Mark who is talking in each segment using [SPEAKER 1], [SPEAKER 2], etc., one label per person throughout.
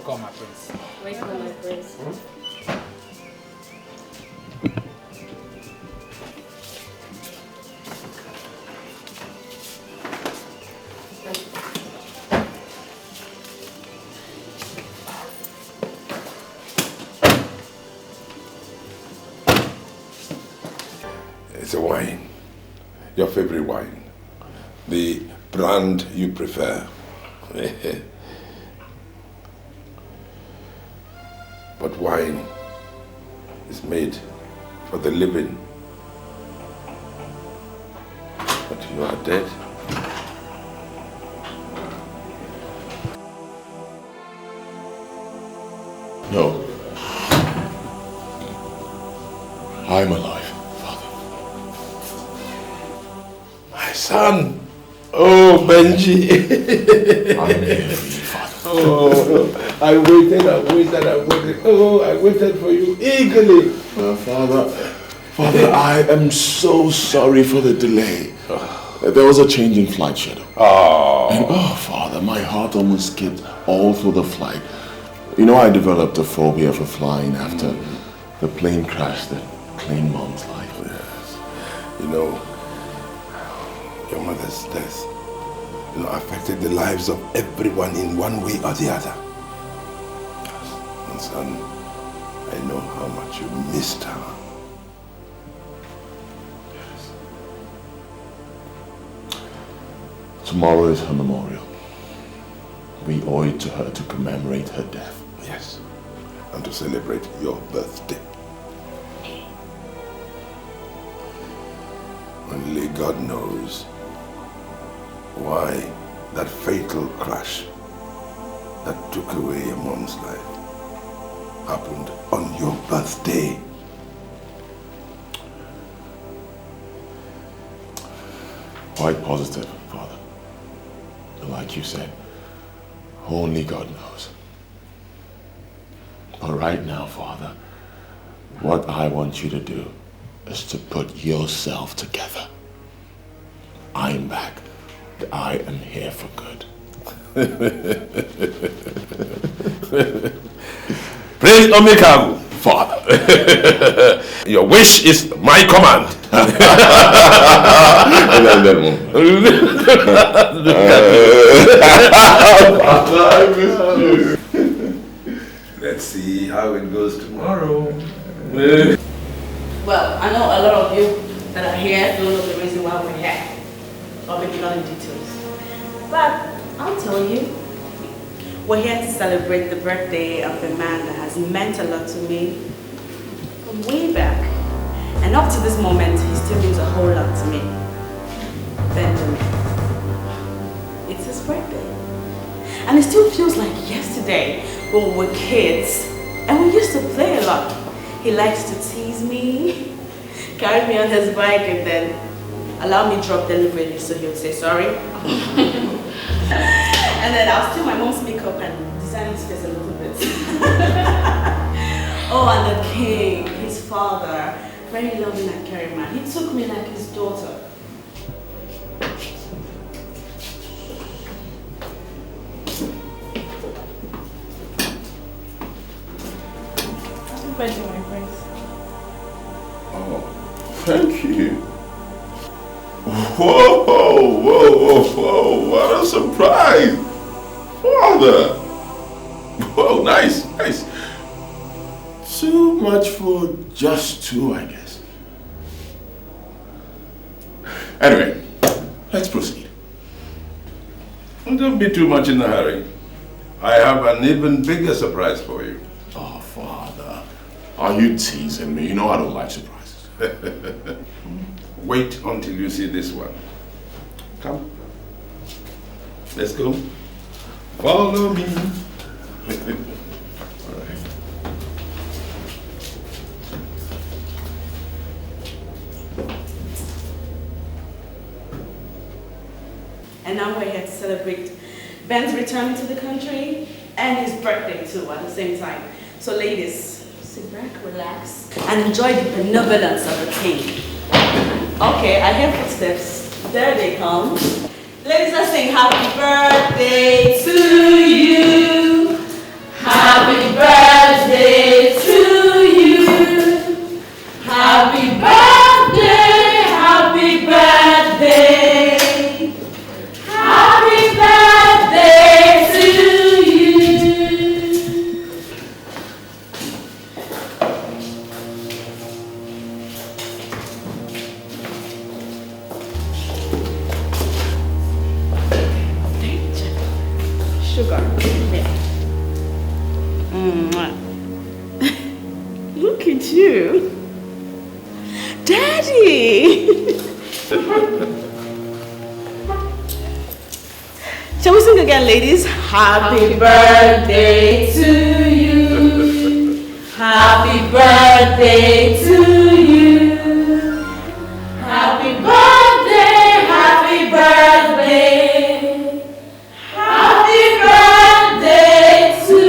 [SPEAKER 1] Welcome, my prince.
[SPEAKER 2] Welcome, my prince.
[SPEAKER 3] It's a wine. Your favorite wine. The brand you prefer. But wine is made for the living. But you are dead.
[SPEAKER 4] No. I'm alive, Father.
[SPEAKER 3] My son. Oh, Benji.
[SPEAKER 4] I'm here for you, Father.
[SPEAKER 3] Oh, I waited. Oh, I waited for you eagerly.
[SPEAKER 4] Father, I am so sorry for the delay. There was a change in flight schedule.
[SPEAKER 3] Oh.
[SPEAKER 4] And Father, my heart almost skipped all through the flight. You know, I developed a phobia for flying after the plane crash that claimed Mom's life.
[SPEAKER 3] Yes. You know, your mother's death, affected the lives of everyone in one way or the other. Yes. And son, I know how much you missed her.
[SPEAKER 4] Yes. Tomorrow is her memorial. We owe it to her to commemorate her death.
[SPEAKER 3] Yes. And to celebrate your birthday. Only God knows why that fatal crash that took away your mom's life happened on your birthday.
[SPEAKER 4] Quite positive, Father. Like you said, only God knows. But right now, Father, what I want you to do is to put yourself together. I'm back. I am here for good.
[SPEAKER 3] Praise Omikagu,
[SPEAKER 4] Father.
[SPEAKER 3] Your wish is my command. Let's see how it goes tomorrow.
[SPEAKER 2] Well, I know a lot of you that are here don't know the reason why we're here. Or maybe not in details. But I'll tell you. We're here to celebrate the birthday of a man that has meant a lot to me from way back. And up to this moment, he still means a whole lot to me. Benjamin. It's his birthday. And it still feels like yesterday when we were kids. And we used to play a lot. He likes to tease me, carry me on his bike, and then allow me drop deliberately so he would say sorry. And then I'll steal my mom's makeup and design his face a little bit. Oh, and the king, his father, very loving and caring man. He took me like his daughter. Happy birthday, my friends.
[SPEAKER 4] Oh, thank you. Whoa, what a surprise. Father. Whoa, nice. Too much for just two, I guess. Anyway, let's proceed.
[SPEAKER 3] Well, don't be too much in a hurry. I have an even bigger surprise for you.
[SPEAKER 4] Oh, Father. Are you teasing me? You know I don't like surprises.
[SPEAKER 3] Wait until you see this one. Come. Let's go. Follow me. All right.
[SPEAKER 2] And now we're here to celebrate Ben's return to the country and his birthday too at the same time. So ladies, sit back, relax, and enjoy the benevolence of the king. Okay, I hear footsteps. There they come. Ladies, let's sing happy birthday to you. Happy Happy birthday to you. Happy birthday, happy birthday. Happy birthday to you. Sugar. Look at you. Daddy! Shall we sing again, ladies? Happy birthday to you. Happy birthday to you. Happy birthday, happy birthday. Happy birthday to you.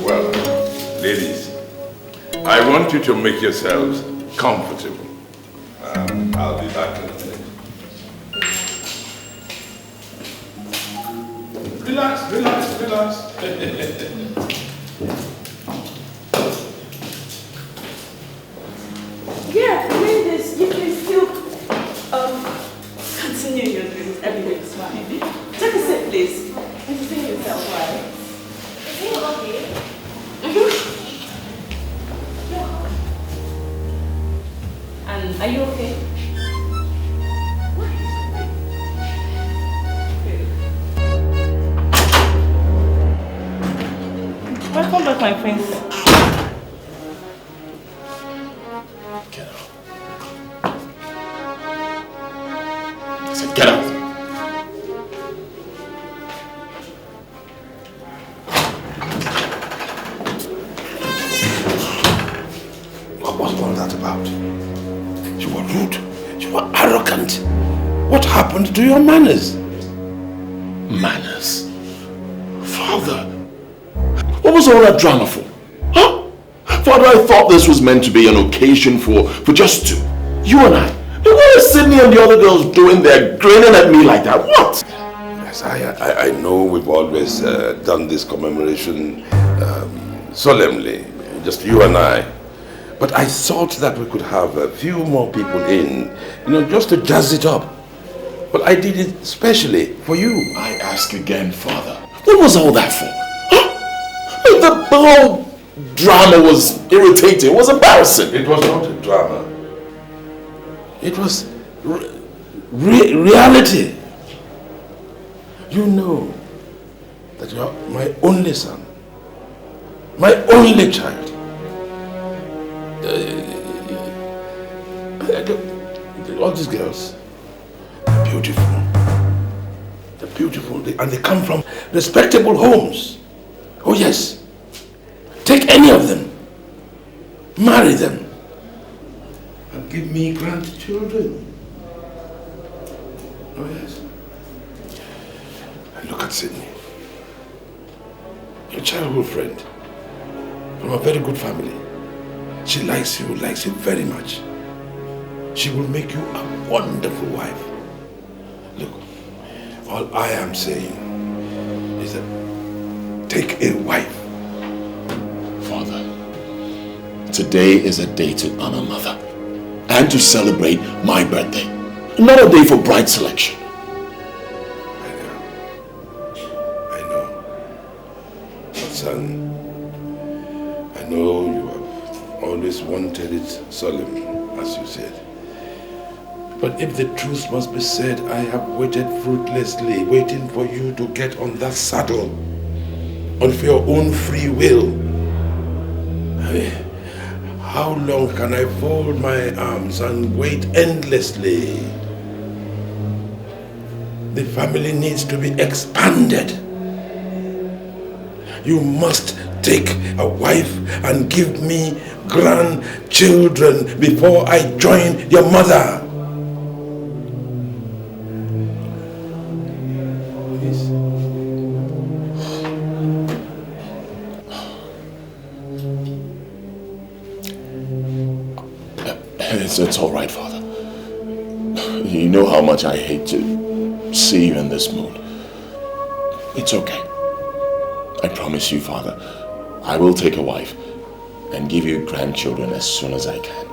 [SPEAKER 3] Well, ladies, I want you to make yourselves comfortable. I'll be back in a minute. Relax, relax, relax.
[SPEAKER 2] Yeah, doing this, you can still continue your dreams. Everything's fine. Take a seat, please. Entertain yourself, right? Is it okay? And are you okay? Welcome back, my friends.
[SPEAKER 4] Get out. I said, get out.
[SPEAKER 3] What was all that about? You were rude. You were arrogant. What happened to your manners?
[SPEAKER 4] Manners? Father, what was all that drama for? Huh? Father, I thought this was meant to be an occasion for just two. You and I. But what is Sydney and the other girls doing there, grinning at me like that? What?
[SPEAKER 3] Yes, I know we've always done this commemoration solemnly, just you and I. But I thought that we could have a few more people in, just to jazz it up. But I did it specially for you.
[SPEAKER 4] I ask again, Father, what was all that for? Huh? The whole drama was irritating. It was embarrassing.
[SPEAKER 3] It was not a drama. It was reality. You know that you are my only son, my only child. All these girls, they're beautiful, and they come from respectable homes. Oh yes, take any of them, marry them, and give me grandchildren. Oh yes. And look at Sydney, your childhood friend, from a very good family. She likes you very much. She will make you a wonderful wife. Look, all I am saying is that take a wife.
[SPEAKER 4] Father, today is a day to honor Mother and to celebrate my birthday. Not a day for bride selection.
[SPEAKER 3] I know. But son, I know you have always wanted it solemn, as you said. But if the truth must be said, I have waited fruitlessly, waiting for you to get on that saddle, on your own free will. I mean, how long can I fold my arms and wait endlessly? The family needs to be expanded. You must take a wife and give me grandchildren before I join your mother.
[SPEAKER 4] It's all right, Father. You know how much I hate to see you in this mood. It's okay. I promise you, Father, I will take a wife and give you grandchildren as soon as I can.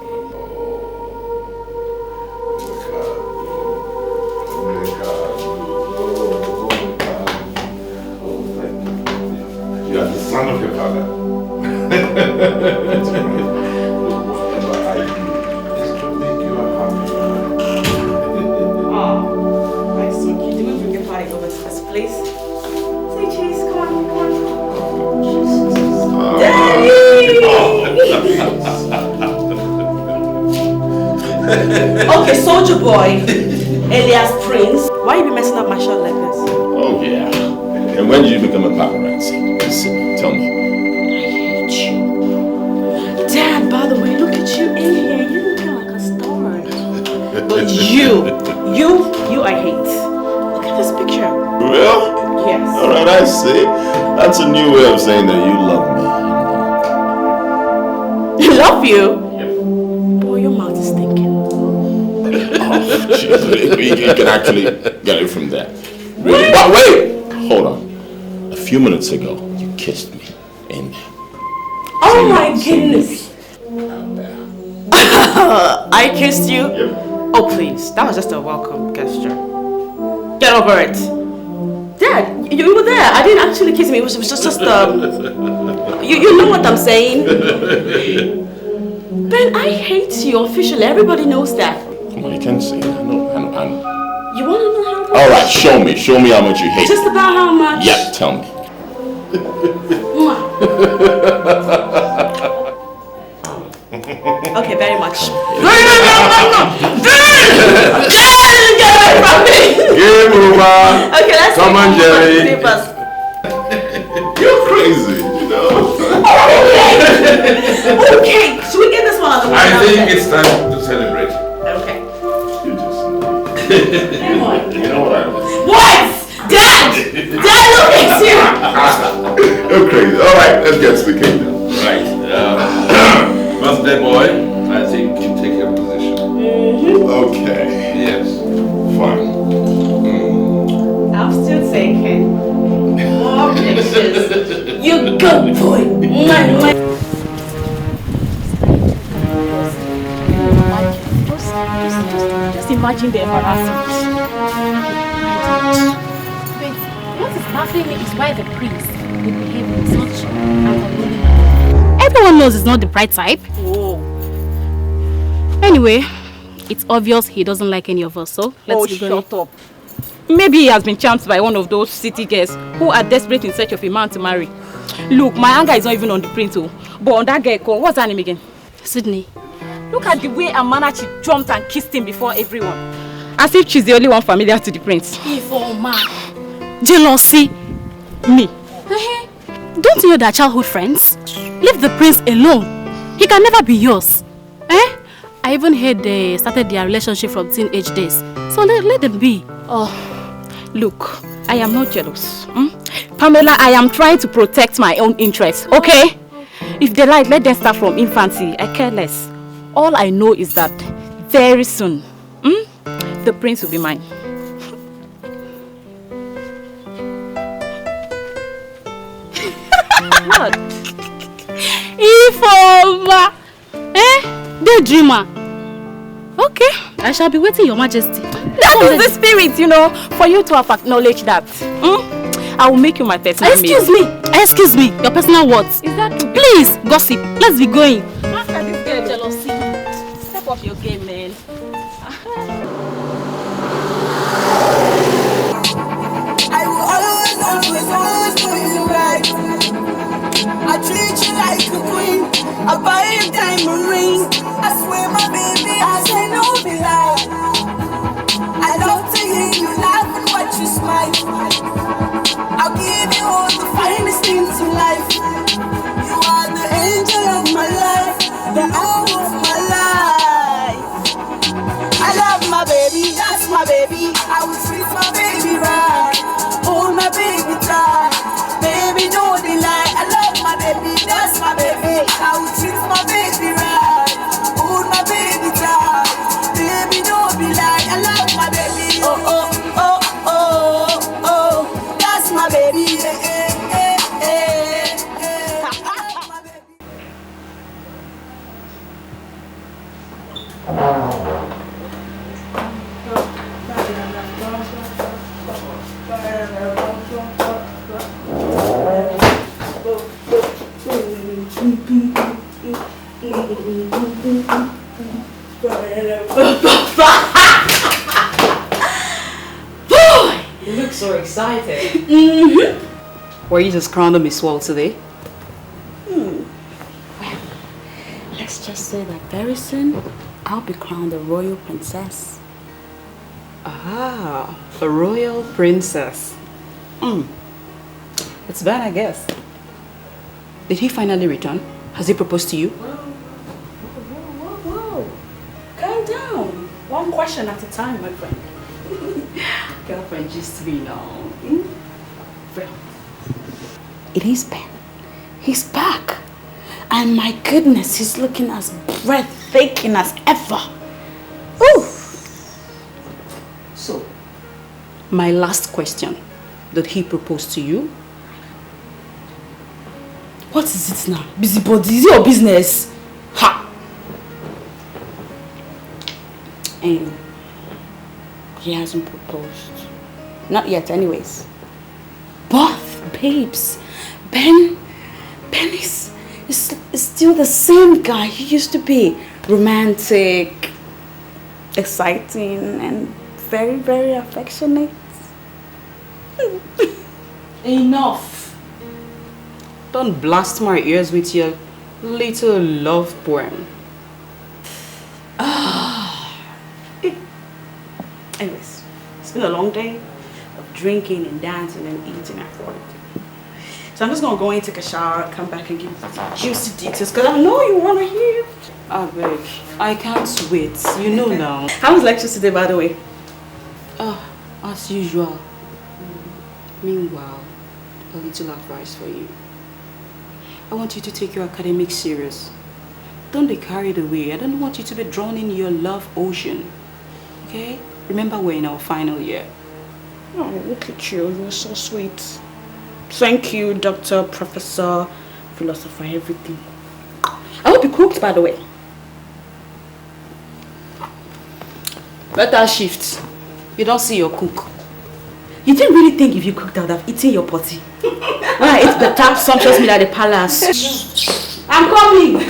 [SPEAKER 3] You are the son of your father. It's okay. Whatever I do is to make you happy.
[SPEAKER 2] Oh, my son, you didn't bring your party over to this place. Say cheese, come on, come on. Daddy! Okay, soldier boy, alias Prince. Why you be messing up my shot like this?
[SPEAKER 4] Oh, yeah. And when did you become a paparazzi? Tell me.
[SPEAKER 2] I hate you. Dad, by the way, look at you in here. You looking like a star. But you I hate. Look at this picture.
[SPEAKER 4] Well?
[SPEAKER 2] Yes.
[SPEAKER 4] Alright, I see. That's a new way of saying that you love me.
[SPEAKER 2] Love you? Yep. Boy, your mouth is stinking.
[SPEAKER 4] Oh, jeez. You can actually get it from there. Really? But wait! Hold on. A few minutes ago, you kissed me in there.
[SPEAKER 2] Oh my goodness. I kissed you?
[SPEAKER 4] Yep.
[SPEAKER 2] Oh please, that was just a welcome gesture. Get over it. Dad, you were there. I didn't actually kiss me. It was just you know what I'm saying? Ben, I hate you officially. Everybody knows that.
[SPEAKER 4] Come on, you can say it. I know.
[SPEAKER 2] You want to know how much?
[SPEAKER 4] Alright, show me how much you hate.
[SPEAKER 2] Just about how much?
[SPEAKER 4] Yeah, tell me.
[SPEAKER 2] Okay, very much. Get away from me!
[SPEAKER 4] Game over.
[SPEAKER 2] Okay, let's
[SPEAKER 4] come on, Jerry. You're crazy, you know.
[SPEAKER 2] Okay, should we get this one on the way?
[SPEAKER 3] I think it's time to celebrate.
[SPEAKER 2] Okay.
[SPEAKER 3] You just
[SPEAKER 2] Come on.
[SPEAKER 4] You know what I mean?
[SPEAKER 2] What? Dad! Dad, look at you!
[SPEAKER 4] You're crazy. Alright, let's get to the cake now.
[SPEAKER 3] right. Birthday boy, I think you take your position.
[SPEAKER 4] Okay.
[SPEAKER 3] Yes.
[SPEAKER 4] Fine.
[SPEAKER 2] I'm still taking more pictures. You good boy.
[SPEAKER 1] Just imagine the embarrassment. But what is baffling me is why the prince would behave in such an unruly manner. Everyone knows he's not the bright type.
[SPEAKER 2] Oh.
[SPEAKER 1] Anyway, it's obvious he doesn't like any of us, so let's be going.
[SPEAKER 5] Shut up. Maybe he has been charmed by one of those city girls who are desperate in search of a man to marry. Look, my anger is not even on the prince, but on that girl called, what's her name again?
[SPEAKER 1] Sydney.
[SPEAKER 5] Look at the way and manner she jumped and kissed him before everyone. As if she's the only one familiar to the prince.
[SPEAKER 1] Evil man. Jealousy.
[SPEAKER 5] Me.
[SPEAKER 1] Don't you know they're childhood friends? Leave the prince alone. He can never be yours. I even heard they started their relationship from teenage days. So let them be.
[SPEAKER 5] Oh, look, I am not jealous. Pamela, I am trying to protect my own interests, okay? If they like, let them start from infancy. I care less. All I know is that very soon, the prince will be mine.
[SPEAKER 1] What? Ifoma! Daydreamer. Okay, I shall be waiting, Your Majesty.
[SPEAKER 5] That is the spirit, you know, for you to have acknowledged that. I will make you my personal maid.
[SPEAKER 1] Excuse me, your personal words.
[SPEAKER 5] Is that true?
[SPEAKER 1] Please, gossip, let's be going.
[SPEAKER 5] After this girl jealousy, step up your game, man.
[SPEAKER 6] I will always do you right. I treat you like a queen. I buy you a diamond ring. I swear, my baby, I say no be lie. I love to hear you laugh and watch you smile. I'll give you all the finest things in life. You are the angel of my life, the hour of my life.
[SPEAKER 2] You look so excited. Were you just crowned a Miss World today?
[SPEAKER 1] Well, let's just say that very soon I'll be crowned a royal princess.
[SPEAKER 2] Ah, a royal princess. It's bad, I guess. Did he finally return? Has he proposed to you?
[SPEAKER 1] Whoa. Calm down. One question at a time, my friend.
[SPEAKER 2] Girlfriend just me now.
[SPEAKER 1] Well, it is Ben. He's back. And my goodness, he's looking as breathtaking as ever. Ooh.
[SPEAKER 2] So, my last question. Did he propose to you?
[SPEAKER 1] What is it now? Busybody, is it your business? Ha! And he hasn't proposed. Not yet, anyways. But, babes, Ben is still the same guy he used to be. Romantic, exciting, and very, very affectionate.
[SPEAKER 2] Enough! Don't blast my ears with your little love poem.
[SPEAKER 1] Anyways, it's been a long day of drinking and dancing and eating after work. So I'm just gonna go in, take a shower, come back and give you juicy details because I know you wanna hear.
[SPEAKER 2] I beg. I can't wait. You know now.
[SPEAKER 1] How was lectures today, by the way?
[SPEAKER 2] As usual. Meanwhile, a little advice for you. I want you to take your academics serious. Don't be carried away. I don't want you to be drawn in your love ocean. Okay? Remember, we're in our final year.
[SPEAKER 1] Oh, look at you. You're so sweet. Thank you, doctor, professor, philosopher, everything. I hope you cooked, by the way.
[SPEAKER 2] Better shift. You don't see your cook.
[SPEAKER 1] You didn't really think if you cooked, I would have eaten your potty. When I ate the top sumptuous meal at the palace. I'm coming!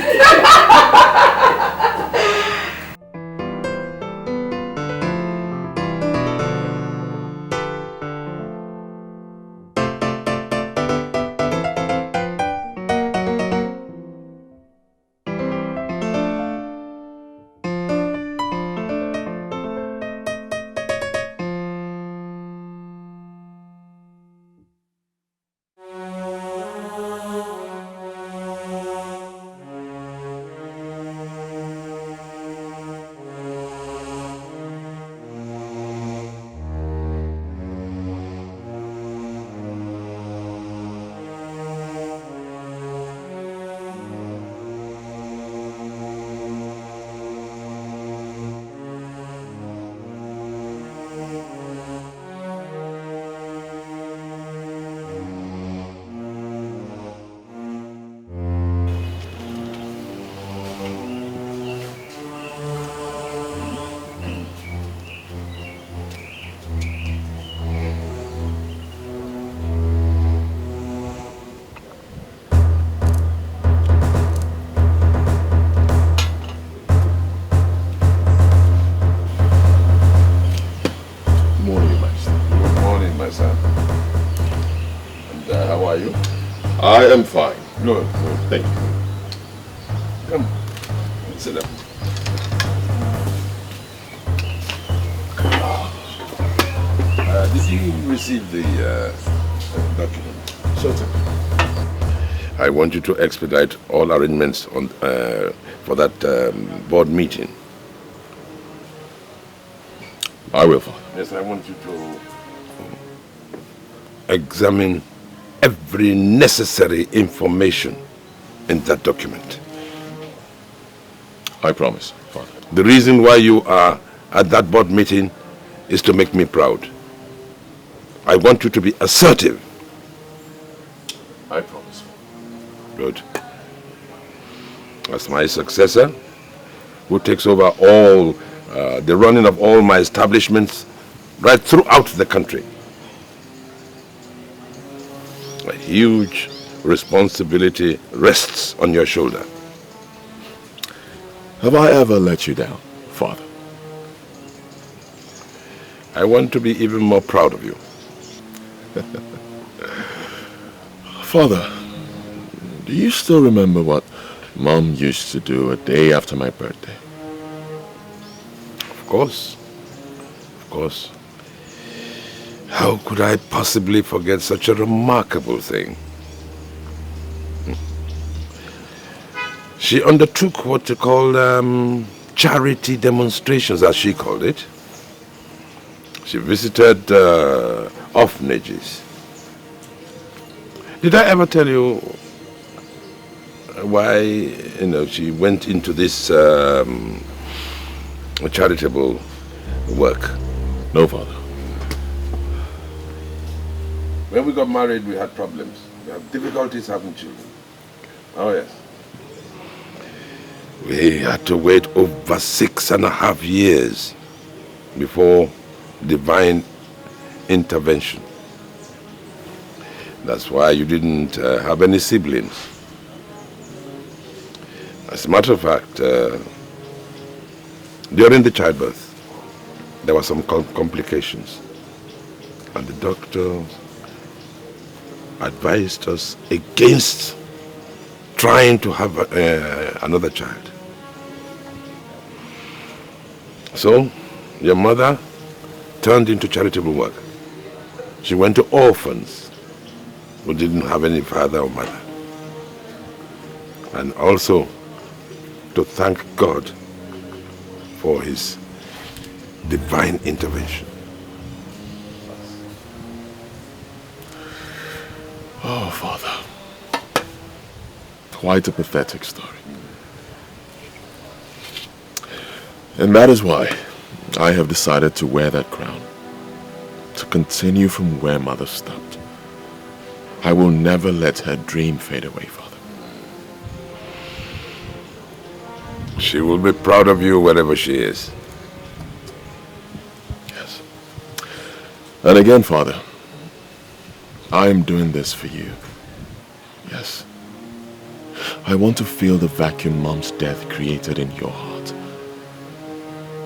[SPEAKER 4] I am fine.
[SPEAKER 3] Good.
[SPEAKER 4] Thank you.
[SPEAKER 3] Come. Sit down. Did you receive the document?
[SPEAKER 4] Certainly.
[SPEAKER 3] I want you to expedite all arrangements on, for that board meeting.
[SPEAKER 4] I will, Father.
[SPEAKER 3] Yes, I want you to examine every necessary information in that document.
[SPEAKER 4] I promise, Father.
[SPEAKER 3] The reason why you are at that board meeting is to make me proud. I want you to be assertive.
[SPEAKER 4] I promise.
[SPEAKER 3] Good. As my successor, who takes over all the running of all my establishments right throughout the country. A huge responsibility rests on your shoulder.
[SPEAKER 4] Have I ever let you down, Father?
[SPEAKER 3] I want to be even more proud of you.
[SPEAKER 4] Father, do you still remember what Mom used to do a day after my birthday?
[SPEAKER 3] Of course. Of course. How could I possibly forget such a remarkable thing? She undertook what you call charity demonstrations, as she called it. She visited orphanages. Did I ever tell you why she went into this charitable work?
[SPEAKER 4] No, Father.
[SPEAKER 3] When we got married, we had problems. We had difficulties having children. Oh, yes. We had to wait over 6.5 years before divine intervention. That's why you didn't have any siblings. As a matter of fact, during the childbirth, there were some complications. And the doctor advised us against trying to have another child. So, your mother turned into charitable work. She went to orphans who didn't have any father or mother. And also to thank God for his divine intervention.
[SPEAKER 4] Oh, Father. Quite a pathetic story. And that is why I have decided to wear that crown. To continue from where Mother stopped. I will never let her dream fade away, Father.
[SPEAKER 3] She will be proud of you wherever she is.
[SPEAKER 4] Yes. And again, Father, I am doing this for you. Yes. I want to feel the vacuum Mom's death created in your heart.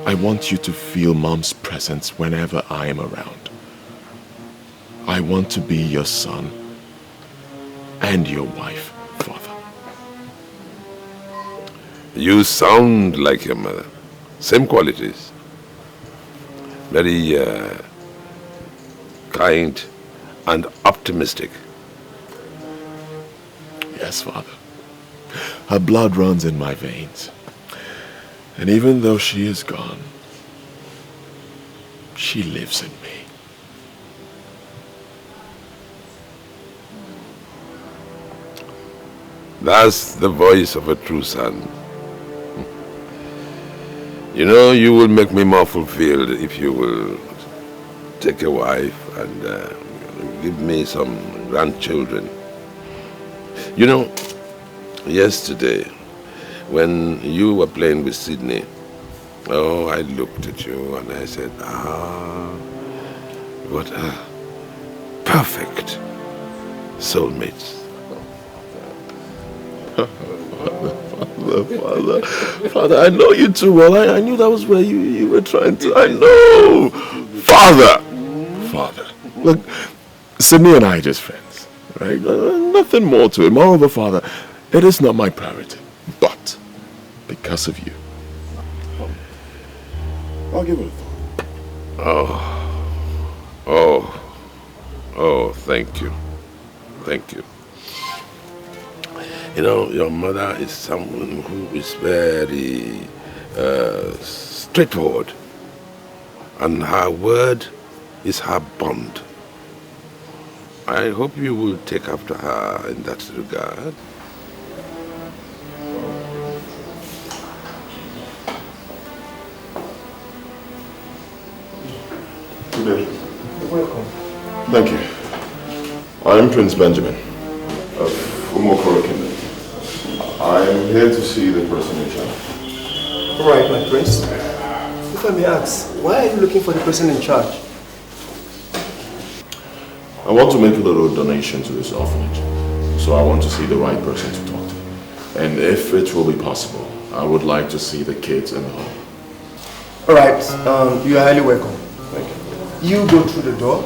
[SPEAKER 4] I want you to feel Mom's presence whenever I am around. I want to be your son and your wife, Father.
[SPEAKER 3] You sound like your mother. Same qualities. Very kind and optimistic.
[SPEAKER 4] Yes, Father. Her blood runs in my veins. And even though she is gone, she lives in me.
[SPEAKER 3] That's the voice of a true son. You know, you will make me more fulfilled if you will take a wife and give me some grandchildren. You know, yesterday, when you were playing with Sydney, oh, I looked at you and I said, what a perfect soulmates.
[SPEAKER 4] Father, I know you too well. I knew that was where you were trying to. I know! Father! Look, Sydney and I are just friends, right? Nothing more to it. Moreover, Father, it is not my priority. But, because of you, I'll give it a thought.
[SPEAKER 3] Oh, thank you. Thank you. You know, your mother is someone who is very straightforward. And her word is her bond. I hope you will take after her in that regard.
[SPEAKER 4] Good day. Welcome. Thank you. I am Prince Benjamin of Umokoro Kingdom. I am here to see the person in charge.
[SPEAKER 7] All right, my prince. If I may ask, why are you looking for the person in charge?
[SPEAKER 4] I want to make a little donation to this orphanage So I want to see the right person to talk to. And if it will be possible, I would like to see the kids in the home.
[SPEAKER 7] Alright, you are highly welcome. Thank you. You go through the door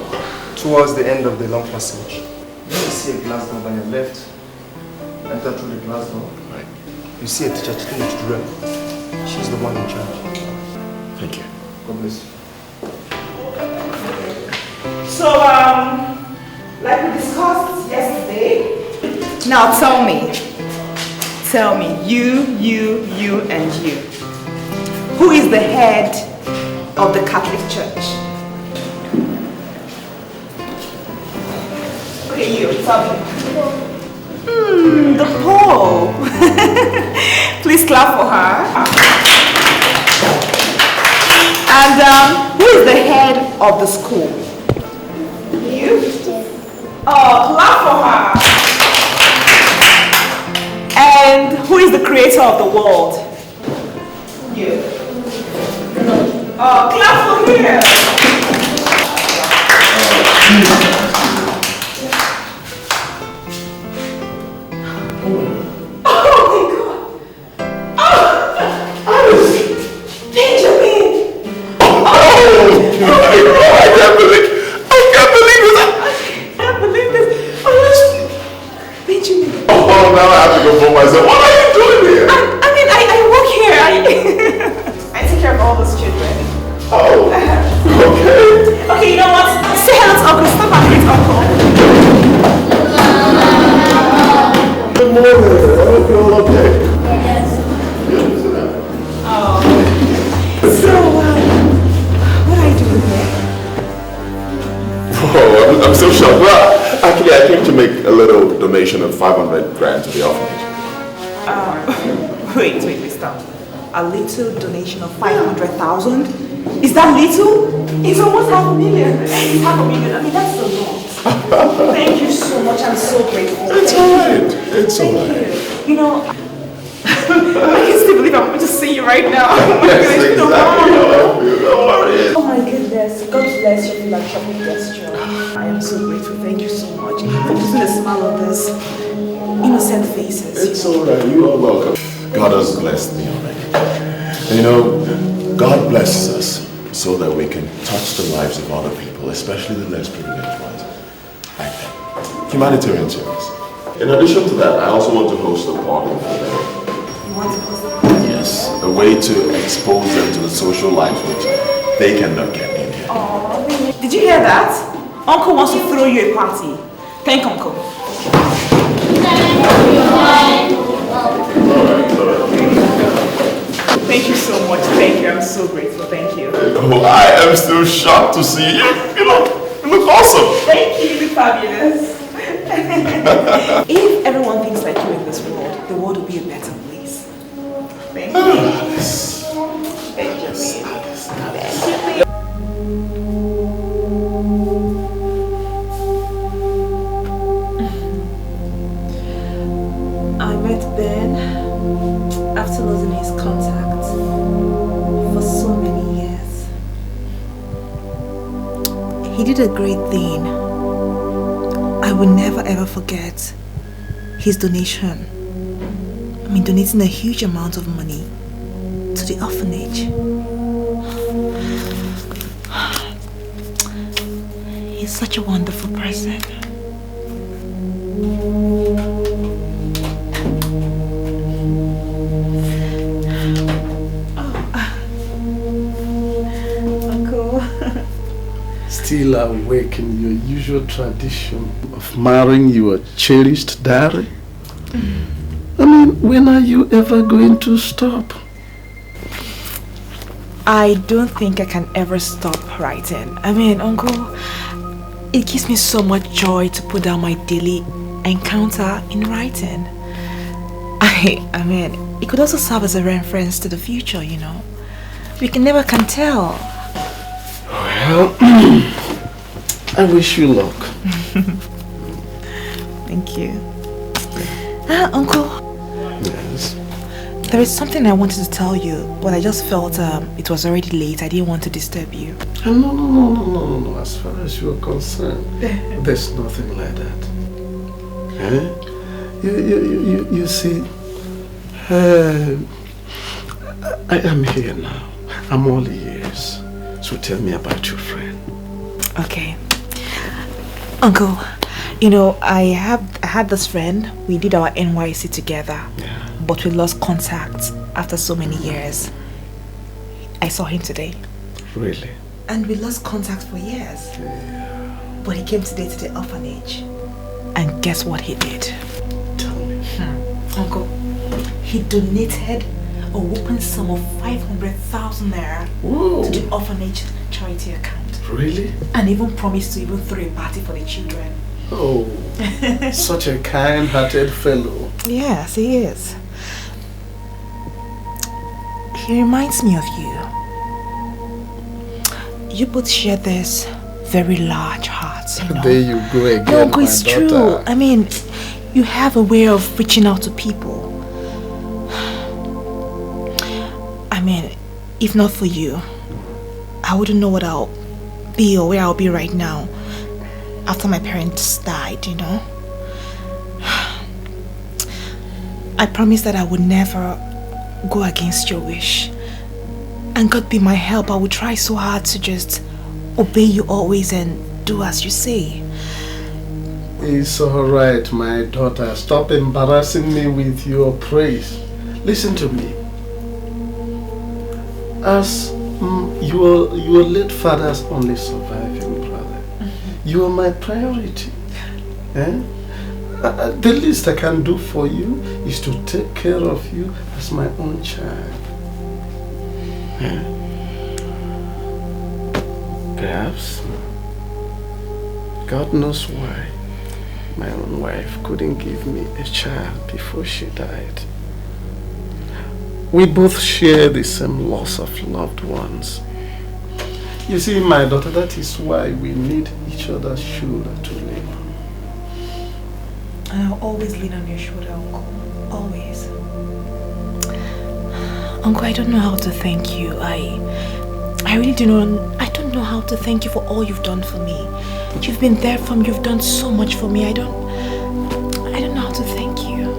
[SPEAKER 7] towards the end of the long passage. You see a glass door on your left. Enter through the glass door.
[SPEAKER 4] Right.
[SPEAKER 7] You see a teacher sitting in the room. She's the one in charge.
[SPEAKER 4] Thank you.
[SPEAKER 7] God bless you.
[SPEAKER 2] So, like we discussed yesterday, now tell me, you, and you. Who is the head of the Catholic Church? Okay, you, tell me. The Pope. Please clap for her. And who is the head of the school? You? Oh, clap for her. And who is the creator of the world? You. Oh, clap for him.
[SPEAKER 4] Of 500 grand to the orphanage.
[SPEAKER 2] Wait, stop. A little donation of 500,000? Is that little? It's almost $500,000. It's $500,000. I mean, that's a lot. Thank you so much. I'm so grateful.
[SPEAKER 4] It's alright. It's alright.
[SPEAKER 2] You know, I can still believe I'm going to see you right now.
[SPEAKER 4] Yes, exactly.
[SPEAKER 2] Oh my goodness. God bless your philanthropic gesture. I am so grateful. Thank you so much for putting a smile on this innocent faces.
[SPEAKER 4] It's alright. You are welcome. God has blessed me already. And you know, God blesses us so that we can touch the lives of other people, especially the less privileged ones. Like that. Humanitarian service. In addition to that, I also want to host a party for them.
[SPEAKER 2] You want to host a party?
[SPEAKER 4] Yes, a way to expose them to the social life which they cannot get in here.
[SPEAKER 2] Oh, did you hear that? Uncle wants to throw you a party. Thank Uncle. Thank you so much. Thank you. I'm so grateful. Thank you.
[SPEAKER 4] Oh, I am still shocked to see you. You look awesome.
[SPEAKER 2] Thank you. You look fabulous. If everyone thinks like you in this world, the world will be a better place. Thank you. Thank you. Thank you. I met Ben after losing his contact for so many years. He did a great thing. I will never ever forget his donation. I mean, donating a huge amount of money to the orphanage. He's such a wonderful person.
[SPEAKER 8] Still awake in your usual tradition of marrying your cherished diary? I mean, when are you ever going to stop?
[SPEAKER 2] I don't think I can ever stop writing. I mean, Uncle, it gives me so much joy to put down my daily encounter in writing. I mean, it could also serve as a reference to the future, you know. We never can tell.
[SPEAKER 8] Well, I wish you luck.
[SPEAKER 2] Thank you. Uncle.
[SPEAKER 8] Yes?
[SPEAKER 2] There is something I wanted to tell you, but I just felt it was already late. I didn't want to disturb you.
[SPEAKER 8] No. As far as you are concerned, there's nothing like that. Eh? You see, I am here now. I'm all ears. So tell me about your friend.
[SPEAKER 9] Okay. Uncle, you know, I had this friend. We did our NYC together.
[SPEAKER 8] Yeah.
[SPEAKER 9] But we lost contact after so many years. I saw him today.
[SPEAKER 8] Really?
[SPEAKER 9] And we lost contact for years.
[SPEAKER 8] Yeah.
[SPEAKER 9] But he came today to the orphanage. And guess what he did?
[SPEAKER 8] Tell me.
[SPEAKER 9] Uncle, he donated a whopping sum of 500,000 naira to the orphanage charity account.
[SPEAKER 8] Really?
[SPEAKER 9] And even promised to even throw a party for the children.
[SPEAKER 8] Oh, such a kind-hearted fellow.
[SPEAKER 9] Yes, he is. He reminds me of you. You both share this very large heart, you know.
[SPEAKER 8] There you go again,
[SPEAKER 9] No, Uncle, it's
[SPEAKER 8] my
[SPEAKER 9] true.
[SPEAKER 8] daughter.
[SPEAKER 9] I mean, you have a way of reaching out to people. I mean, if not for you, I wouldn't know what I'll be or where I'll be right now after my parents died, you know. I promised that I would never go against your wish. And God be my help, I would try so hard to just obey you always and do as you say.
[SPEAKER 8] It's alright, my daughter. Stop embarrassing me with your praise. Listen to me. As your late father's only surviving brother, you are my priority. The least I can do for you is to take care of you as my own child. Perhaps, God knows why, my own wife couldn't give me a child before she died. We both share the same loss of loved ones. You see, my daughter, that is why we need each other's shoulder to lean on.
[SPEAKER 9] And I'll always lean on your shoulder, Uncle. Always. Uncle, I don't know how to thank you. I really don't know how to thank you for all you've done for me. You've been there for me. You've done so much for me. I don't know how to thank you.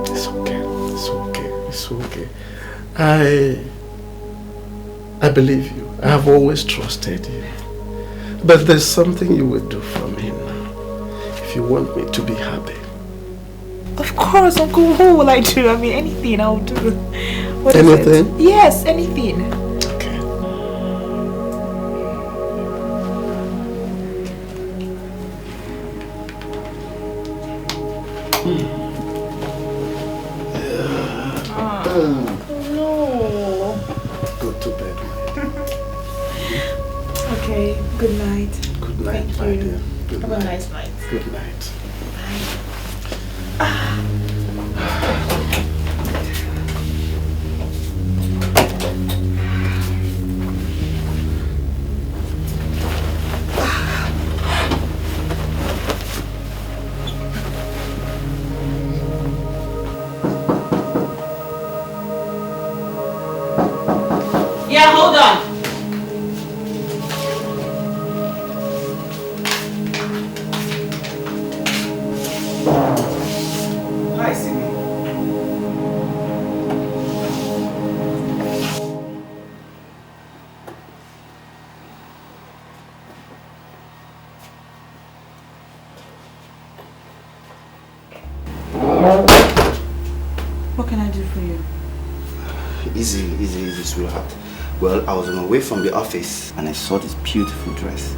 [SPEAKER 8] It's okay. It's okay. It's okay. I believe you. I have always trusted you. But there's something you will do for me now. If you want me to be happy.
[SPEAKER 9] Of course, Uncle. What will I do? I mean, anything I'll do. What is
[SPEAKER 8] Anything?
[SPEAKER 9] it? Yes, anything.
[SPEAKER 8] Okay.
[SPEAKER 9] No.
[SPEAKER 8] Go to bed, my dear.
[SPEAKER 9] Okay, good night.
[SPEAKER 8] Good night,
[SPEAKER 9] Thank
[SPEAKER 8] my
[SPEAKER 9] you.
[SPEAKER 8] dear. Good
[SPEAKER 9] Have
[SPEAKER 8] night.
[SPEAKER 9] a nice night.
[SPEAKER 8] Good night.
[SPEAKER 2] Yeah, hold on.
[SPEAKER 7] Hi, Simi.
[SPEAKER 2] What can I do for you?
[SPEAKER 10] Easy, sweetheart. Well, I was on my way from the office and I saw this beautiful dress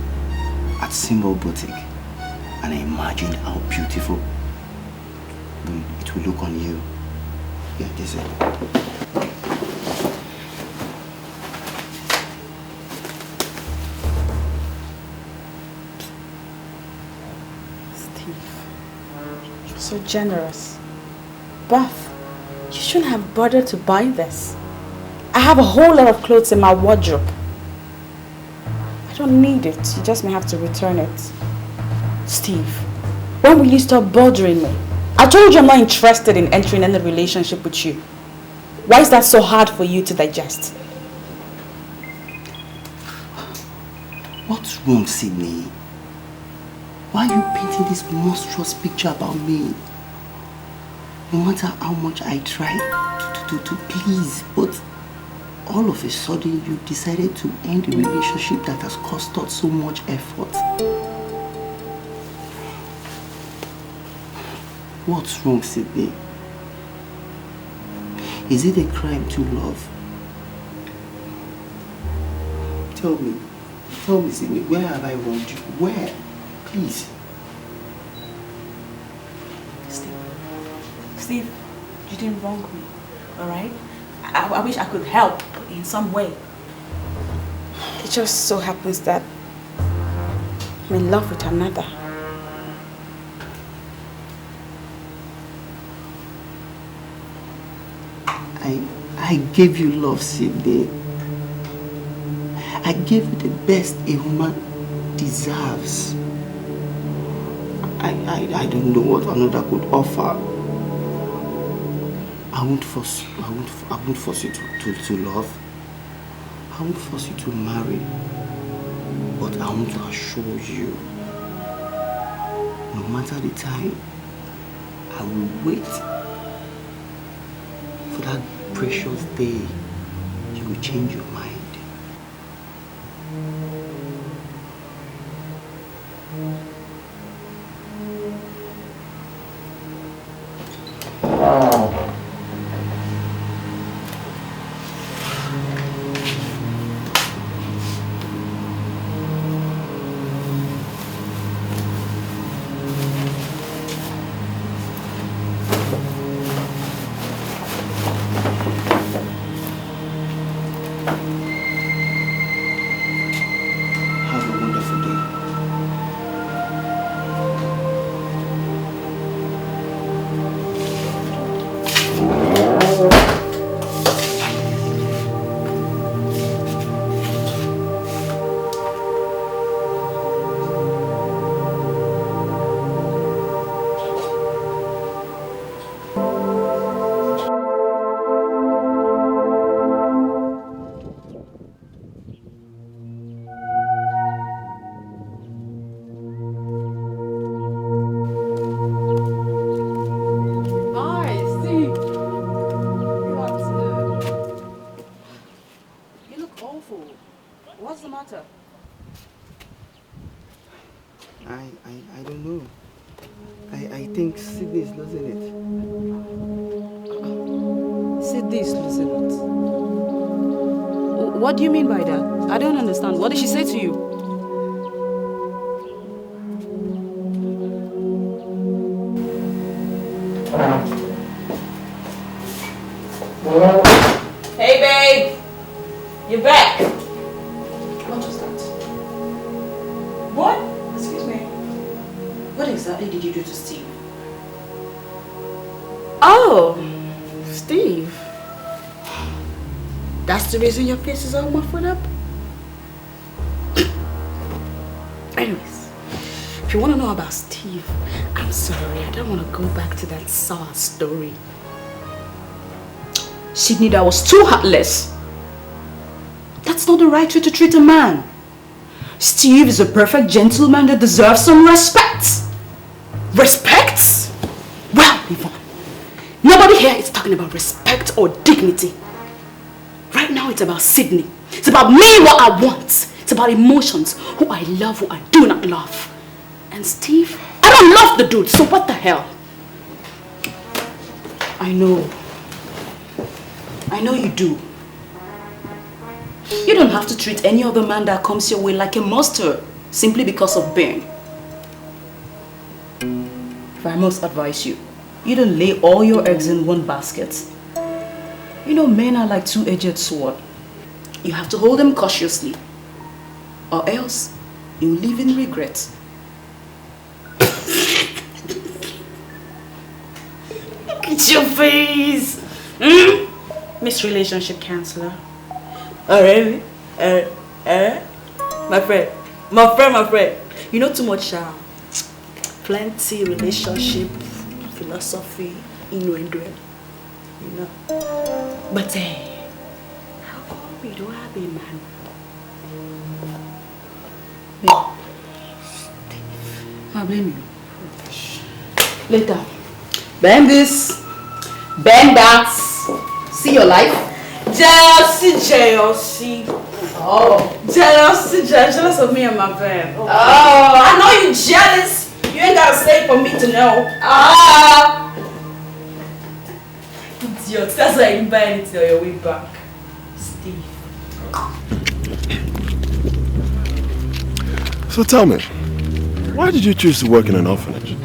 [SPEAKER 10] at Symbol Boutique. And I imagined how beautiful it will look on you. Yeah, this is it.
[SPEAKER 2] Steve, you're so generous. Beth, you shouldn't have bothered to buy this. I have a whole lot of clothes in my wardrobe. I don't need it. You just may have to return it. Steve, when will you stop bothering me? I told you I'm not interested in entering any relationship with you. Why is that so hard for you to digest?
[SPEAKER 10] What's wrong, Sydney? Why are you painting this monstrous picture about me? No matter how much I try to please, but all of a sudden you decided to end a relationship that has cost us so much effort. What's wrong, Sydney? Is it a crime to love? Tell me, Sydney, where have I wronged you? Where? Please.
[SPEAKER 2] Steve, you didn't wrong me, alright? I wish I could help in some way.
[SPEAKER 11] It just so happens that I'm in love with another.
[SPEAKER 10] I gave you love, Sydney. I gave you the best a woman deserves. I don't know what another could offer. I won't force you to love. I won't force you to marry. But I want to assure you, no matter the time, I will wait for that precious day you will change your mind. I don't know. I think Sydney is losing it.
[SPEAKER 1] Sydney is losing it. What do you mean by that? I don't understand. What did she say to you?
[SPEAKER 2] Hey babe! You're back!
[SPEAKER 1] What was that?
[SPEAKER 2] What? Excuse me.
[SPEAKER 1] What exactly did you do to Steve?
[SPEAKER 2] Oh, Steve. That's the reason your face is all muffled up? Anyways, if you want to know about Steve, I'm sorry, I don't want to go back to that sour story. Sydney, that was too heartless. That's not the right way to treat a man. Steve is a perfect gentleman that deserves some respect. Respect? Well, Yvonne, nobody here is talking about respect or dignity. Right now it's about Sydney. It's about me, what I want. It's about emotions, who I love, who I do not love. And Steve, I don't love the dude, so what the hell? I know you do. You don't have to treat any other man that comes your way like a monster simply because of being. If I must advise you, you don't lay all your eggs in one basket. You know, men are like two-edged sword. You have to hold them cautiously, or else you will live in regret. Look at your face! Miss Relationship Counselor. Oh really? My friend. You know too much, plenty relationship, philosophy, innuendo. You know. But how come we don't have a man? I blame you. Later. Bend this.
[SPEAKER 1] Bend that. See your life.
[SPEAKER 2] Jealousy. Oh. Jealous of me and my friend. Oh, I know you jealous. You ain't gotta say it for me to know. Idiot. That's why I didn't buy anything on your way back. Steve.
[SPEAKER 4] So tell me, why did you choose to work in an orphanage?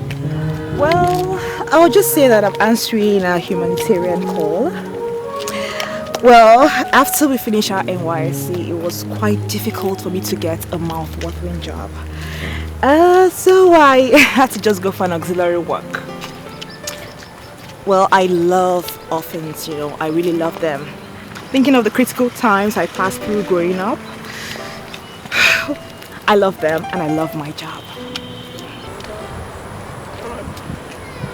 [SPEAKER 9] Well, I would just say that I'm answering a humanitarian call. Well, after we finished our NYSC, it was quite difficult for me to get a mouth-watering job. So I had to just go for an auxiliary work. Well, I love orphans, you know, I really love them. Thinking of the critical times I passed through growing up, I love them and I love my job.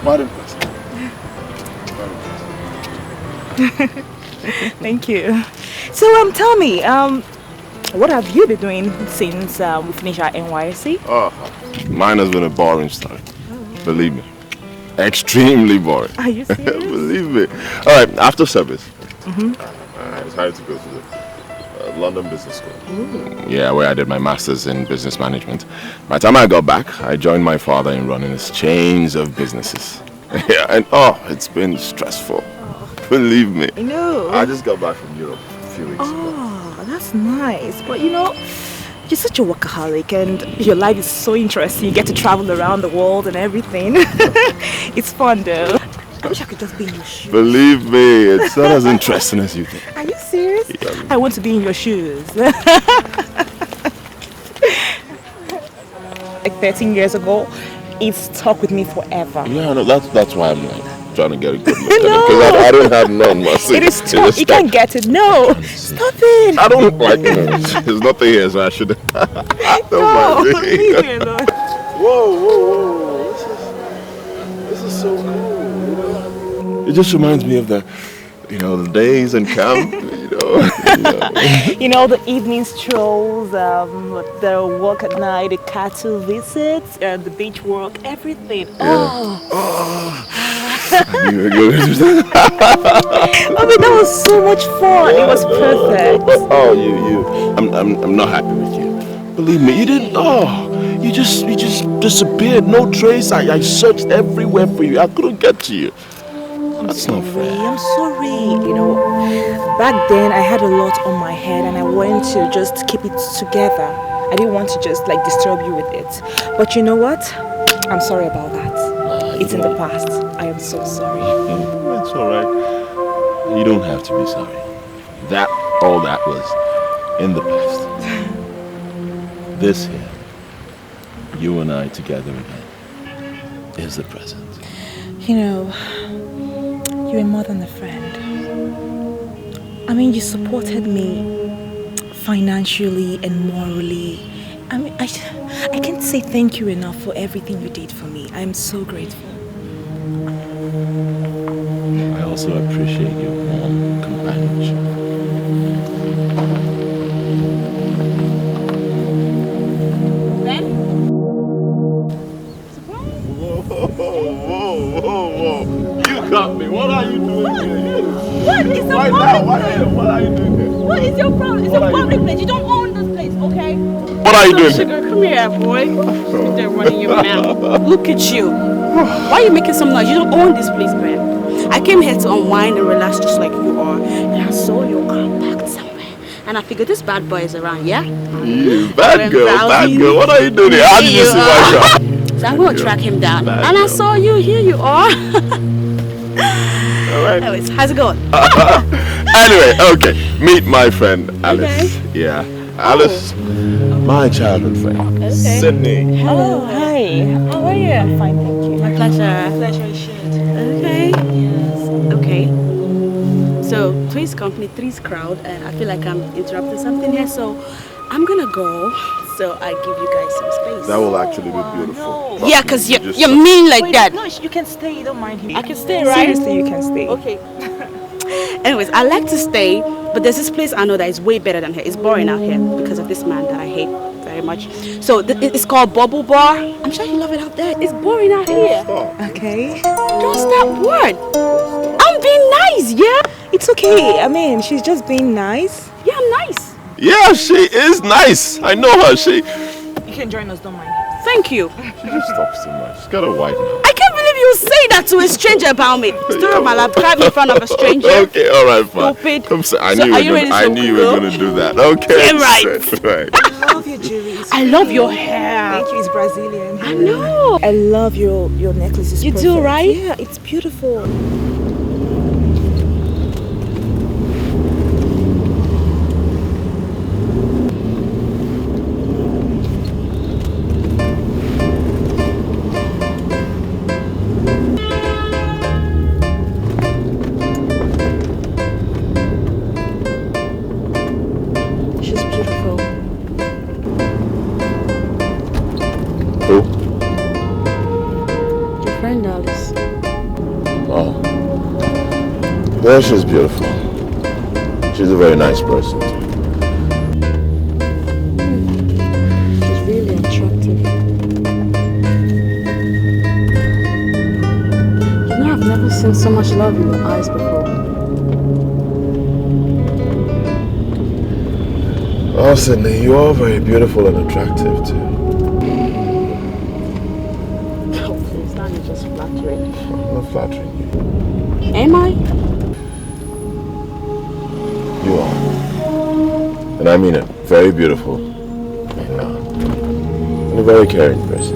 [SPEAKER 4] What impressive.
[SPEAKER 9] Thank you. So tell me, what have you been doing since we finished our NYSC?
[SPEAKER 4] Oh, mine has been a boring start. Believe me. Extremely boring.
[SPEAKER 9] Are you serious?
[SPEAKER 4] Believe me. Alright, after service, I decided to go to the London Business School.
[SPEAKER 9] Ooh.
[SPEAKER 4] Yeah, where I did my master's in business management. By the time I got back, I joined my father in running his chains of businesses. Yeah, and it's been stressful. Believe me.
[SPEAKER 9] I know.
[SPEAKER 4] I just got back from Europe a few weeks ago.
[SPEAKER 9] Oh, that's nice. But you know, you're such a workaholic and your life is so interesting. You get to travel around the world and everything. It's fun though. I wish I could just be in your shoes.
[SPEAKER 4] Believe me, it's not as interesting as you think.
[SPEAKER 9] Are you serious?
[SPEAKER 4] Yeah.
[SPEAKER 9] I want to be in your shoes. Like 13 years ago, it stuck with me forever.
[SPEAKER 4] Yeah, no, that's why I'm like trying to get a good look at it, because I don't have none myself.
[SPEAKER 9] It is tough. You can't get it. No, stop it.
[SPEAKER 4] I don't like it. There's nothing here, so I should.
[SPEAKER 9] No, leave me alone.
[SPEAKER 4] Whoa! This is so cool. It just reminds me of the days in camp.
[SPEAKER 9] You know, the evening strolls, the walk at night, the cattle visits, the beach walk, everything.
[SPEAKER 4] Yeah.
[SPEAKER 9] I mean, that was so much fun. It was perfect.
[SPEAKER 4] Oh, I'm not happy with you. Believe me, you didn't. Oh, you just disappeared. No trace. I searched everywhere for you. I couldn't get to you. That's not fair.
[SPEAKER 9] I'm sorry. You know, back then I had a lot on my head and I wanted to just keep it together. I didn't want to just like disturb you with it. But you know what? I'm sorry about that. It's in the past. I am so sorry.
[SPEAKER 4] It's alright. You don't have to be sorry. All that was in the past. This here, you and I together again, is the present.
[SPEAKER 9] You know, you're more than a friend. I mean, you supported me financially and morally. I mean, I can't say thank you enough for everything you did for me. I'm so grateful.
[SPEAKER 4] I also appreciate your warm companionship. Whoa. You got me. What are you doing here?
[SPEAKER 5] What is the
[SPEAKER 4] right
[SPEAKER 5] problem?
[SPEAKER 4] Now, what are you doing here?
[SPEAKER 5] What is your problem? It's a public place. You don't own this place, okay?
[SPEAKER 4] What are you doing here?
[SPEAKER 1] Sugar, come here, boy. They're running your mouth. Look at you. Why are you making some noise? You don't own this place, man. I came here to unwind and relax just like you are. And I saw your car parked somewhere. And I figured this bad boy is around, yeah?
[SPEAKER 4] You, bad girl. What are you doing here? How did you see my car?
[SPEAKER 1] So I'm going to track him down. And I saw you. Here you are.
[SPEAKER 4] Alright.
[SPEAKER 1] Anyways, how's it going?
[SPEAKER 4] Anyway, okay. Meet my friend Alice. Okay. Yeah. Alice, my childhood friend.
[SPEAKER 1] Okay.
[SPEAKER 4] Sydney.
[SPEAKER 9] Hello, hi. How are you? I'm fine, thank you.
[SPEAKER 1] My pleasure.
[SPEAKER 2] Pleasure is shared.
[SPEAKER 1] Okay. Yes. Okay. So, Three's company, Three's crowd, and I feel like I'm interrupting something here, so I'm gonna go. So I give you guys some space.
[SPEAKER 4] That will actually be beautiful.
[SPEAKER 1] Yeah, because you're mean like that.
[SPEAKER 9] No, you can stay. You don't mind him.
[SPEAKER 1] I can stay, right?
[SPEAKER 9] Seriously, you can stay.
[SPEAKER 1] Okay. Anyways, I like to stay, but there's this place I know that is way better than here. It's boring out here because of this man that I hate very much. So it's called Bubble Bar. I'm sure you love it out there. It's boring out here.
[SPEAKER 9] Okay.
[SPEAKER 1] Don't stop. What? I'm being
[SPEAKER 9] Please, yeah? It's okay. I mean, she's just being nice.
[SPEAKER 1] Yeah, I'm nice.
[SPEAKER 4] Yeah, she is nice. I know her. She
[SPEAKER 9] You can join us, don't mind.
[SPEAKER 1] Thank you.
[SPEAKER 4] just talks too much. She's got a wife now.
[SPEAKER 1] I can't believe you say that to a stranger about me. Story of my life, drive in front of a stranger.
[SPEAKER 4] Okay, all right, fine.
[SPEAKER 1] Stupid.
[SPEAKER 4] I'm sorry.
[SPEAKER 1] So are you ready
[SPEAKER 4] I
[SPEAKER 1] to
[SPEAKER 4] knew you were
[SPEAKER 1] go?
[SPEAKER 4] going to do that. Okay.
[SPEAKER 1] Yeah, right.
[SPEAKER 4] Right.
[SPEAKER 9] I love your jewelry.
[SPEAKER 1] I love your hair.
[SPEAKER 9] Thank you. It's Brazilian.
[SPEAKER 1] I know.
[SPEAKER 9] I love your necklace. It's
[SPEAKER 1] You
[SPEAKER 9] perfect.
[SPEAKER 1] do, right?
[SPEAKER 9] Yeah, it's beautiful. She's beautiful.
[SPEAKER 4] Who?
[SPEAKER 1] Your friend Alice.
[SPEAKER 4] Oh. Yeah, she's beautiful. She's a very nice person.
[SPEAKER 1] She's really attractive. You know, I've never seen so much love in your eyes before.
[SPEAKER 4] Oh, Sydney, you are very beautiful and attractive too.
[SPEAKER 1] Oh, please, now you're just flattering.
[SPEAKER 4] I'm not flattering you.
[SPEAKER 1] Am I?
[SPEAKER 4] You are. And I mean it. Very beautiful. And a very caring person.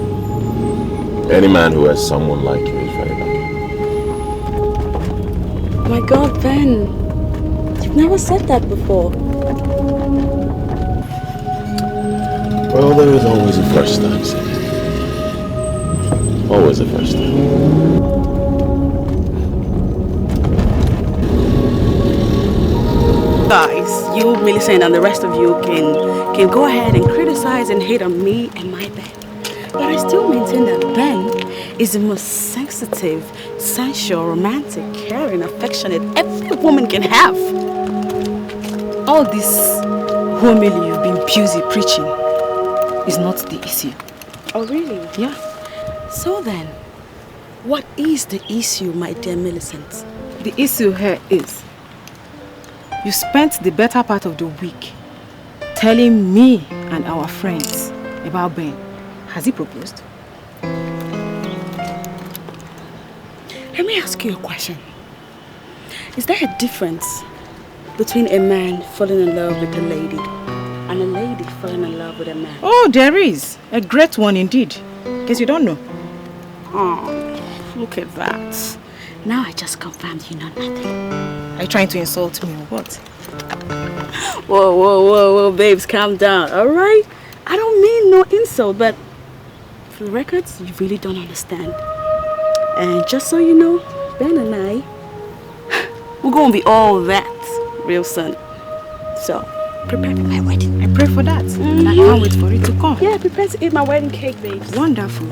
[SPEAKER 4] Any man who has someone like you is very lucky.
[SPEAKER 1] Oh my God, Ben. You've never said that before.
[SPEAKER 4] Well, there is always a first time, Sydney. Always a first time.
[SPEAKER 2] Guys, you, Millicent, and the rest of you can go ahead and criticize and hate on me and my Ben. But I still maintain that Ben is the most sensitive, sensual, romantic, caring, affectionate every woman can have. All this homily you've been busy preaching is not the issue.
[SPEAKER 1] Oh, really?
[SPEAKER 2] Yeah. So then, what is the issue, my dear Millicent?
[SPEAKER 9] The issue here is you spent the better part of the week telling me and our friends about Ben. Has he proposed?
[SPEAKER 2] Let me ask you a question. Is there a difference between a man falling in love with a lady and a lady falling in love with a man?
[SPEAKER 9] Oh, there is. A great one indeed. Guess you don't know.
[SPEAKER 2] Oh, look at that. Now I just confirmed you know nothing.
[SPEAKER 9] Are you trying to insult me or what?
[SPEAKER 2] Whoa, babes, calm down, alright? I don't mean no insult, but for the records, you really don't understand. And just so you know, Ben and I, we're gonna be all that real soon. So, prepare for my wedding.
[SPEAKER 9] I pray for that. And I can't wait for it to come.
[SPEAKER 2] Yeah, prepare to eat my wedding cake, babes.
[SPEAKER 9] Wonderful.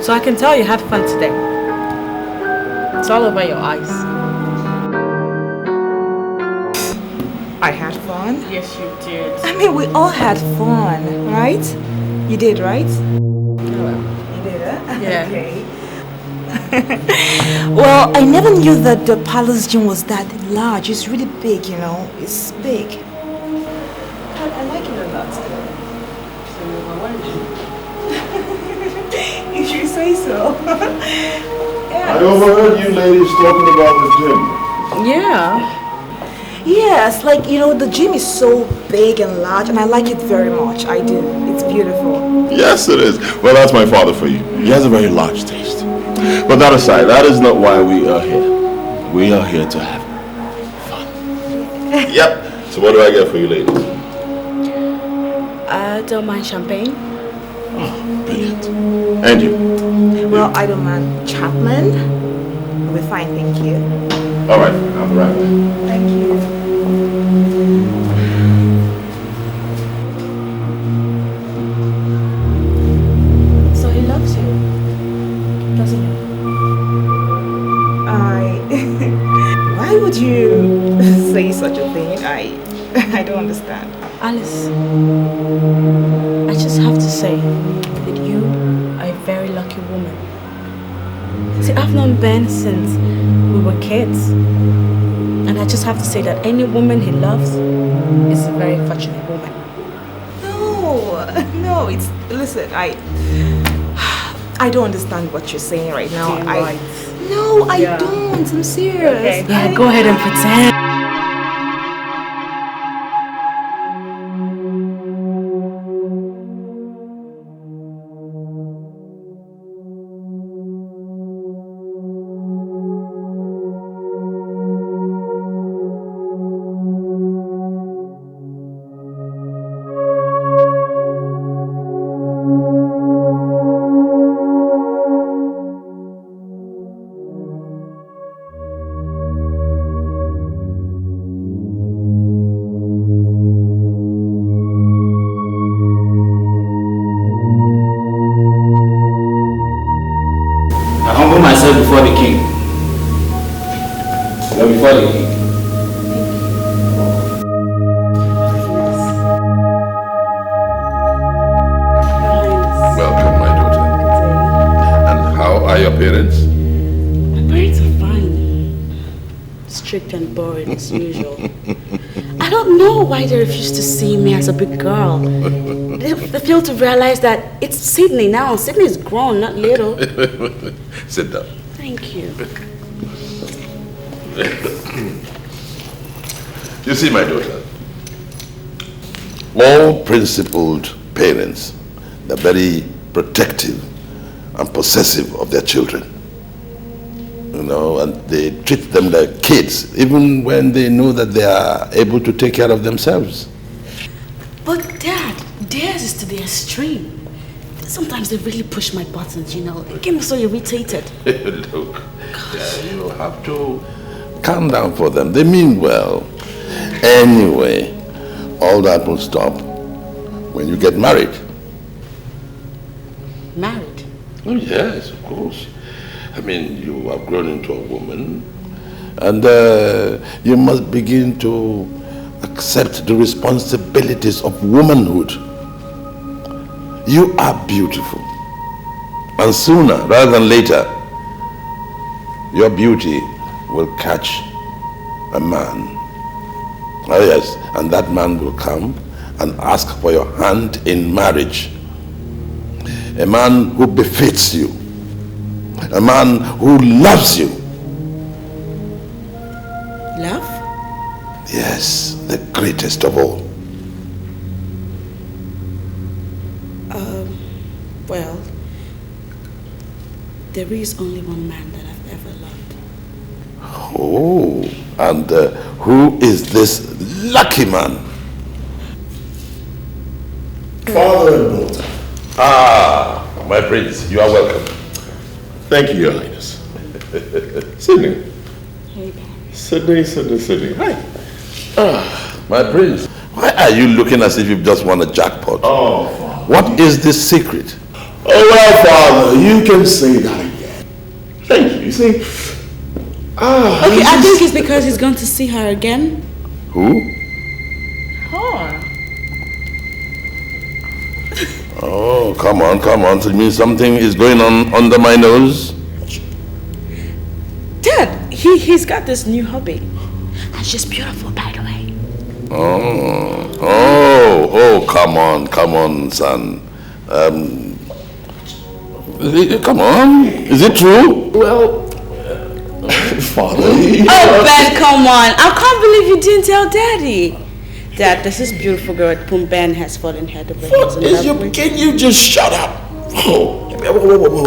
[SPEAKER 2] So I can tell you had fun today. It's all over your eyes.
[SPEAKER 9] I had fun?
[SPEAKER 2] Yes, you did.
[SPEAKER 9] I mean, we all had fun, right? You did, right?
[SPEAKER 2] Well,
[SPEAKER 9] you did, huh?
[SPEAKER 2] Yeah.
[SPEAKER 9] Okay. Well, I never knew that the palace gym was that large. It's really big, you know. It's big. I like it a lot.
[SPEAKER 2] So why did you?
[SPEAKER 9] If you say so.
[SPEAKER 4] I overheard you ladies talking about the gym.
[SPEAKER 2] Yeah.
[SPEAKER 9] Yes, like, you know, the gym is so big and large, and I like it very much. I do. It's beautiful.
[SPEAKER 4] Yes, it is. Well, that's my father for you. He has a very large taste. But that aside, that is not why we are here. We are here to have fun. Yep. So what do I get for you ladies?
[SPEAKER 2] I don't mind champagne.
[SPEAKER 4] Oh, brilliant. And you?
[SPEAKER 9] Well, I don't mind Chapman. We're fine, thank you.
[SPEAKER 4] All right, I'll be right back.
[SPEAKER 9] Thank you.
[SPEAKER 2] So he loves you, doesn't he?
[SPEAKER 9] Why would you say such a thing? I don't understand.
[SPEAKER 2] Alice, I just have to say that you are a very lucky woman. See, I've known Ben since we were kids. And I just have to say that any woman he loves is a very fortunate woman.
[SPEAKER 9] No, it's, listen, I don't understand what you're saying right now. No, I don't, I'm serious.
[SPEAKER 2] Okay. Yeah, go ahead and pretend.
[SPEAKER 12] Before the king. No, before the king.
[SPEAKER 3] Welcome, my daughter. And how are your parents?
[SPEAKER 1] My parents are fine. Strict and boring as usual. I don't know why they refuse to see me as a big girl. They fail to realize that it's Sydney now. Sydney is grown, not little.
[SPEAKER 3] Sit down.
[SPEAKER 1] Thank you.
[SPEAKER 3] You see, my daughter, all principled parents are very protective and possessive of their children. You know, and they treat them like kids, even when they know that they are able to take care of themselves.
[SPEAKER 1] But Dad, theirs is to the extreme. Sometimes they really push my buttons, you know. They get me so irritated.
[SPEAKER 3] Look, you have to calm down for them. They mean well. Anyway, all that will stop when you get married.
[SPEAKER 1] Married?
[SPEAKER 3] Oh, yes, of course. I mean, you have grown into a woman, and you must begin to accept the responsibilities of womanhood. You are beautiful, and sooner rather than later, your beauty will catch a man. Oh yes, and that man will come and ask for your hand in marriage. A man who befits you. A man who loves you.
[SPEAKER 1] Love?
[SPEAKER 3] Yes, the greatest of all.
[SPEAKER 1] Well, there is only one man that I've ever loved.
[SPEAKER 3] Oh, and who is this lucky man?
[SPEAKER 4] Father and daughter.
[SPEAKER 3] Ah, my prince, you are welcome.
[SPEAKER 4] Thank you, Your Highness. Sydney.
[SPEAKER 1] Hey,
[SPEAKER 4] Sydney. Hi.
[SPEAKER 3] Ah, my prince, why are you looking as if you've just won a jackpot?
[SPEAKER 4] Oh,
[SPEAKER 3] what is this secret?
[SPEAKER 4] Oh, well, Father, you can say that again. Thank you. You see,
[SPEAKER 2] Okay, I think it's because he's going to see her again.
[SPEAKER 3] Who?
[SPEAKER 2] Her.
[SPEAKER 3] Oh, come on. Tell me something is going on under my nose.
[SPEAKER 2] Dad, he's got this new hobby. And she's beautiful, by the way.
[SPEAKER 3] Oh, come on, son. Come on. Is it true?
[SPEAKER 4] Well, Father.
[SPEAKER 2] Oh, Ben, come on. I can't believe you didn't tell Daddy. Dad, there's this beautiful girl whom Ben has fallen head over heels in love with.
[SPEAKER 4] Can you just shut up? Oh,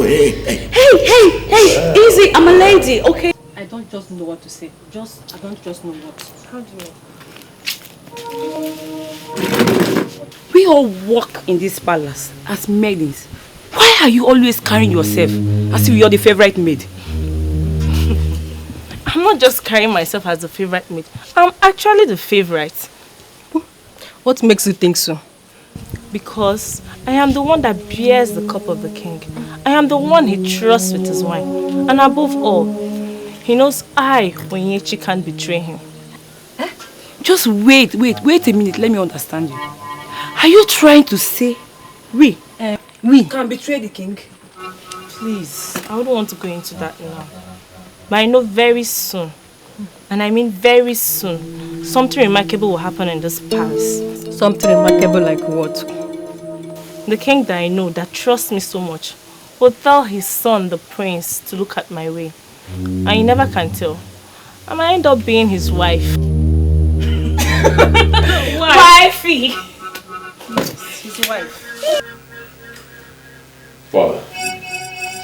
[SPEAKER 4] hey.
[SPEAKER 2] Hey, easy. I'm a lady, okay?
[SPEAKER 5] I don't just know what to say. I don't just know what. How do you? We all walk in this palace as maidens. Why are you always carrying yourself as if you're the favorite maid?
[SPEAKER 13] I'm not just carrying myself as the favorite maid. I'm actually the favorite.
[SPEAKER 5] What makes you think so?
[SPEAKER 13] Because I am the one that bears the cup of the king. I am the one he trusts with his wine. And above all, he knows Onyechi, can't betray him.
[SPEAKER 5] Just wait a minute. Let me understand you. Are you trying to say we can betray the king?
[SPEAKER 13] Please, I wouldn't want to go into that now. But I know very soon, and I mean very soon, something remarkable will happen in this palace.
[SPEAKER 5] Something remarkable like what?
[SPEAKER 13] The king that I know, that trusts me so much, will tell his son, the prince, to look at my way. And he never can tell. I might end up being his wife. Wifey! Yes, his wife.
[SPEAKER 4] Father,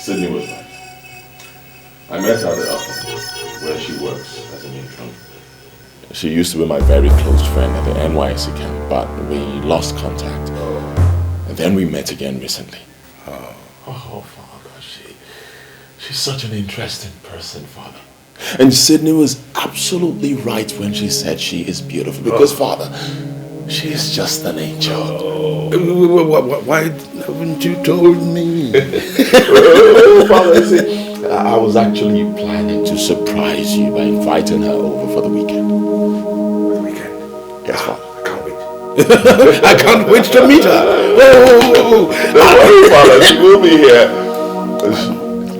[SPEAKER 4] Sydney was right. I met her at the office where she works as an intern. She used to be my very close friend at the NYSC camp, but we lost contact. And then we met again recently. Oh, Father, she's such an interesting person, Father. And Sydney was absolutely right when she said she is beautiful, because, Father, she is just an angel.
[SPEAKER 3] Why haven't you told me?
[SPEAKER 4] Father, see, I was actually planning to surprise you by inviting her over for the weekend.
[SPEAKER 3] The weekend?
[SPEAKER 4] Yes, Father.
[SPEAKER 3] I can't wait. I can't wait to meet her.
[SPEAKER 4] Don't worry, Father, she will be here.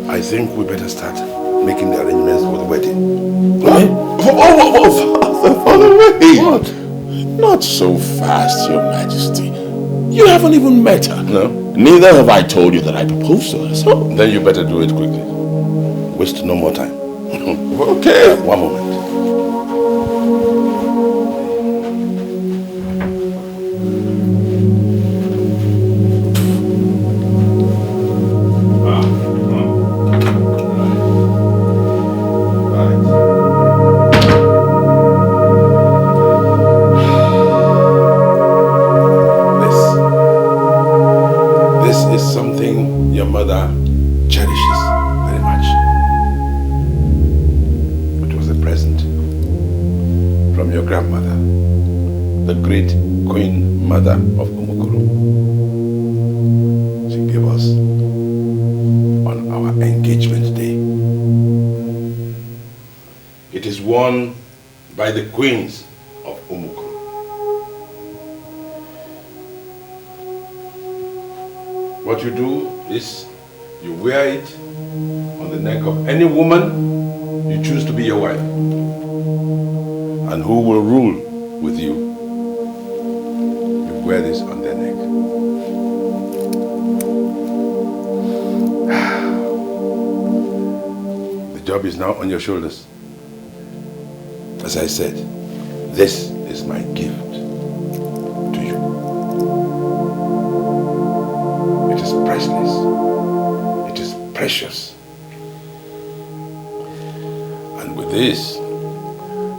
[SPEAKER 3] I think we better start making the arrangements for the wedding.
[SPEAKER 4] What? Father, wait. What? Not so fast, Your Majesty. You haven't even met her.
[SPEAKER 3] No.
[SPEAKER 4] Neither have I told you that I proposed to her. So
[SPEAKER 3] then you better do it quickly. Waste no more time.
[SPEAKER 4] Okay.
[SPEAKER 3] One moment. By the queens of Umukuru. What you do is you wear it on the neck of any woman you choose to be your wife, and who will rule with you. You wear this on their neck. The job is now on your shoulders. As I said, this is my gift to you. It is priceless. It is precious. And with this,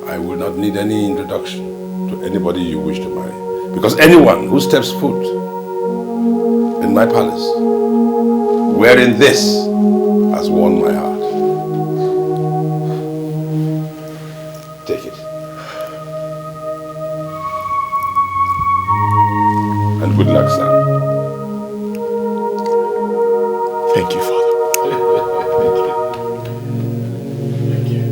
[SPEAKER 3] I will not need any introduction to anybody you wish to marry. Because anyone who steps foot in my palace wearing this has won my heart. Take it. And good luck, son.
[SPEAKER 4] Thank you, Father. Thank you.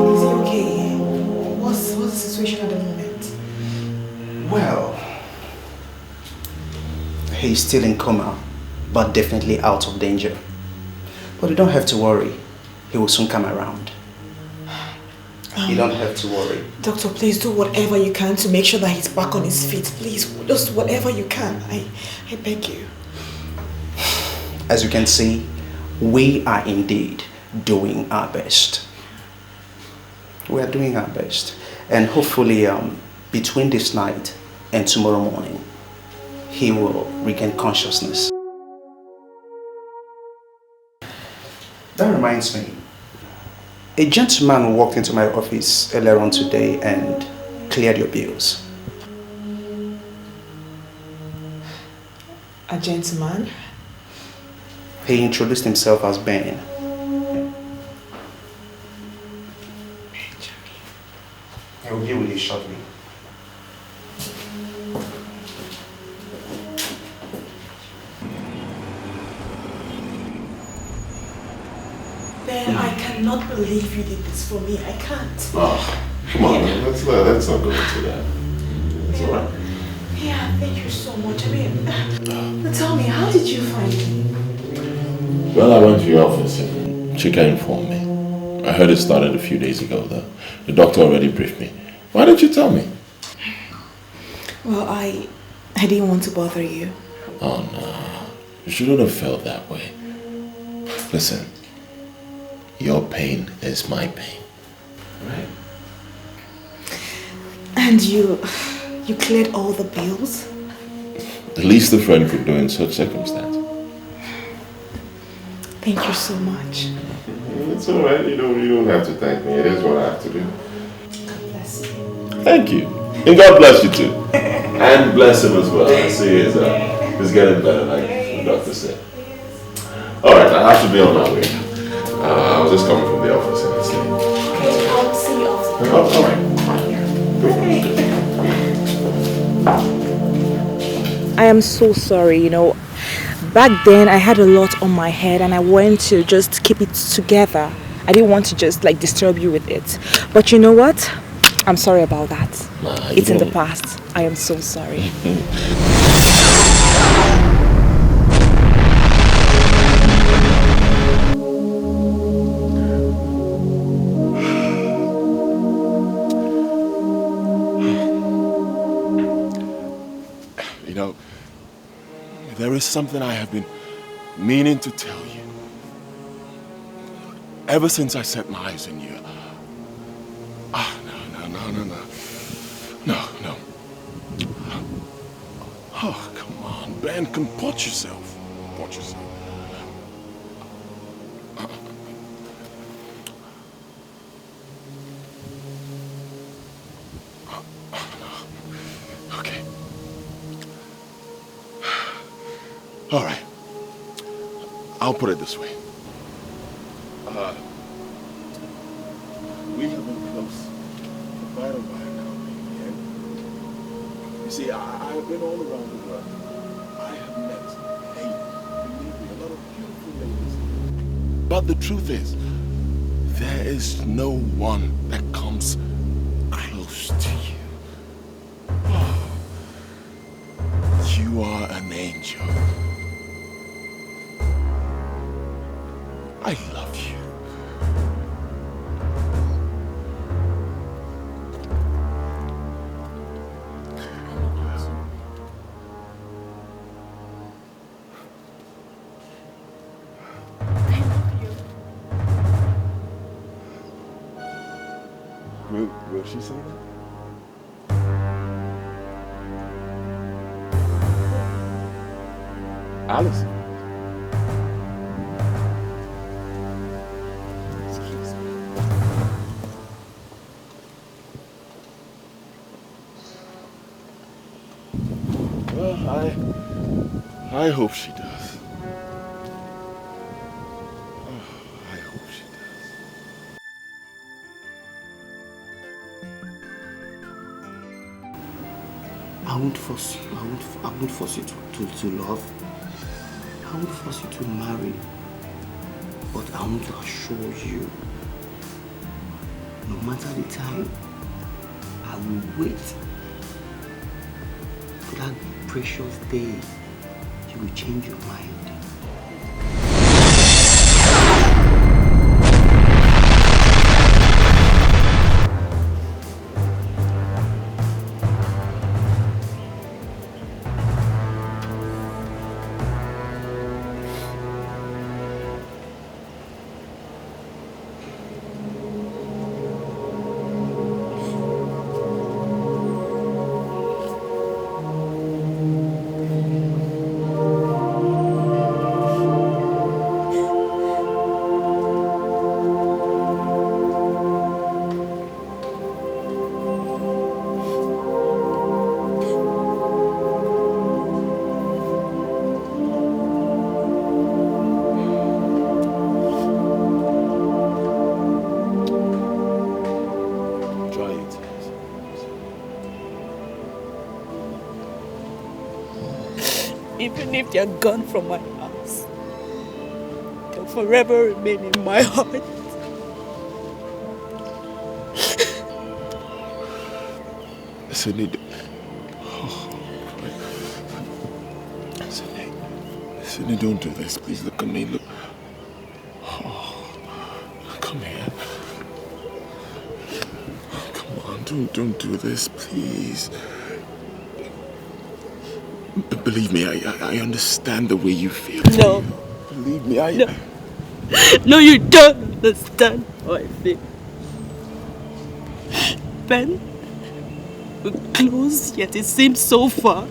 [SPEAKER 9] Is he okay? What's the situation at the moment?
[SPEAKER 10] Well, he's still in coma, but definitely out of danger. But you don't have to worry. He will soon come around. You don't have to worry.
[SPEAKER 9] Doctor, please do whatever you can to make sure that he's back on his feet. Please, just whatever you can. I beg you.
[SPEAKER 10] As you can see, we are indeed doing our best. We are doing our best. And hopefully, between this night and tomorrow morning, he will regain consciousness. That reminds me. A gentleman walked into my office earlier on today and cleared your bills.
[SPEAKER 9] A gentleman?
[SPEAKER 10] He introduced himself as Ben. He will be with you shortly.
[SPEAKER 9] Ben, I cannot believe you did this for me. I can't.
[SPEAKER 4] Oh, come on, man. Let's not go into that. It's alright.
[SPEAKER 9] Yeah, thank you so much. I mean, tell me, how did you find me?
[SPEAKER 4] Well, I went to your office and Chika informed me. I heard it started a few days ago, though. The doctor already briefed me. Why didn't you tell me?
[SPEAKER 9] Well, I didn't want to bother you.
[SPEAKER 4] Oh, no. You shouldn't have felt that way. Listen, your pain is my pain. Right?
[SPEAKER 9] And you cleared all the bills?
[SPEAKER 4] The least a friend could do in such circumstance.
[SPEAKER 9] Thank you so much.
[SPEAKER 4] It's alright, you don't have to thank me. It is what I have to do.
[SPEAKER 9] God bless you.
[SPEAKER 4] Thank you. And God bless you too. And bless him as well. I see he's getting better, like the doctor said. Alright, I have to be on my way. I was just coming from the office and it's late.
[SPEAKER 9] Okay, I'll see you after.
[SPEAKER 4] Alright.
[SPEAKER 9] I am so sorry, Back then, I had a lot on my head and I wanted to just keep it together. I didn't want to just disturb you with it. But you know what? I'm sorry about that. It's in the past. I am so sorry.
[SPEAKER 4] There is something I have been meaning to tell you. Ever since I set my eyes on you. No. Oh, come on, Ben, comport yourself. Comport yourself. Okay. All right. I'll put it this way. We have been close for quite a while now, baby. And you see, I've been all around the world. I have met ladies, believe me, a lot of beautiful ladies. But the truth is, there is no one that comes close to you. Oh, you are an angel. I love you. Will she say that? Alice. I hope she does. I hope she does.
[SPEAKER 10] I won't force you. I won't force you to love. I won't force you to marry. But I want to assure you, no matter the time, I will wait for that precious day you will change your mind.
[SPEAKER 9] Even if they're gone from my house, they'll forever remain in my heart.
[SPEAKER 4] Sydney, Sydney, don't do this. Please look at me. Look. Oh, come here. Come on, don't do this, please. Believe me, I understand the way you feel.
[SPEAKER 9] No.
[SPEAKER 4] Believe me,
[SPEAKER 9] No. No, you don't understand how I feel. Ben, we're close, yet it seems so far.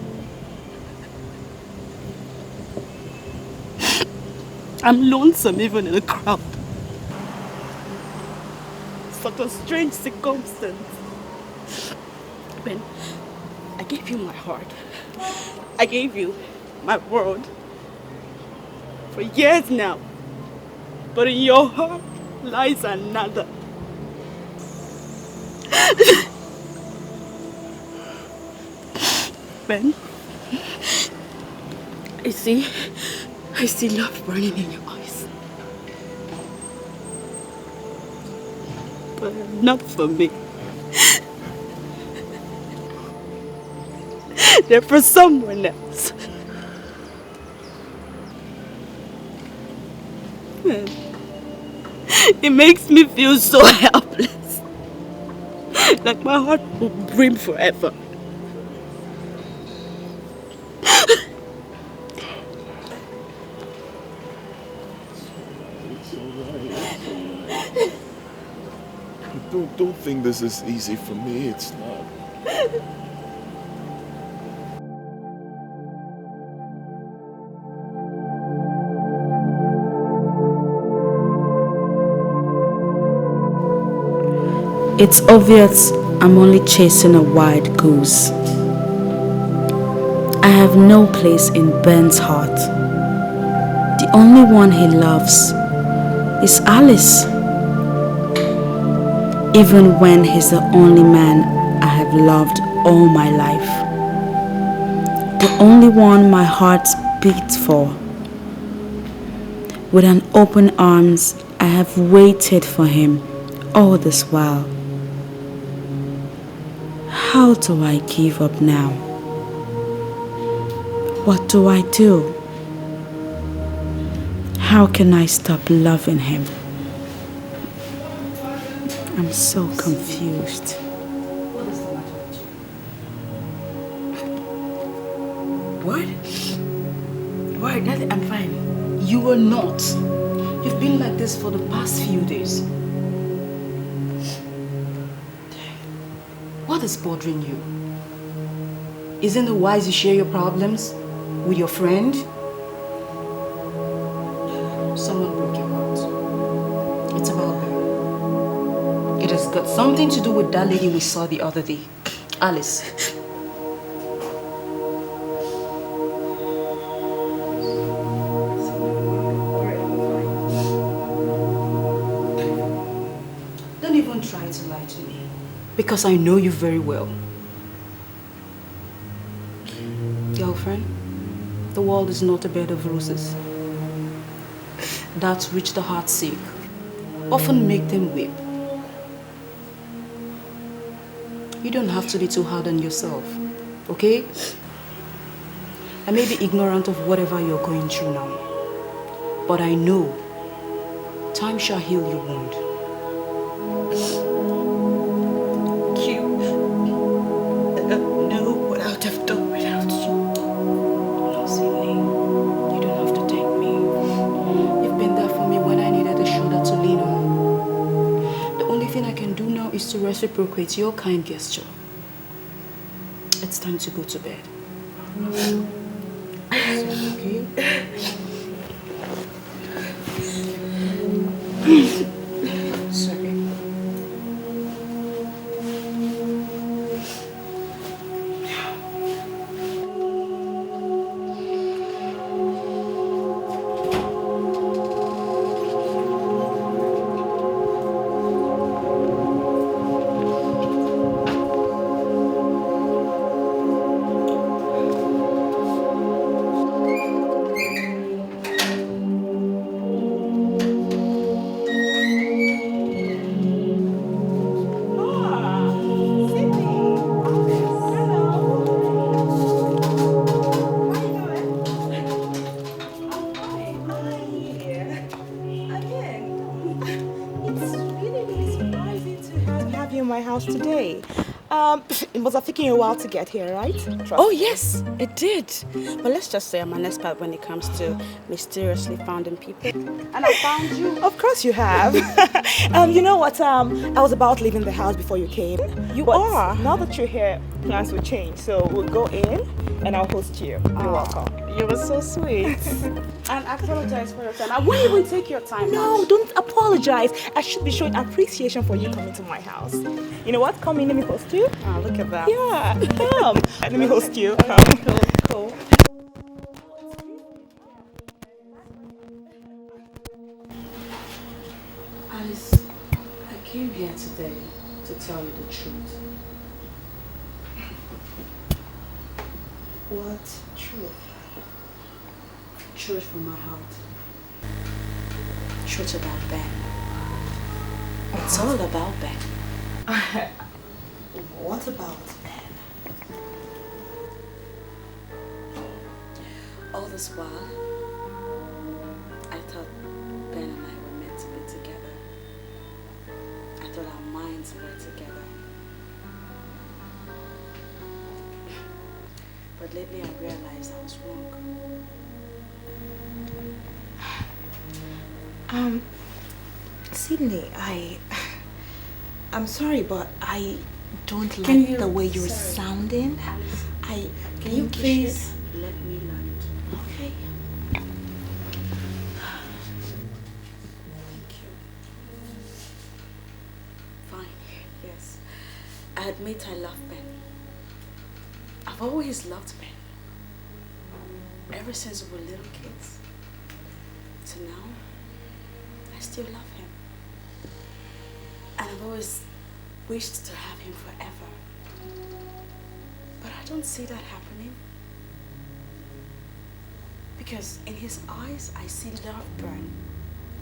[SPEAKER 9] I'm lonesome even in a crowd. Such a strange circumstance. Ben, I gave you my heart. I gave you my world for years now. But in your heart lies another. Ben, I see love burning in your eyes. But not for me. They're for someone else. Man, it makes me feel so helpless. Like my heart will brim forever.
[SPEAKER 4] Don't think this is easy for me. It's not.
[SPEAKER 11] It's obvious I'm only chasing a wild goose. I have no place in Ben's heart. The only one he loves is Alice. Even when he's the only man I have loved all my life. The only one my heart beats for. With an open arms, I have waited for him all this while. How do I give up now? What do I do? How can I stop loving him? I'm so confused.
[SPEAKER 2] What is the matter with you? What? Why, Daddy, I'm fine. You are not. You've been like this for the past few days. What is bothering you? Isn't it wise you share your problems with your friend? Someone broke your heart. It's about her. It has got something to do with that lady we saw the other day, Alice.
[SPEAKER 11] Because I know you very well. Girlfriend, the world is not a bed of roses. That which the heart seek often make them weep. You don't have to be too hard on yourself, okay? I may be ignorant of whatever you're going through now, but I know time shall heal your wound.
[SPEAKER 2] I don't know what I would have done without you.
[SPEAKER 11] No, Sydney, you don't have to thank me. You've been there for me when I needed a shoulder to lean on. The only thing I can do now is to reciprocate your kind gesture. It's time to go to bed. Okay? Sorry.
[SPEAKER 9] Today. It must have taken you a while to get here, right?
[SPEAKER 2] Oh yes, it did. But let's just say I'm an expert when it comes to mysteriously finding people. And I found you.
[SPEAKER 9] Of course you have. You know what? I was about leaving the house before you came.
[SPEAKER 2] You are.
[SPEAKER 9] Now that you're here, plans will change. So we'll go in and I'll host you. You're welcome.
[SPEAKER 2] You were so sweet. And I apologize for your time. I wouldn't even take your time.
[SPEAKER 9] No, don't apologize. I should be showing appreciation for you coming to my house. You know what? Come in, let me host you.
[SPEAKER 2] Oh, look at that.
[SPEAKER 9] Yeah, come. Let me host you. Come.
[SPEAKER 2] Cool.
[SPEAKER 11] Alice, I came here today to tell you the truth.
[SPEAKER 9] What truth?
[SPEAKER 11] Truth from my heart. Truth about Ben. It's all about Ben.
[SPEAKER 9] What about Ben?
[SPEAKER 11] All this while, I thought Ben and I were meant to be together. I thought our minds were together. But lately I realized I was wrong.
[SPEAKER 9] Sydney, I'm sorry, but I don't like the way you're sounding.
[SPEAKER 11] Can you please let me land?
[SPEAKER 9] Okay.
[SPEAKER 11] Thank you. Fine, yes. I admit I love Ben. I've always loved Ben. Ever since we were little kids. To now, I still love him. And I've always wished to have him forever. But I don't see that happening. Because in his eyes, I see love burn,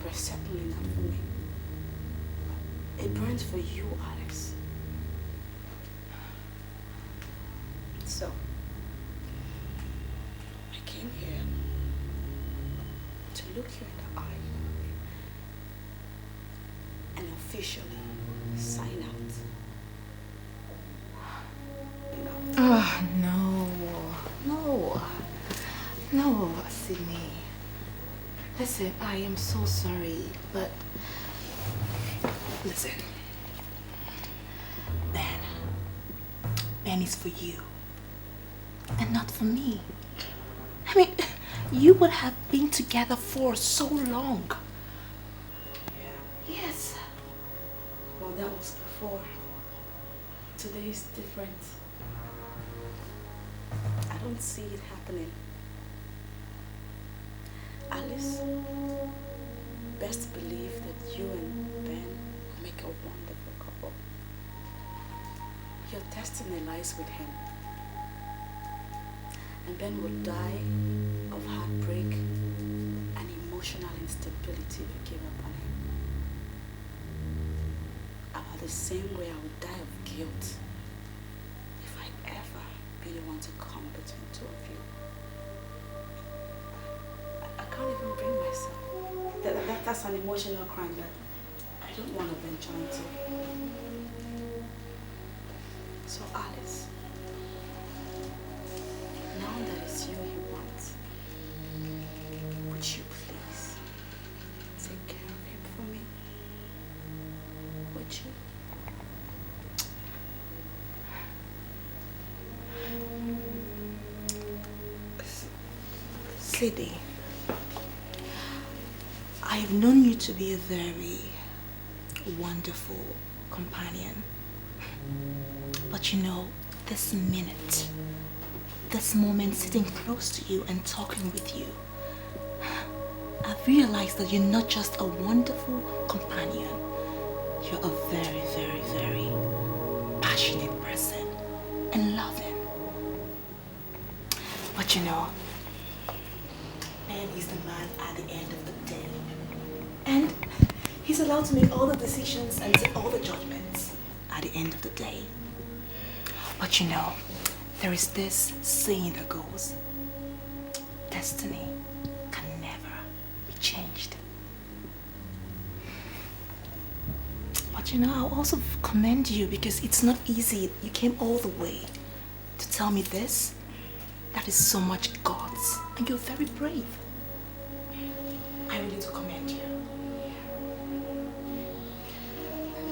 [SPEAKER 11] but certainly not for me. It burns for you, Alex. So, I came here to look you in the eye and officially sign out.
[SPEAKER 9] Oh, no, Sydney. Listen, I am so sorry, but listen. Ben is for you and not for me. I mean, you would have been together for so long. Yes.
[SPEAKER 11] Well, that was before. Today is different. I don't see it happening. Alice, best believe that you and Ben will make a wonderful couple. Your destiny lies with him. And Ben would die of heartbreak and emotional instability if you give up on him. About the same way I would die of guilt if I ever be the one to come between two of you. I can't even bring myself. That's an emotional crime that I don't want to venture into. So Alice, now that it's you he wants, would you please take care of him for me? Would you?
[SPEAKER 9] Sidi, I've known you to be a very wonderful companion. But you know, this minute, this moment sitting close to you and talking with you, I've realized that you're not just a wonderful companion, you're a very, very, very passionate person and loving. But you know, man is the man at the end of the day. And he's allowed to make all the decisions and take all the judgments at the end of the day. But you know, there is this saying that goes, destiny can never be changed. But you know, I also commend you because it's not easy. You came all the way to tell me this. That is so much guts, and you're very brave. I really do commend you.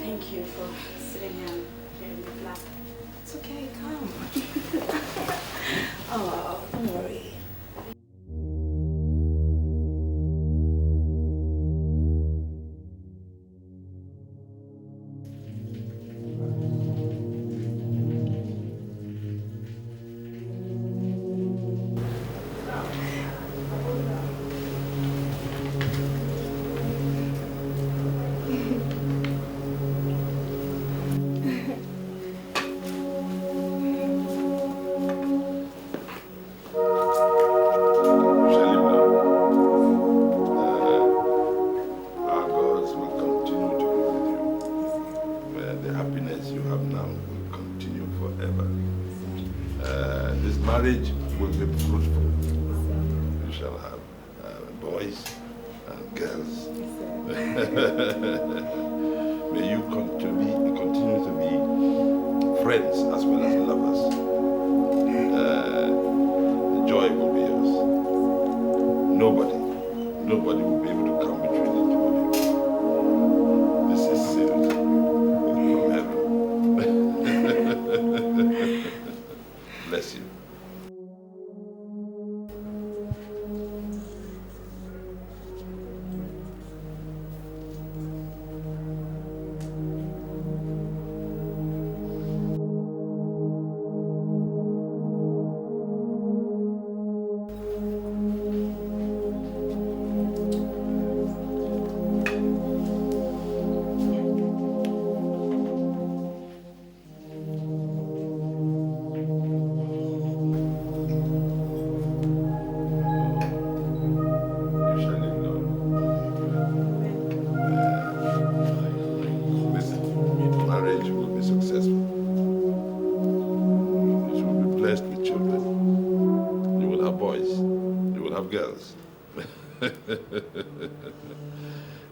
[SPEAKER 11] Thank you for sitting here and hearing me laugh.
[SPEAKER 9] It's okay, come. Oh, don't worry.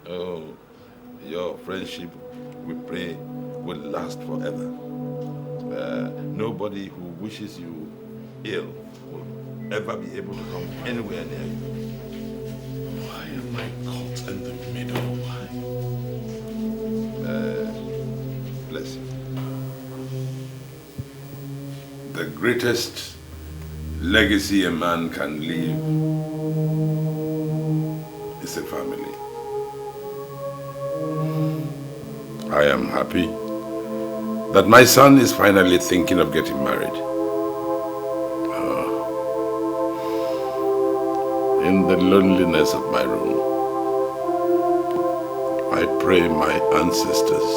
[SPEAKER 3] Oh, your friendship, we pray, will last forever. Nobody who wishes you ill will ever be able to come anywhere near you.
[SPEAKER 4] Why am I caught in the middle? Why?
[SPEAKER 3] Bless you. The greatest legacy a man can leave is a family. I am happy that my son is finally thinking of getting married. In the loneliness of my room, I pray my ancestors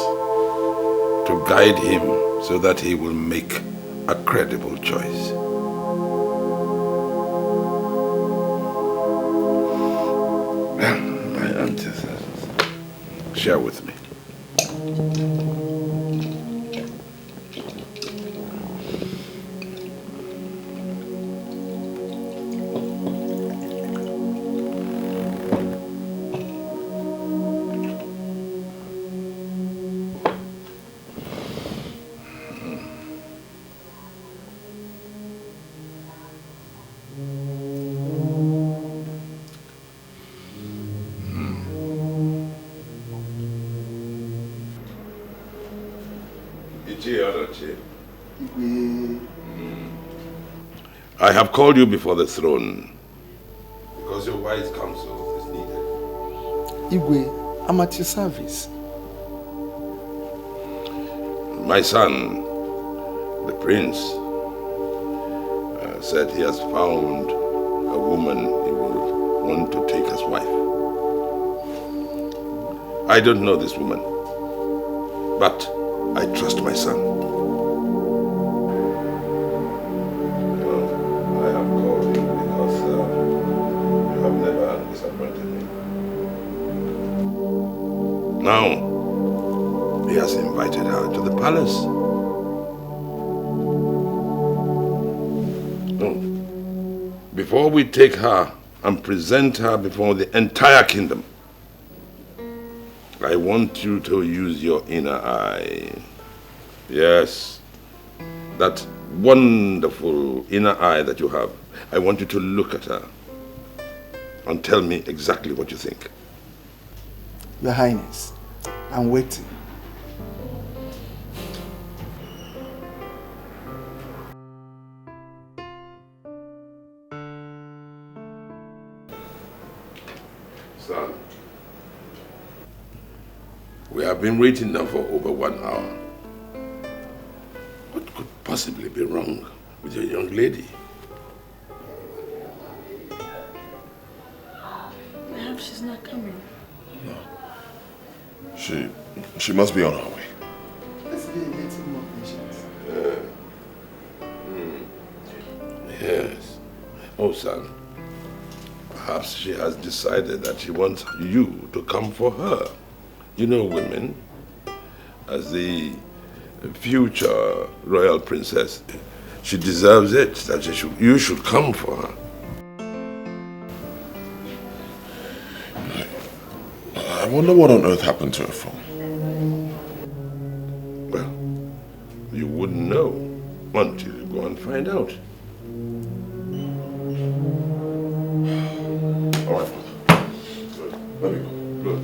[SPEAKER 3] to guide him so that he will make a credible choice. My antecessors. Share with me. I have called you before the throne because your wise counsel is needed.
[SPEAKER 8] Igwe, I'm at your service.
[SPEAKER 3] My son, the prince, said he has found a woman he will want to take as wife. I don't know this woman, but I trust my son. Now, he has invited her to the palace. No. Before we take her and present her before the entire kingdom, I want you to use your inner eye. Yes, that wonderful inner eye that you have. I want you to look at her and tell me exactly what you think.
[SPEAKER 8] Your Highness, I'm waiting.
[SPEAKER 3] Son, we have been waiting now for over 1 hour. What could possibly be wrong with your young lady?
[SPEAKER 11] Perhaps she's not coming.
[SPEAKER 4] No. She must be on her way.
[SPEAKER 8] Let's be a little more patient.
[SPEAKER 3] Yes. Oh, son. Perhaps she has decided that she wants you to come for her. You know women, as the future royal princess, she deserves it, that you should come for her.
[SPEAKER 4] I wonder what on earth happened to her phone.
[SPEAKER 3] Well, you wouldn't know until you go and find out.
[SPEAKER 4] All right, Father. Good. Let me go.
[SPEAKER 3] Good.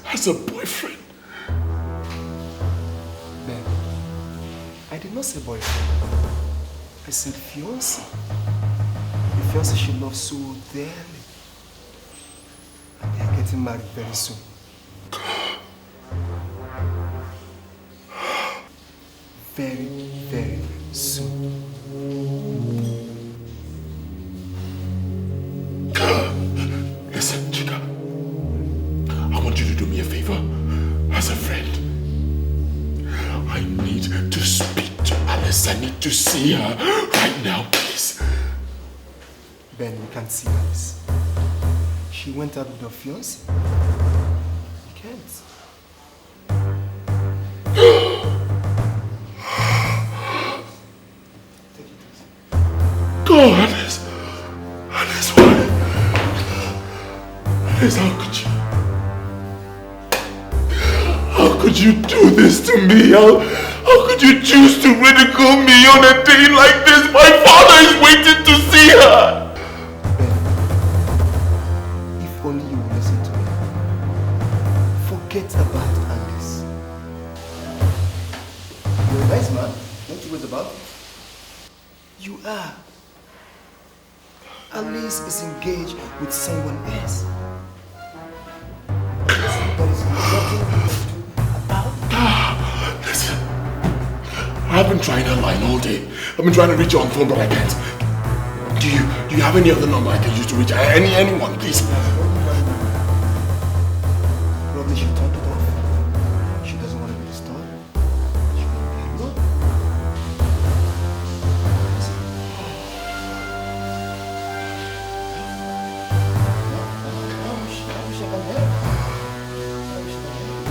[SPEAKER 4] Has a boyfriend.
[SPEAKER 7] Ben, I did not say boyfriend. I said fiancé. The fiancé she loves so dearly. And they are getting married very soon. Very, very soon.
[SPEAKER 4] Listen, Chika. I want you to do me a favor, as a friend. I need to speak to Alice. I need to see her right now, please.
[SPEAKER 7] Ben, we can't see Alice. She went out with her fiancé. We can't.
[SPEAKER 4] Go, Alice. Alice, why? Alice, how could you? How could you do this to me? How could you choose to ridicule me on a day like this? My father is waiting to see her!
[SPEAKER 7] Ben, if only you would listen to me. Forget about Alice. You're a nice man. Don't you worry about it. You are. Alice is engaged with someone else. There is nothing you can do about it.
[SPEAKER 4] Listen, I've been trying her line all day. I've been trying to reach her on the phone, but I can't. Do you have any other number I can use to reach her? Anyone, please?
[SPEAKER 7] Probably she turned it off. She doesn't want to be disturbed. She won't be alone. I wish I can help. I wish I can help.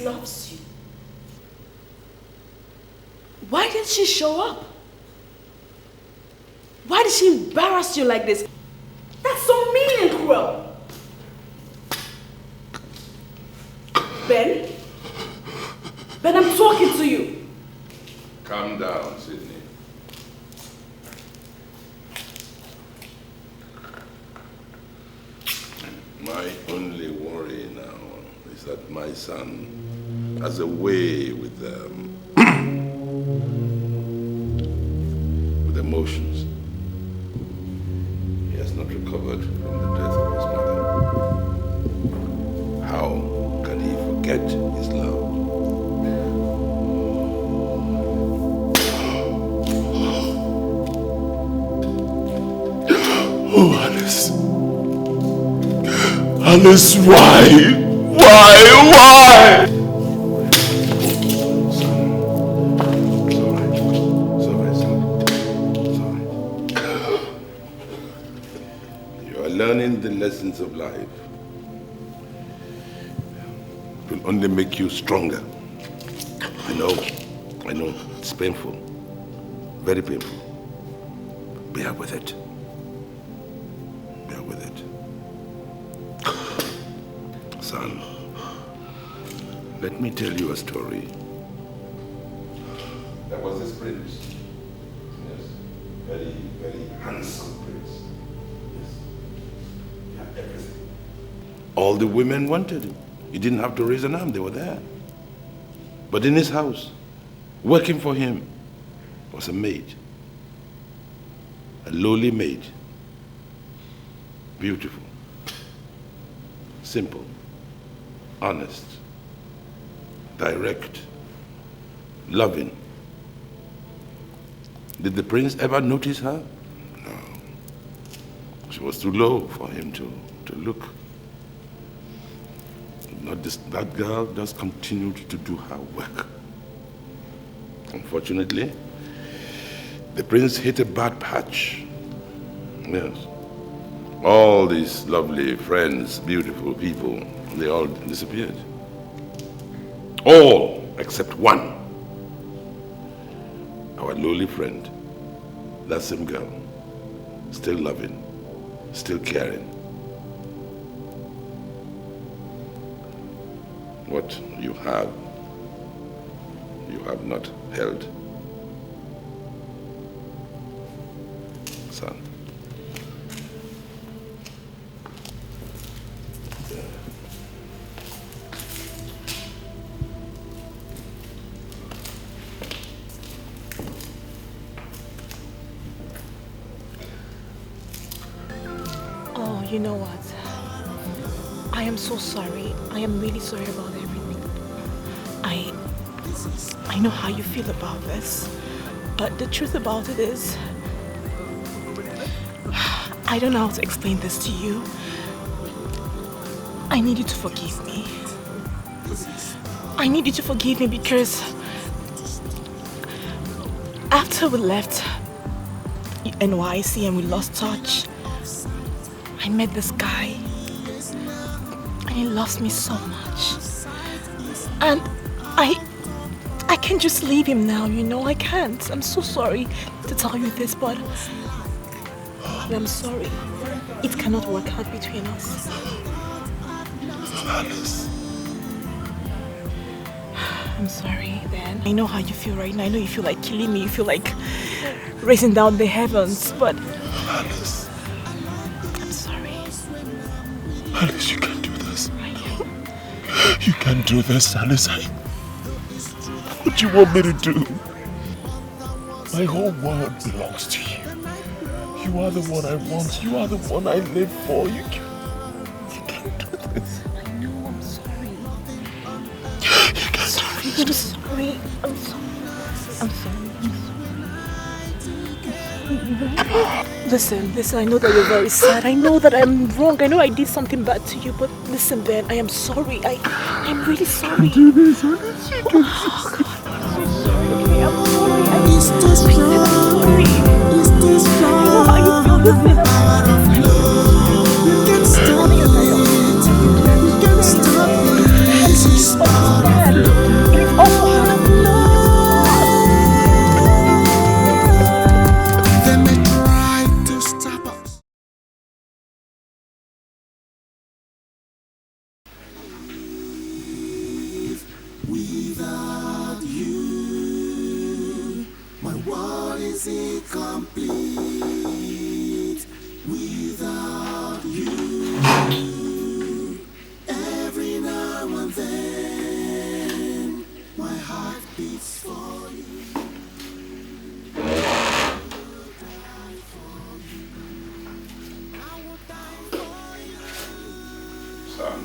[SPEAKER 11] Loves you. Why did she show up? Why did she embarrass you like this? That's so mean and cruel. Ben? Ben, I'm talking to you.
[SPEAKER 3] Calm down, Sydney. My only worry now is that my son has a way with emotions. He has not recovered from the death of his mother. How can he forget his love?
[SPEAKER 4] Oh, Alice. Alice, why? Why?
[SPEAKER 3] Learning the lessons of life will only make you stronger. I know, it's painful, very painful. Bear with it. Bear with it. Son, let me tell you a story. There was this prince. Yes, very, very handsome prince. Everything. All the women wanted him. He didn't have to raise an arm, they were there. But in his house, working for him, was a maid. A lowly maid. Beautiful. Simple. Honest. Direct. Loving. Did the prince ever notice her? No. She was too low for him to look. That girl just continued to do her work. Unfortunately, the prince hit a bad patch. Yes. All these lovely friends, beautiful people, they all disappeared. All except one. Our lowly friend. That same girl. Still loving. Still caring. What you have not held. Son.
[SPEAKER 9] Oh, you know what? I am so sorry. I am really sorry about everything. I know how you feel about this, but the truth about it is, I don't know how to explain this to you. I need you to forgive me. I need you to forgive me because After we left NYC and we lost touch, I met this guy. And he loves me so much. And I can't just leave him now, you know, I can't. I'm so sorry to tell you this, but I'm sorry. It cannot work out between us.
[SPEAKER 4] Alice.
[SPEAKER 9] I'm sorry, Ben. I know how you feel right now. I know you feel like killing me. You feel like raising down the heavens, but...
[SPEAKER 4] Alice.
[SPEAKER 9] I'm sorry.
[SPEAKER 4] Alice, you can't do this. You can't do this, Alice. What do you want me to do? My whole world belongs to you. You are the one I want. You are the one I live for. You can't do this.
[SPEAKER 9] I know, I'm sorry.
[SPEAKER 4] You can't do this.
[SPEAKER 9] I'm sorry. I'm sorry. I'm sorry. Listen, I know that you're very sad. I know that I'm wrong. I know I did something bad to you, but listen, Ben, I am sorry. I'm really sorry.
[SPEAKER 4] Do this, Alice. You do this.
[SPEAKER 9] Oh, God. I'm sorry. Is this love? Is this love? I know how you feel. Listen, I'm sorry. You can't stop it. You can't stop it. This is bad. It's also hard.
[SPEAKER 6] They may try to stop us. Without you, my world is incomplete. Without you, every now and then, my heart beats for you.
[SPEAKER 3] Son,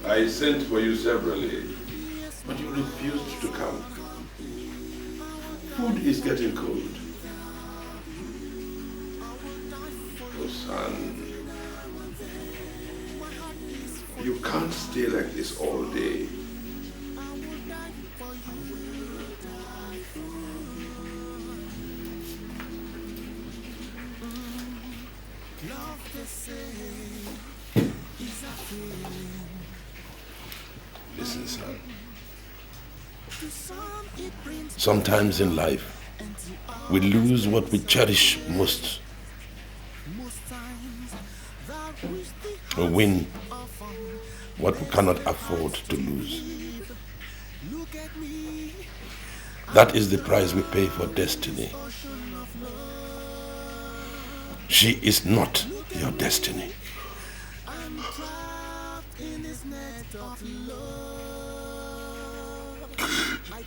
[SPEAKER 3] I sent for you severally, but you refused to come. Food is getting cold. Oh, son, you can't stay like this all day. Listen, son. Sometimes in life, we lose what we cherish most. We win what we cannot afford to lose. That is the price we pay for destiny. She is not your destiny.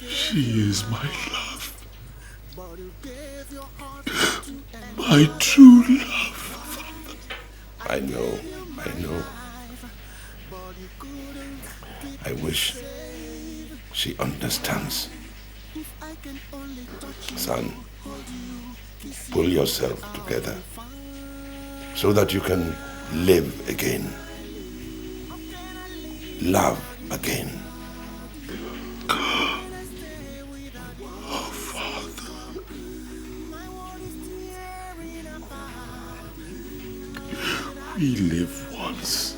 [SPEAKER 4] She is my love. My true love.
[SPEAKER 3] I know. I wish she understands. Son, pull yourself together so that you can live again, love again.
[SPEAKER 4] Oh, Father. We live once.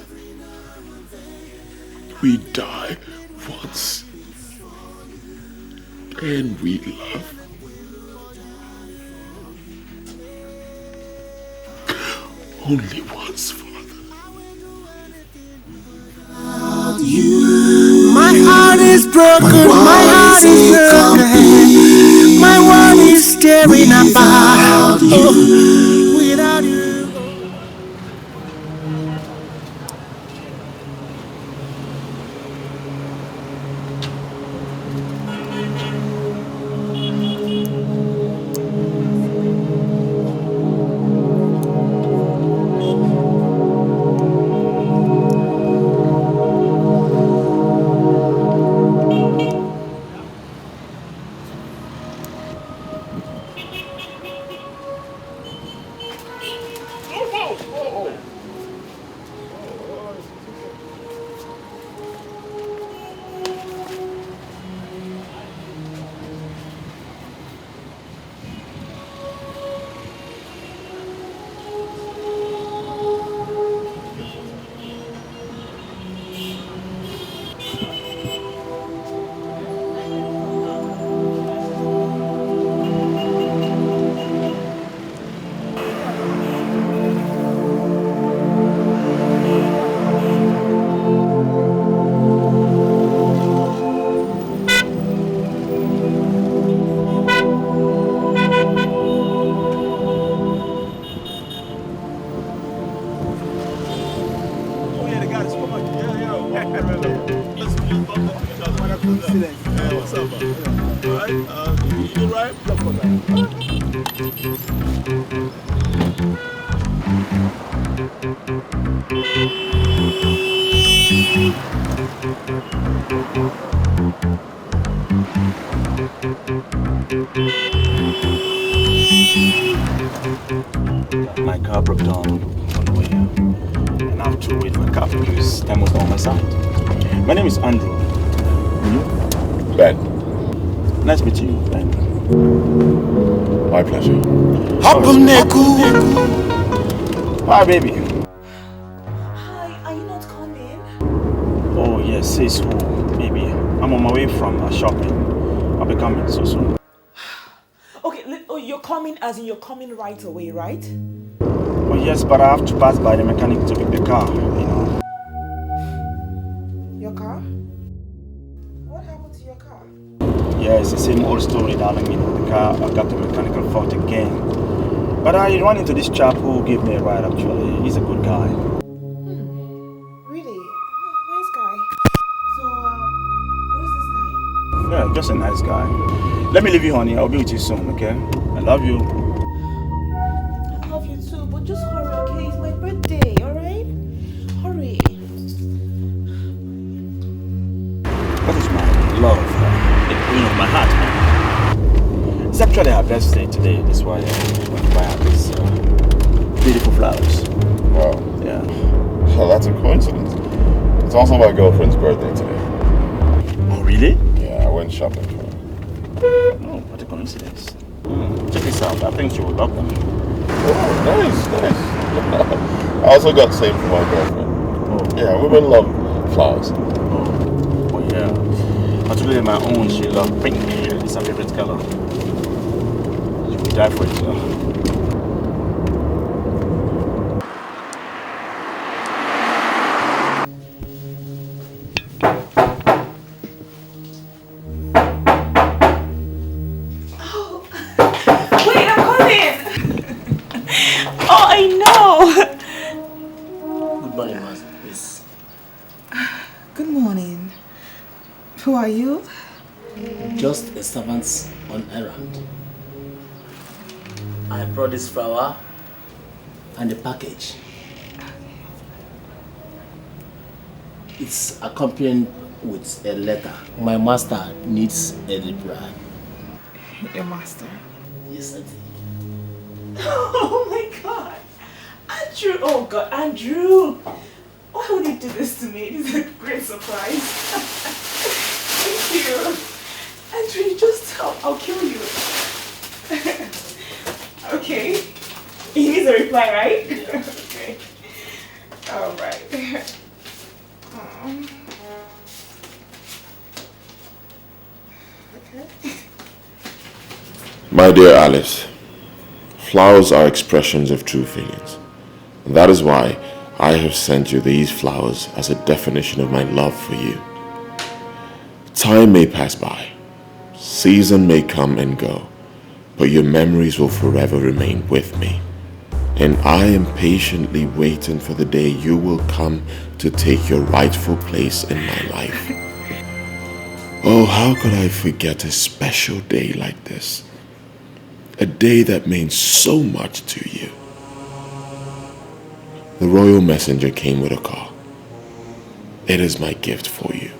[SPEAKER 4] We die once. And we love. Only once, Father.
[SPEAKER 6] You, my heart is broken, my heart is broken. My world is staring about you. Without you.
[SPEAKER 12] My car broke down on the way here, and I have to wait for a cab because time was not on my side. My name is Andrew. And you?
[SPEAKER 4] Ben.
[SPEAKER 12] Nice meeting you, Ben.
[SPEAKER 4] My pleasure.
[SPEAKER 12] Hi, baby.
[SPEAKER 9] Hi, are you not coming?
[SPEAKER 12] Oh, yes, says who? Baby, I'm on my way from shopping. I'll be coming so soon.
[SPEAKER 9] Okay, you're coming as in you're coming right away, right?
[SPEAKER 12] Oh, yes, but I have to pass by the mechanic to pick the car, you know.
[SPEAKER 9] Your car? What happened to your car?
[SPEAKER 12] Yeah, it's the same old story, darling. You know, the car, I got the mechanical fault again. But I ran into this chap who gave me a ride, actually. He's a good guy.
[SPEAKER 9] Really? Nice guy. So, who's this guy?
[SPEAKER 12] Yeah, just a nice guy. Let me leave you, honey. I'll be with you soon, okay? I love you.
[SPEAKER 9] I love you too, but just hurry, okay? It's my birthday, alright? Hurry.
[SPEAKER 12] That is my love, the queen of my heart, man. It's actually her birthday today. That's why I went to buy her these beautiful flowers.
[SPEAKER 4] Wow.
[SPEAKER 12] Yeah.
[SPEAKER 4] Well, that's a coincidence. It's also my girlfriend's birthday today.
[SPEAKER 12] Oh, really?
[SPEAKER 4] Yeah, I went shopping for her.
[SPEAKER 12] Oh, what a coincidence. Check this out. I think she will love them.
[SPEAKER 4] Oh, nice. I also got same for my girlfriend.
[SPEAKER 12] Oh.
[SPEAKER 4] Yeah, women love flowers.
[SPEAKER 12] Oh, yeah. Particularly my own, she loves pink. It's her favorite color. She will die for it, you know.
[SPEAKER 9] Wait, I'm coming! Oh, I know!
[SPEAKER 14] Good morning, miss.
[SPEAKER 9] Good morning. Who are you?
[SPEAKER 14] Just a servant on errand. I brought this flower and a package. It's accompanied with a letter. My master needs a reply.
[SPEAKER 9] Your master?
[SPEAKER 14] Yes, I did.
[SPEAKER 9] Oh my god! Andrew! Oh god, Andrew! Why would you do this to me? This is a great surprise. Thank you. Andrew, you just I'll kill you. Okay. He needs a reply, right? Yeah. Okay. Alright. Okay.
[SPEAKER 4] My dear Alice, flowers are expressions of true feelings. That is why I have sent you these flowers as a definition of my love for you. Time may pass by, season may come and go, but your memories will forever remain with me. And I am patiently waiting for the day you will come to take your rightful place in my life. Oh, how could I forget a special day like this? A day that means so much to you. The royal messenger came with a car. It is my gift for you.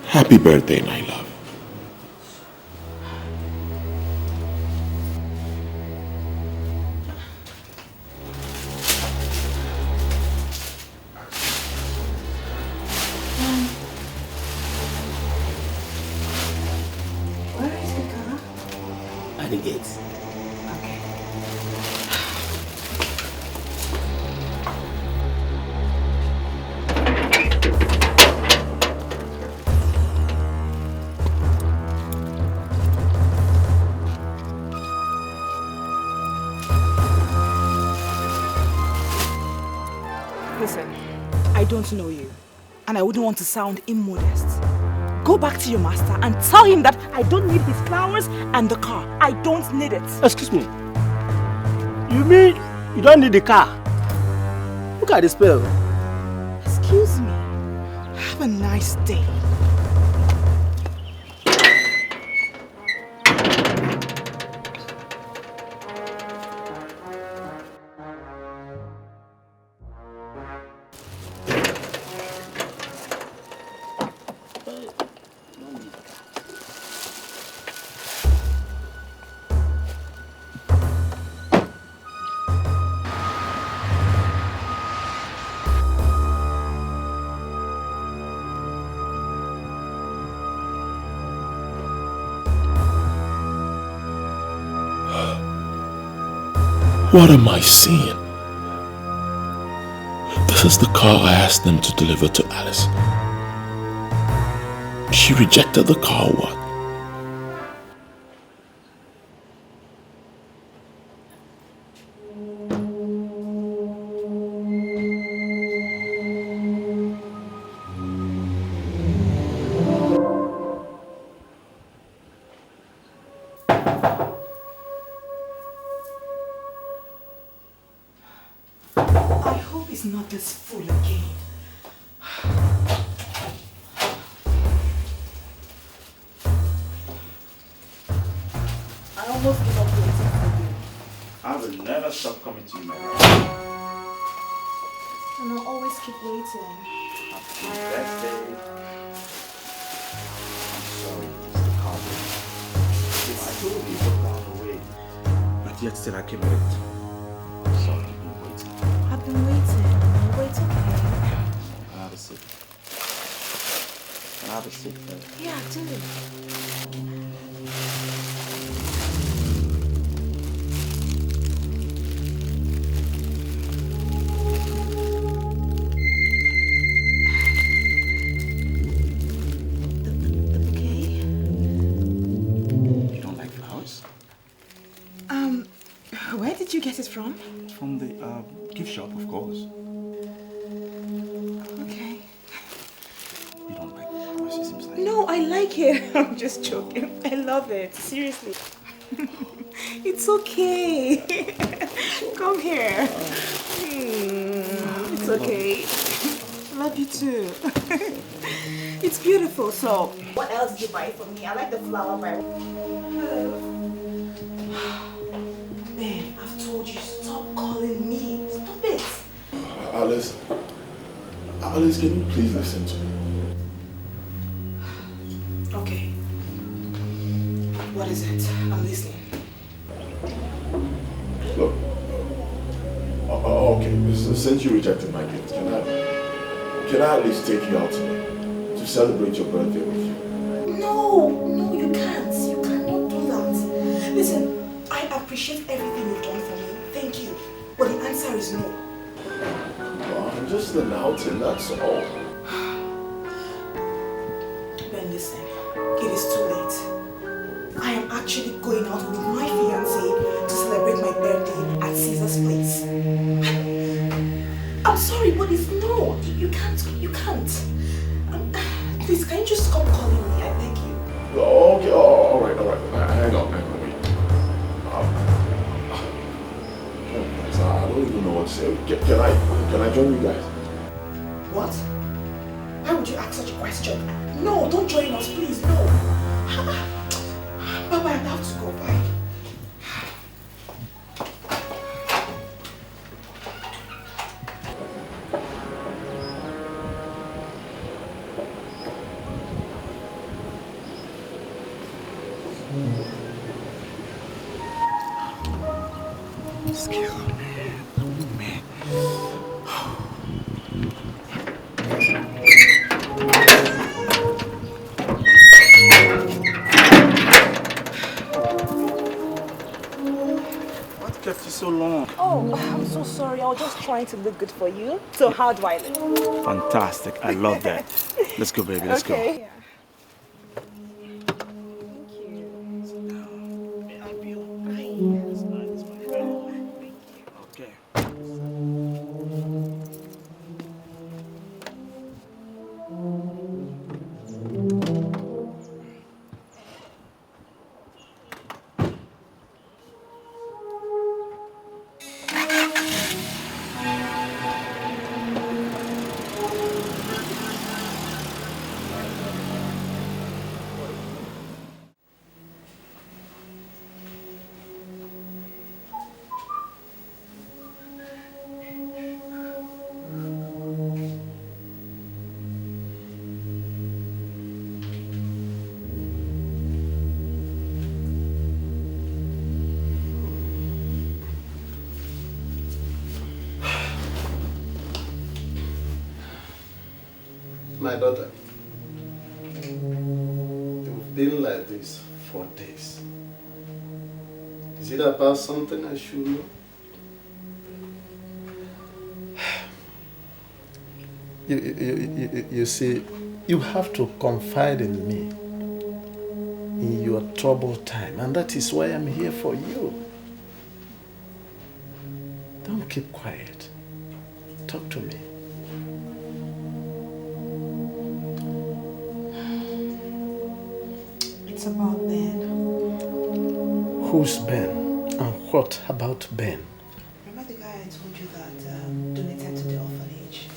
[SPEAKER 4] Happy birthday, my love.
[SPEAKER 9] Where is the car?
[SPEAKER 14] At the gate.
[SPEAKER 9] Listen, I don't know you, and I wouldn't want to sound immodest. Go back to your master and tell him that I don't need his flowers and the car. I don't need it.
[SPEAKER 14] Excuse me. You mean you don't need the car? Look at the spell.
[SPEAKER 9] Excuse me. Have a nice day.
[SPEAKER 4] What am I seeing? This is the car I asked them to deliver to Alice. She rejected the car, what?
[SPEAKER 9] It's not this fool again.
[SPEAKER 2] I almost give up waiting for you.
[SPEAKER 12] I will never stop coming to you, my love.
[SPEAKER 9] And I'll always keep waiting.
[SPEAKER 12] Happy birthday. I'm sorry, Mr. Carter. If I told you to run away, but yet still I came late. I'm sorry, you've been waiting.
[SPEAKER 9] I've been waiting. Wait, okay.
[SPEAKER 12] Can I have a seat? Can I have a seat, please?
[SPEAKER 9] Yeah, do it. The bouquet?
[SPEAKER 12] You don't like flowers?
[SPEAKER 9] Where did you get it from?
[SPEAKER 12] From the gift shop, of course.
[SPEAKER 9] Okay.
[SPEAKER 12] You don't like flowers, it seems like.
[SPEAKER 9] No, I like it. I'm just joking. I love it. Seriously. It's okay. Come here. It's okay. Love you too. It's beautiful, so. What else did you buy for me? I like the flower by. Man, I've told you, stop calling me. Stop it.
[SPEAKER 4] Alice, can you please listen to me?
[SPEAKER 9] Okay. What is it? I'm listening.
[SPEAKER 4] Look, okay, since you rejected my gift, can I at least take you out today to celebrate your birthday with you?
[SPEAKER 9] No, you can't. You cannot do that. Listen, I appreciate everything you've done for me. Thank you. But the answer is no.
[SPEAKER 4] Well, I'm just an outing, that's all.
[SPEAKER 9] Ben, listen, it is too late. I am actually going out with my fiancé to celebrate my birthday at Caesar's place. I'm sorry, but it's no. You can't. Please, can you just stop calling me? I beg you.
[SPEAKER 4] Okay, all right. Hang on, wait. I don't even know what to say. Can I join you guys?
[SPEAKER 9] What? Why would you ask such a question? No, don't join us, please, no. Baba, I have to go, bye.
[SPEAKER 12] So long.
[SPEAKER 9] Oh, I'm so sorry. I was just trying to look good for you. So how do I look?
[SPEAKER 12] Fantastic. I love that. Let's go, baby. Let's go.
[SPEAKER 9] Yeah.
[SPEAKER 8] My daughter, you've been like this for days. Is it about something I should know? You see, you have to confide in me in your troubled time, and that is why I'm here for you. Don't keep quiet. Talk to me.
[SPEAKER 9] It's about Ben.
[SPEAKER 8] Who's Ben? And what about Ben?
[SPEAKER 9] Remember the guy I told you that donated to the orphanage?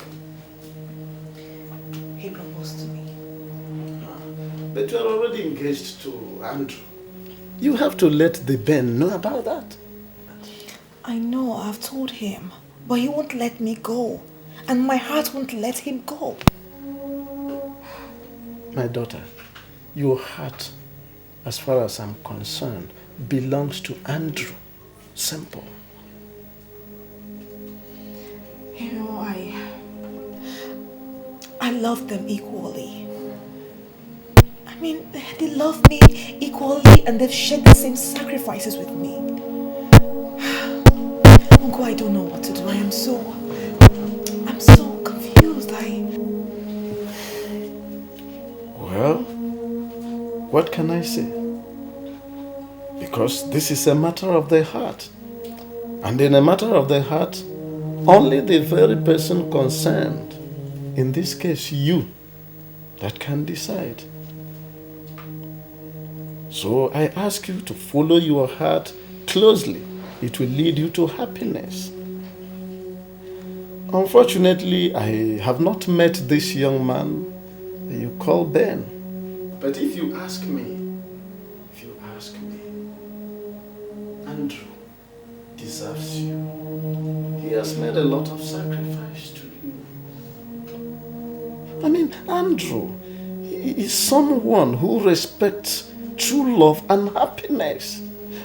[SPEAKER 9] He proposed to me.
[SPEAKER 8] But you are already engaged to Andrew. You have to let the Ben know about that.
[SPEAKER 9] I know, I've told him, but he won't let me go. And my heart won't let him go.
[SPEAKER 8] My daughter, your heart, as far as I'm concerned, belongs to Andrew. Simple.
[SPEAKER 9] You know, I love them equally. I mean, they love me equally and they've shared the same sacrifices with me. Uncle, I don't know what to do. I'm so confused.
[SPEAKER 8] Well, what can I say? Because this is a matter of the heart. And in a matter of the heart, only the very person concerned, in this case you, that can decide. So I ask you to follow your heart closely. It will lead you to happiness. Unfortunately, I have not met this young man you call Ben. But if you ask me, Andrew deserves you. He has made a lot of sacrifice to you. I mean, Andrew is someone who respects true love and happiness.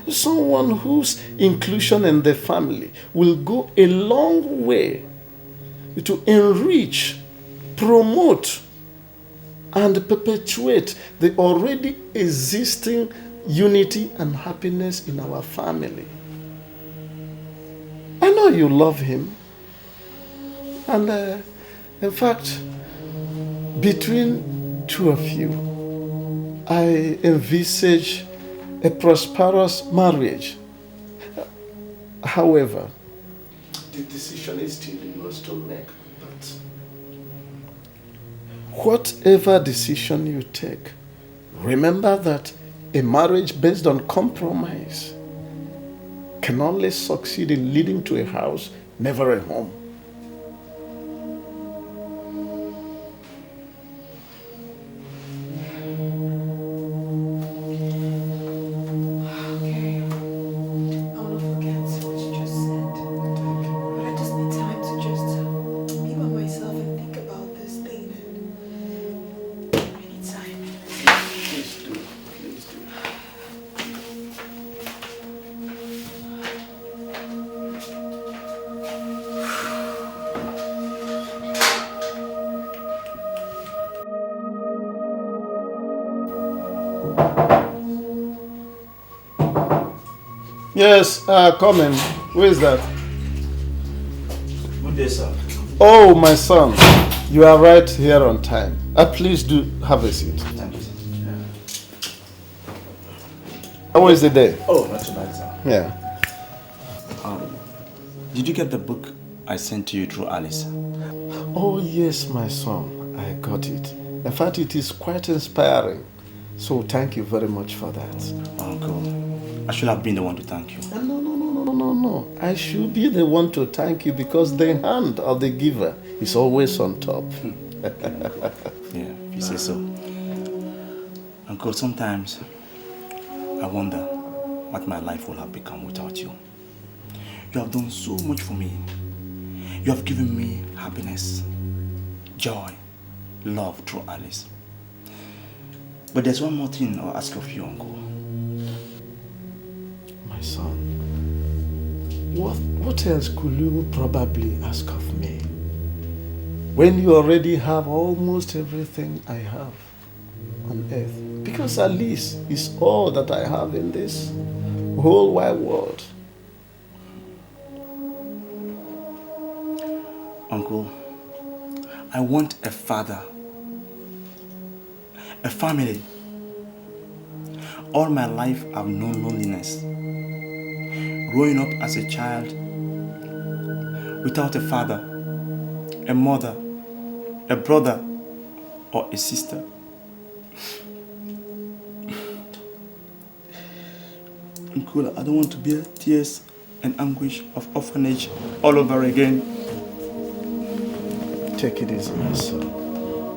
[SPEAKER 8] Someone whose inclusion in the family will go a long way to enrich, promote, and perpetuate the already existing unity and happiness in our family. I know you love him. And in fact, between two of you, I envisage a prosperous marriage. However, the decision is still yours to make. But whatever decision you take, remember that a marriage based on compromise can only succeed in leading to a house, never a home. Yes, come in. Who is that?
[SPEAKER 12] Good day, sir.
[SPEAKER 8] Oh, my son. You are right here on time. Please do have a seat.
[SPEAKER 12] Thank you, sir.
[SPEAKER 8] How was the day?
[SPEAKER 12] Oh, not too bad, sir.
[SPEAKER 8] Yeah.
[SPEAKER 12] Did you get the book I sent to you through Alice?
[SPEAKER 8] Oh, yes, my son. I got it. In fact, it is quite inspiring. So thank you very much for that.
[SPEAKER 12] Uncle, I should have been the one to thank you.
[SPEAKER 8] No. I should be the one to thank you because the hand of the giver is always on top.
[SPEAKER 12] Yeah, if you say so. Uncle, sometimes I wonder what my life will have become without you. You have done so much for me. You have given me happiness, joy, love through Alice. But there's one more thing I'll ask of you, Uncle.
[SPEAKER 8] My son, what else could you probably ask of me? When you already have almost everything I have on earth. Because Alice is all that I have in this whole wide world.
[SPEAKER 12] Uncle, I want a father, a family. All my life I've known loneliness. Growing up as a child without a father, a mother, a brother, or a sister. Uncle, I don't want to bear tears and anguish of orphanage all over again.
[SPEAKER 8] Take it easy, my son.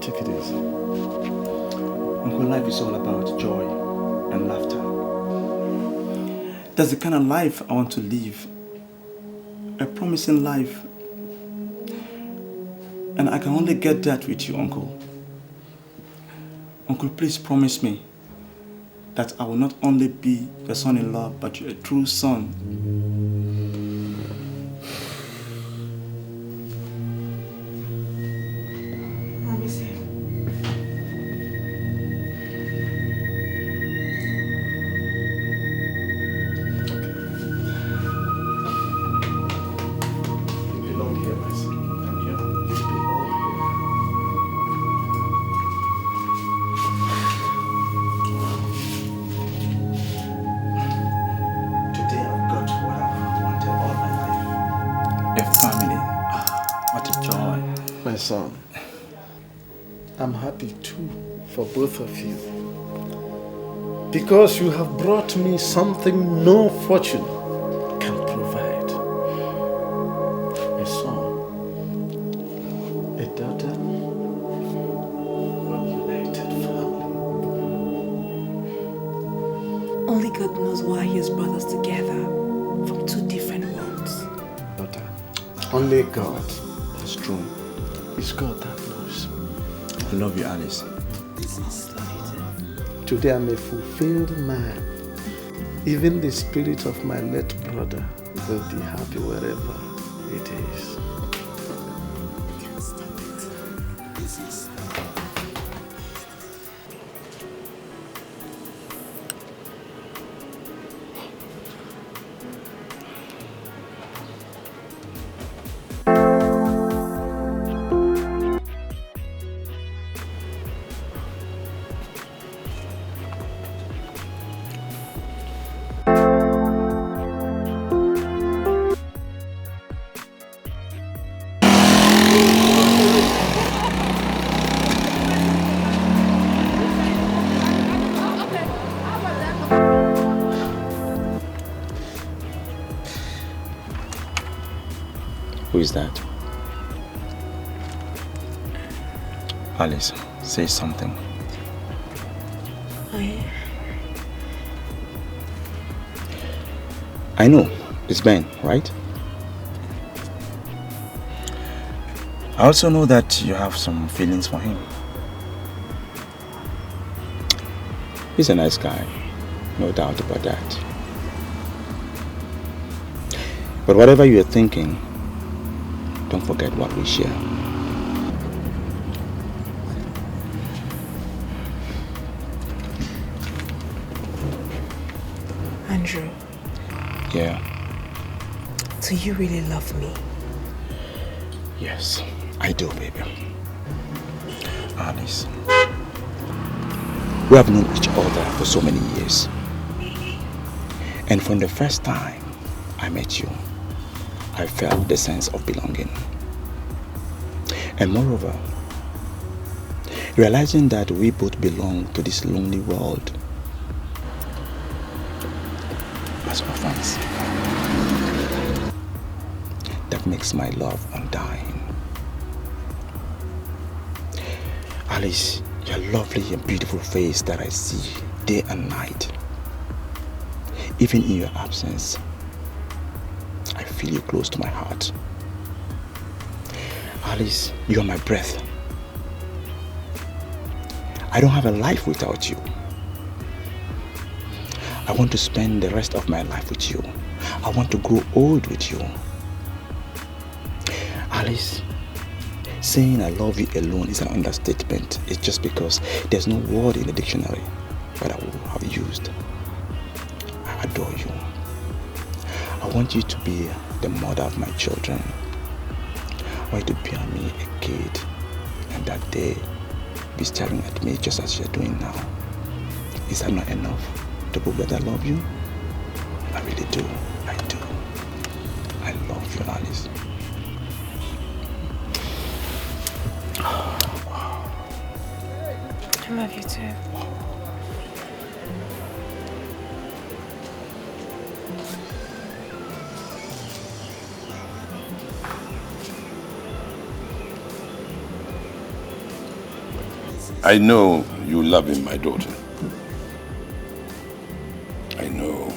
[SPEAKER 8] Take it easy.
[SPEAKER 12] Uncle, life is all about joy and laughter. That's the kind of life I want to live. A promising life. And I can only get that with you, Uncle. Uncle, please promise me that I will not only be your son-in-law, but a true son.
[SPEAKER 8] Son, I'm happy too for both of you, because you have brought me something no fortune can provide. A son, a daughter, a united family.
[SPEAKER 9] Only God knows why He has brought us together from two different worlds.
[SPEAKER 8] Daughter, only God.
[SPEAKER 12] That's true.
[SPEAKER 8] It's God that knows.
[SPEAKER 12] I love you, Alice.
[SPEAKER 8] Today I'm a fulfilled man. Even the spirit of my late brother will be happy wherever it is.
[SPEAKER 12] Who is that? Alice, say something. I know, it's Ben, right? I also know that you have some feelings for him. He's a nice guy, no doubt about that. But whatever you're thinking, don't forget what we share.
[SPEAKER 9] Andrew.
[SPEAKER 12] Yeah?
[SPEAKER 9] Do you really love me?
[SPEAKER 12] Yes, I do, baby. Alice, we have known each other for so many years. And from the first time I met you, I felt the sense of belonging. And moreover, realizing that we both belong to this lonely world as orphans, that makes my love undying. Alice, your lovely and beautiful face that I see day and night, even in your absence, I feel you close to my heart. Alice, you are my breath. I don't have a life without you. I want to spend the rest of my life with you. I want to grow old with you. Alice, saying I love you alone is an understatement. It's just because there's no word in the dictionary that I would have used. I adore you. I want you to be the mother of my children. I want you to bear me a kid
[SPEAKER 3] and that they be staring at me just as you're doing now. Is that not enough to prove that I love you? I really do. I do. I love you, Alice.
[SPEAKER 9] I love you too.
[SPEAKER 3] I know you love him, my daughter. I know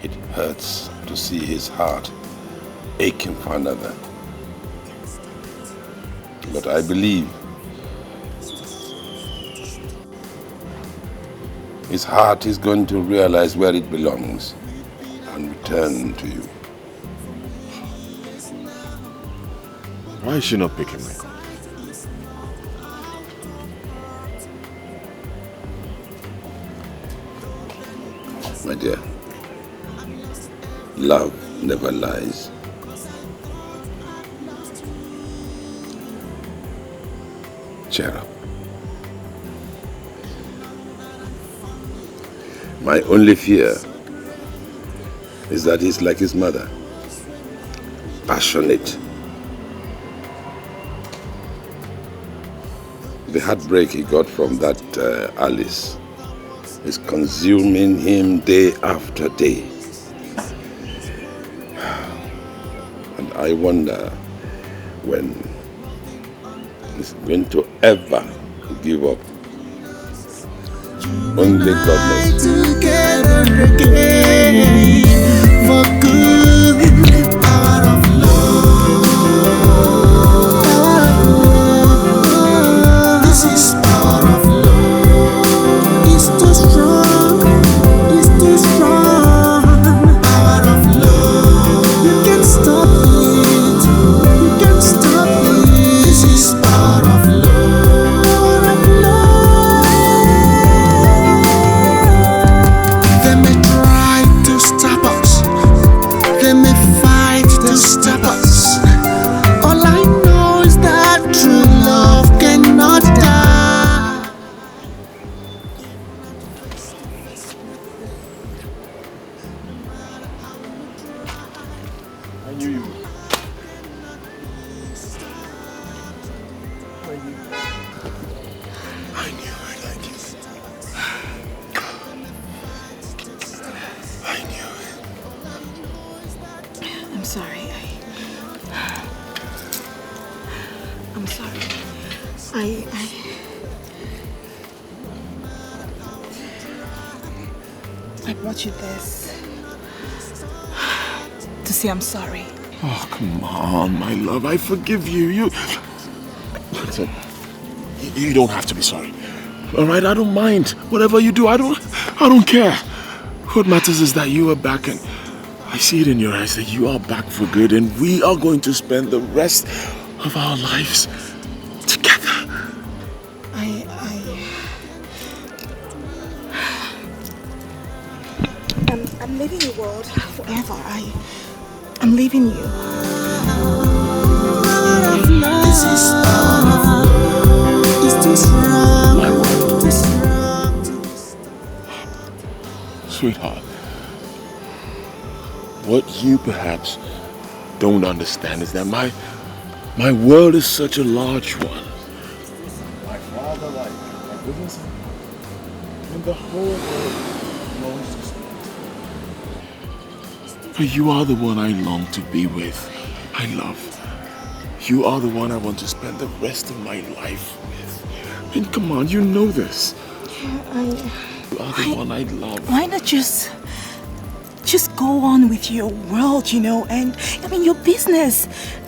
[SPEAKER 3] it hurts to see his heart aching for another. But I believe his heart is going to realize where it belongs and return to you.
[SPEAKER 4] Why is she not picking my call?
[SPEAKER 3] My dear, love never lies. Cheer up. My only fear is that he's like his mother, passionate. The heartbreak he got from that Alice is consuming him day after day. And I wonder when he's going to ever give up. Only God knows.
[SPEAKER 6] Together again for good. Power of love. Power of love. This is power of love. It's too strong. It's too strong. Power of love. You can't stop it. You can't stop it. This is power of love. Power of love. They may try to stop us. They may fight to stop us. All I know is that true love cannot die.
[SPEAKER 4] I knew you would.
[SPEAKER 3] I knew it.
[SPEAKER 9] I'm sorry. I'm sorry. I brought you this to say I'm sorry.
[SPEAKER 4] Oh, come on, my love. I forgive you. Listen, you don't have to be sorry. All right, I don't mind. Whatever you do, I don't care. What matters is that you are back, and I see it in your eyes that you are back for good, and we are going to spend the rest of our lives together.
[SPEAKER 9] I'm leaving the world forever. I'm leaving you.
[SPEAKER 6] This is power of love. It's too strong. Too strong.
[SPEAKER 4] Sweetheart, what you perhaps don't understand is that my world is such a large one. My father, like my business, and the whole world belongs to me. But you are the one I long to be with. I love. You are the one I want to spend the rest of my life with. And come on, you know this. You are the one I love.
[SPEAKER 9] Why not just go on with your world, and your business?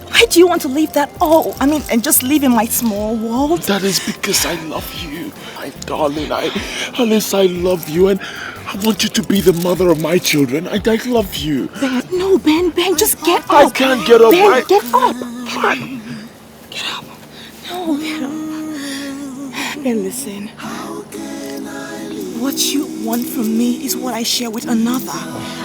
[SPEAKER 9] Why do you want to leave that all? And just live in my small world?
[SPEAKER 4] That is because I love you, my darling. Alice, I love you, and I want you to be the mother of my children. I love you.
[SPEAKER 9] Ben, just get up.
[SPEAKER 4] I can't get up.
[SPEAKER 9] Ben, get up. Get up. No, get up. Ben, listen. What you want from me is what I share with another.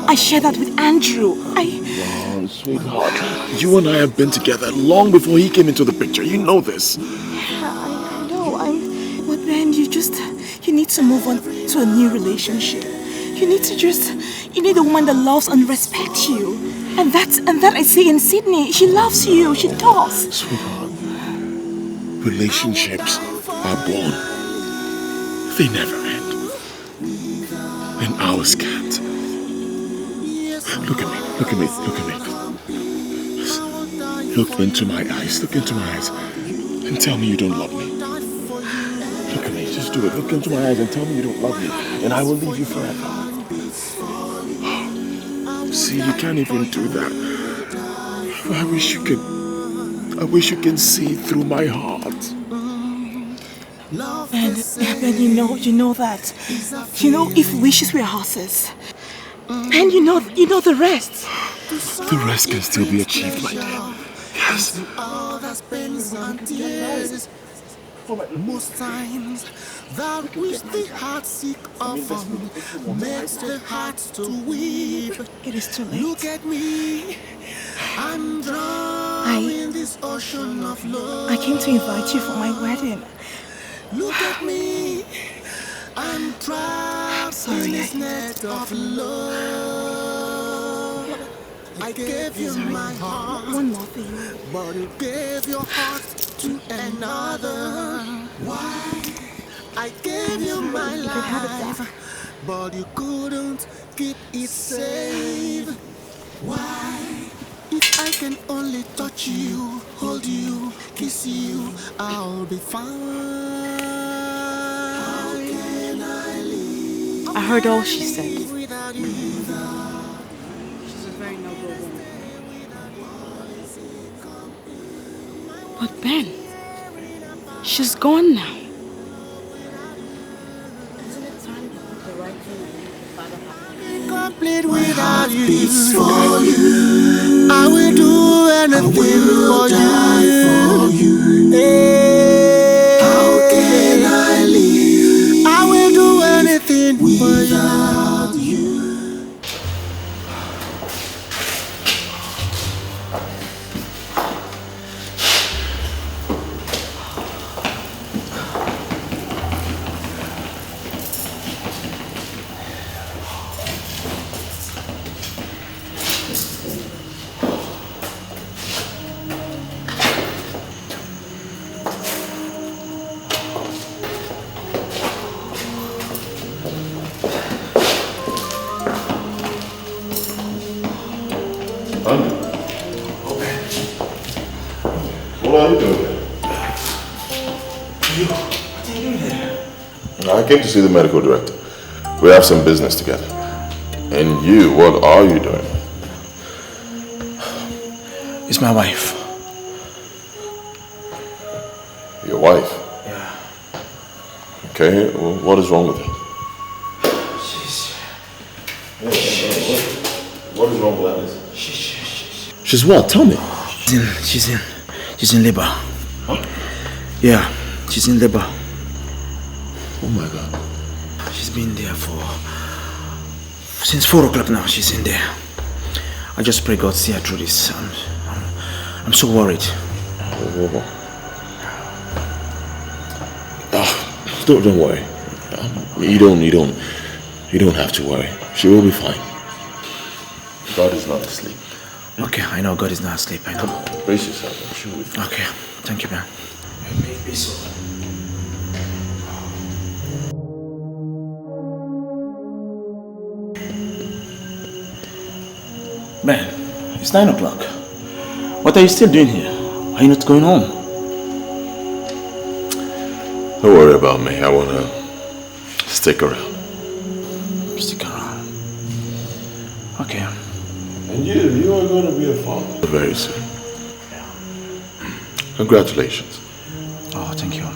[SPEAKER 9] I share that with Andrew.
[SPEAKER 4] Come on, sweetheart. You and I have been together long before he came into the picture. You know this.
[SPEAKER 9] you need to move on to a new relationship. You need a woman that loves and respects you. And that I see in Sydney. She loves you, she does.
[SPEAKER 4] Sweetheart, relationships are born. They never end. And ours can't. Look at me. Look into my eyes, and tell me you don't love me. Look at me, just do it. Look into my eyes and tell me you don't love me, and I will leave you forever. See, you can't even do that. I wish you could see through my heart.
[SPEAKER 9] And you know that. You know, if wishes were horses. And you know the rest.
[SPEAKER 4] The rest can still be achieved, my dear. Yes.
[SPEAKER 6] Most times that which the heart seek often makes the heart to weep.
[SPEAKER 9] It is too late.
[SPEAKER 6] Look at me, I'm drowned in this ocean of love.
[SPEAKER 9] I came to invite you for my wedding.
[SPEAKER 6] Look at me, I'm trapped in this net of love. I gave you my heart,
[SPEAKER 9] one more thing,
[SPEAKER 6] but you gave your heart to another. Why? I gave you my life, but you couldn't keep it safe. Why? If I can only touch you, hold you, kiss you, I'll be fine. How can I live?
[SPEAKER 1] I heard all she said.
[SPEAKER 11] She's a very noble woman.
[SPEAKER 1] But Ben, she's gone now.
[SPEAKER 11] Isn't it time to put the right thing and make the father happy?
[SPEAKER 6] Complete without you. For you. I will do anything for you. Hey. How can I live? I will do anything without you.
[SPEAKER 4] What are you doing here?
[SPEAKER 10] What are you doing here?
[SPEAKER 4] I came to see the medical director. We have some business together. And you, what are you doing?
[SPEAKER 10] It's my wife.
[SPEAKER 4] Your wife?
[SPEAKER 10] Yeah.
[SPEAKER 4] Okay, well, what is wrong with her? What is wrong with Alice? She's what? Tell me.
[SPEAKER 10] She's in labor.
[SPEAKER 4] Huh?
[SPEAKER 10] Yeah, she's in labor.
[SPEAKER 4] Oh my God.
[SPEAKER 10] She's been there since 4 o'clock now. She's in there. I just pray God see her through this. I'm so worried.
[SPEAKER 4] Don't worry. You don't have to worry. She will be fine. God is not asleep.
[SPEAKER 10] Okay, I know God is not asleep. I know.
[SPEAKER 4] Come on, brace yourself. I'm sure we'll be fine.
[SPEAKER 10] Okay, thank you, man. Make me so. Man, it's 9 o'clock. What are you still doing here? Are you not going home?
[SPEAKER 4] Don't worry about me. I want to stick around.
[SPEAKER 10] Stick around. Okay.
[SPEAKER 4] And you are going to be a father very soon.
[SPEAKER 10] Yeah.
[SPEAKER 4] Congratulations.
[SPEAKER 10] Oh, thank you.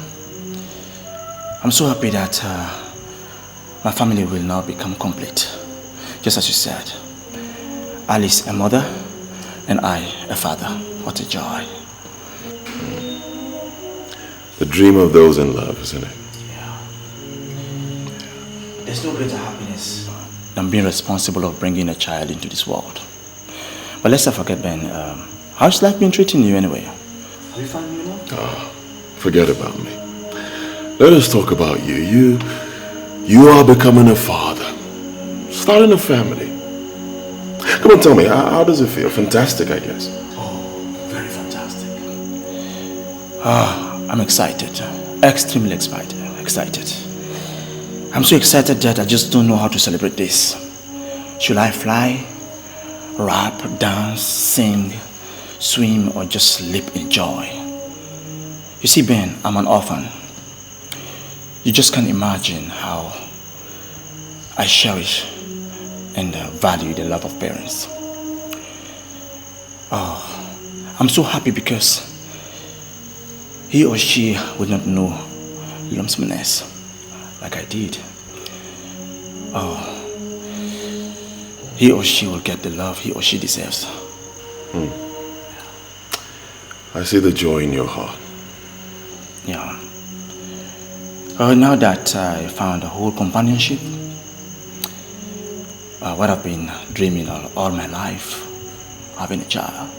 [SPEAKER 10] I'm so happy that my family will now become complete. Just as you said. Alice a mother and I a father. What a joy.
[SPEAKER 4] The dream of those in love, isn't it?
[SPEAKER 10] Yeah. There's no greater happiness than being responsible of bringing a child into this world. But let's not forget, Ben, how's life been treating you anyway? Have you found me now?
[SPEAKER 4] Oh, forget about me. let us talk about you. You are becoming a father. Starting a family. Come on, tell me, how does it feel? Fantastic, I guess.
[SPEAKER 12] Oh, very fantastic. I'm excited. Extremely excited. I'm so excited that I just don't know how to celebrate this. Should I fly, rap, dance, sing, swim, or just sleep in joy? You see, Ben, I'm an orphan. You just can't imagine how I cherish and value the love of parents. Oh, I'm so happy because he or she would not know lonesomeness like I did. Oh, he or she will get the love he or she deserves.
[SPEAKER 4] I see the joy in your heart.
[SPEAKER 12] Yeah. Now that I found a whole companionship, what I've been dreaming all my life, having a child,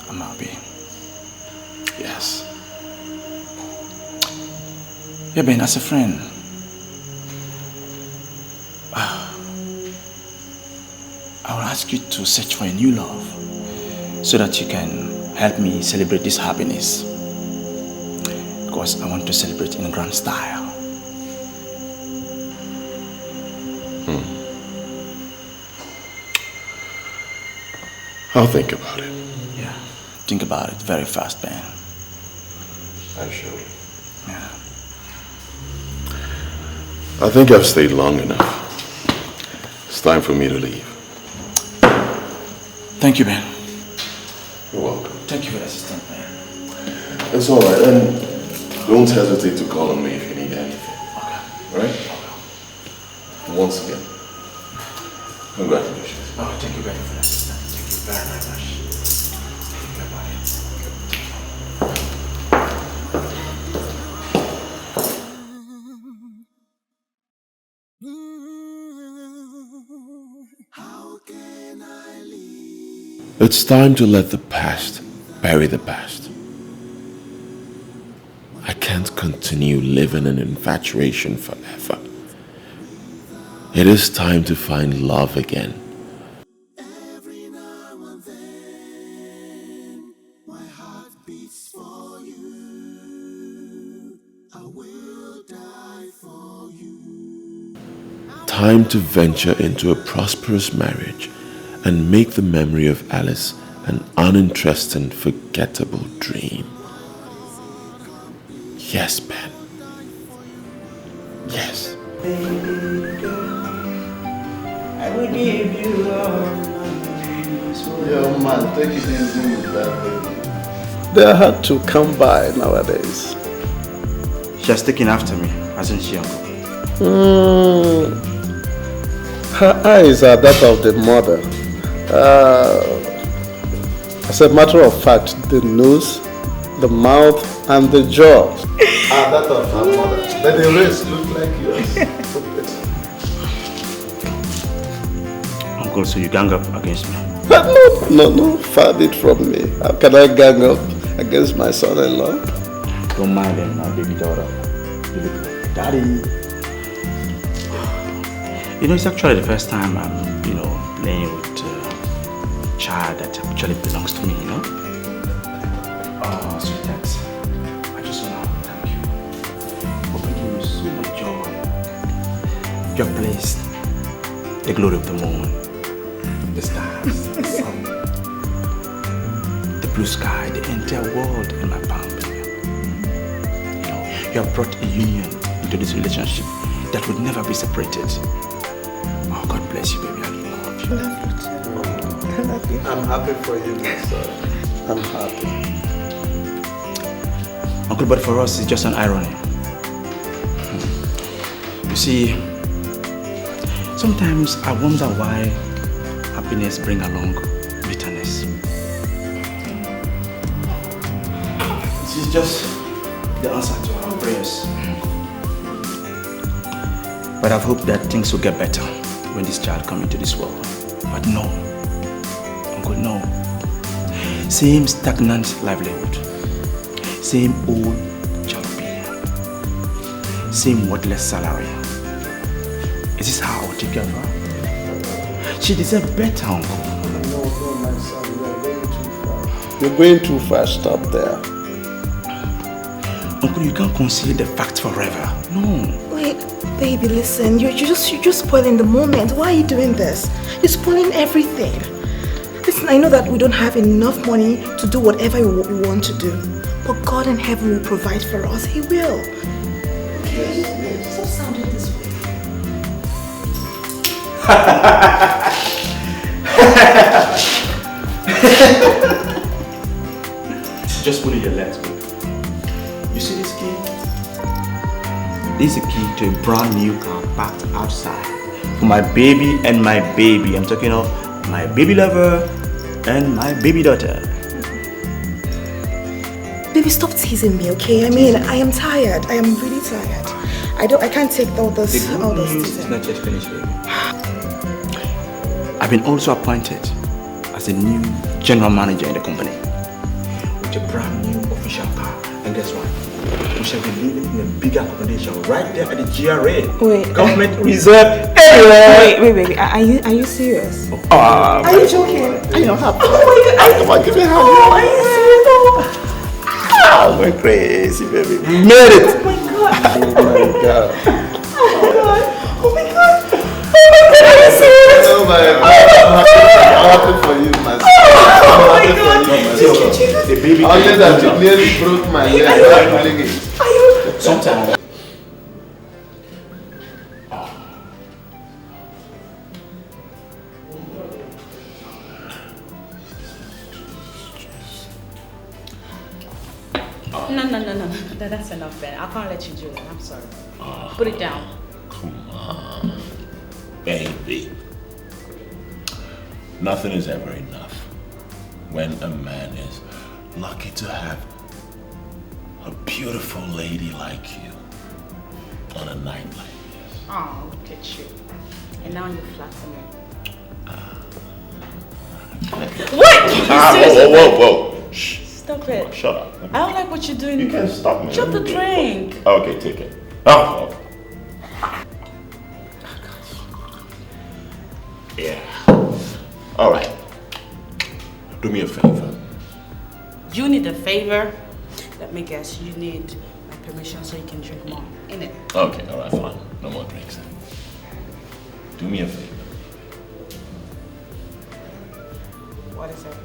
[SPEAKER 12] I'm happy.
[SPEAKER 4] Yes.
[SPEAKER 12] Yeah, Ben, as a friend, I will ask you to search for a new love so that you can help me celebrate this happiness. Because I want to celebrate in a grand style.
[SPEAKER 4] I'll think about it.
[SPEAKER 12] Yeah, think about it very fast, Ben.
[SPEAKER 4] I shall.
[SPEAKER 12] Yeah.
[SPEAKER 4] I think I've stayed long enough. It's time for me to leave.
[SPEAKER 12] Thank you, Ben.
[SPEAKER 4] You're welcome.
[SPEAKER 12] Thank you for the assistance, Ben.
[SPEAKER 4] It's all right, and don't hesitate to call on me if you need anything.
[SPEAKER 12] Okay.
[SPEAKER 4] All right? And once again, congratulations.
[SPEAKER 12] Oh, thank you, Ben, for the assistance. Thank you very, very much.
[SPEAKER 4] It's time to let the past bury the past. I can't continue living in infatuation forever. It is time to find love again. Time to venture into a prosperous marriage and make the memory of Alice an uninteresting, forgettable dream. Yes, Ben. Yes.
[SPEAKER 12] Baby girl, I will give you all.
[SPEAKER 8] Yo, man, take it easy with that, baby. They're hard to come by nowadays.
[SPEAKER 12] She has taken after me, hasn't she, Uncle?
[SPEAKER 8] Her eyes are that of the mother. As a matter of fact, the nose, the mouth, and the jaw are that of her mother. But the rest look like yours.
[SPEAKER 12] Uncle, so you gang up against me?
[SPEAKER 8] No, far be it from me. How can I gang up against my son-in-law?
[SPEAKER 12] Don't mind him, my baby daughter. You look like daddy. You know, it's actually the first time I'm, playing with a child that actually belongs to me, you know? Oh, sweetheart, I just want to thank you for bringing me so much joy. You have placed the glory of the moon, the stars, the sun, the blue sky, the entire world in my palm, baby. You know, you have brought a union into this relationship that would never be separated. Oh, God bless you, baby. I love you.
[SPEAKER 8] I'm happy for you, my son. I'm happy.
[SPEAKER 12] Uncle, but for us, it's just an irony. You see, sometimes I wonder why happiness brings along bitterness. This is just the answer to our prayers. But I've hoped that things will get better when this child comes into this world. But no, Uncle, no. Same stagnant livelihood, same old job same worthless salary. Is this how I'll take care of her? She deserves better, uncle.
[SPEAKER 8] No, my son, you're going too far. Stop there.
[SPEAKER 12] Uncle, you can't conceal the fact forever. No.
[SPEAKER 9] Wait, baby, listen. You're just spoiling the moment. Why are you doing this? You're spoiling everything. Listen, I know that we don't have enough money to do whatever we want to do. But God in heaven will provide for us. He will. Okay? Yes. Stop sounding this way.
[SPEAKER 12] Just put in your legs, baby. You see this key? This is a key to a brand new car parked outside. For my baby and my baby. I'm talking of my baby lover and my baby daughter.
[SPEAKER 9] Baby, stop teasing me, okay? I mean, I am tired. I am really tired. I can't take all this.
[SPEAKER 12] The good news is not yet finished, baby. I've been also appointed as a new general manager in the company with a brand new official car. And guess what? We shall be living in a bigger accommodation right there at the GRA.
[SPEAKER 9] Wait.
[SPEAKER 12] Government reserve area.
[SPEAKER 9] Wait. Are you serious?
[SPEAKER 12] Are
[SPEAKER 9] you joking?
[SPEAKER 8] I don't have.
[SPEAKER 9] Oh my God.
[SPEAKER 8] Come on, give me a hand.
[SPEAKER 9] Oh, are you serious?
[SPEAKER 8] Oh, we're crazy, baby. We made it.
[SPEAKER 9] Oh my God.
[SPEAKER 8] Oh my God.
[SPEAKER 9] Oh my God. Oh my God. Oh my God. Are you serious?
[SPEAKER 8] Oh my God. I'm happy for you, my son.
[SPEAKER 9] Oh my God.
[SPEAKER 8] The baby. I'll get that you nearly broke my leg.
[SPEAKER 9] Are you?
[SPEAKER 12] Sometimes.
[SPEAKER 11] No. That's enough, Ben. I can't let you do it. I'm sorry. Put it down.
[SPEAKER 4] Come on, baby. Nothing is ever enough when a man is lucky to have a beautiful lady like you on a night like this.
[SPEAKER 11] Oh, look at you. And now you flatter me. What?
[SPEAKER 4] Whoa. Shh.
[SPEAKER 11] Stop it.
[SPEAKER 4] Shut up.
[SPEAKER 11] I don't like what you're doing.
[SPEAKER 4] You can't stop me.
[SPEAKER 11] Drop the drink.
[SPEAKER 4] Okay, take it. Oh. Yeah. All right. Do me a favor.
[SPEAKER 11] You need a favor? Let me guess. You need my permission so you can drink more. Innit?
[SPEAKER 4] Okay, all right, fine. No more drinks. Do me a favor.
[SPEAKER 11] What is it?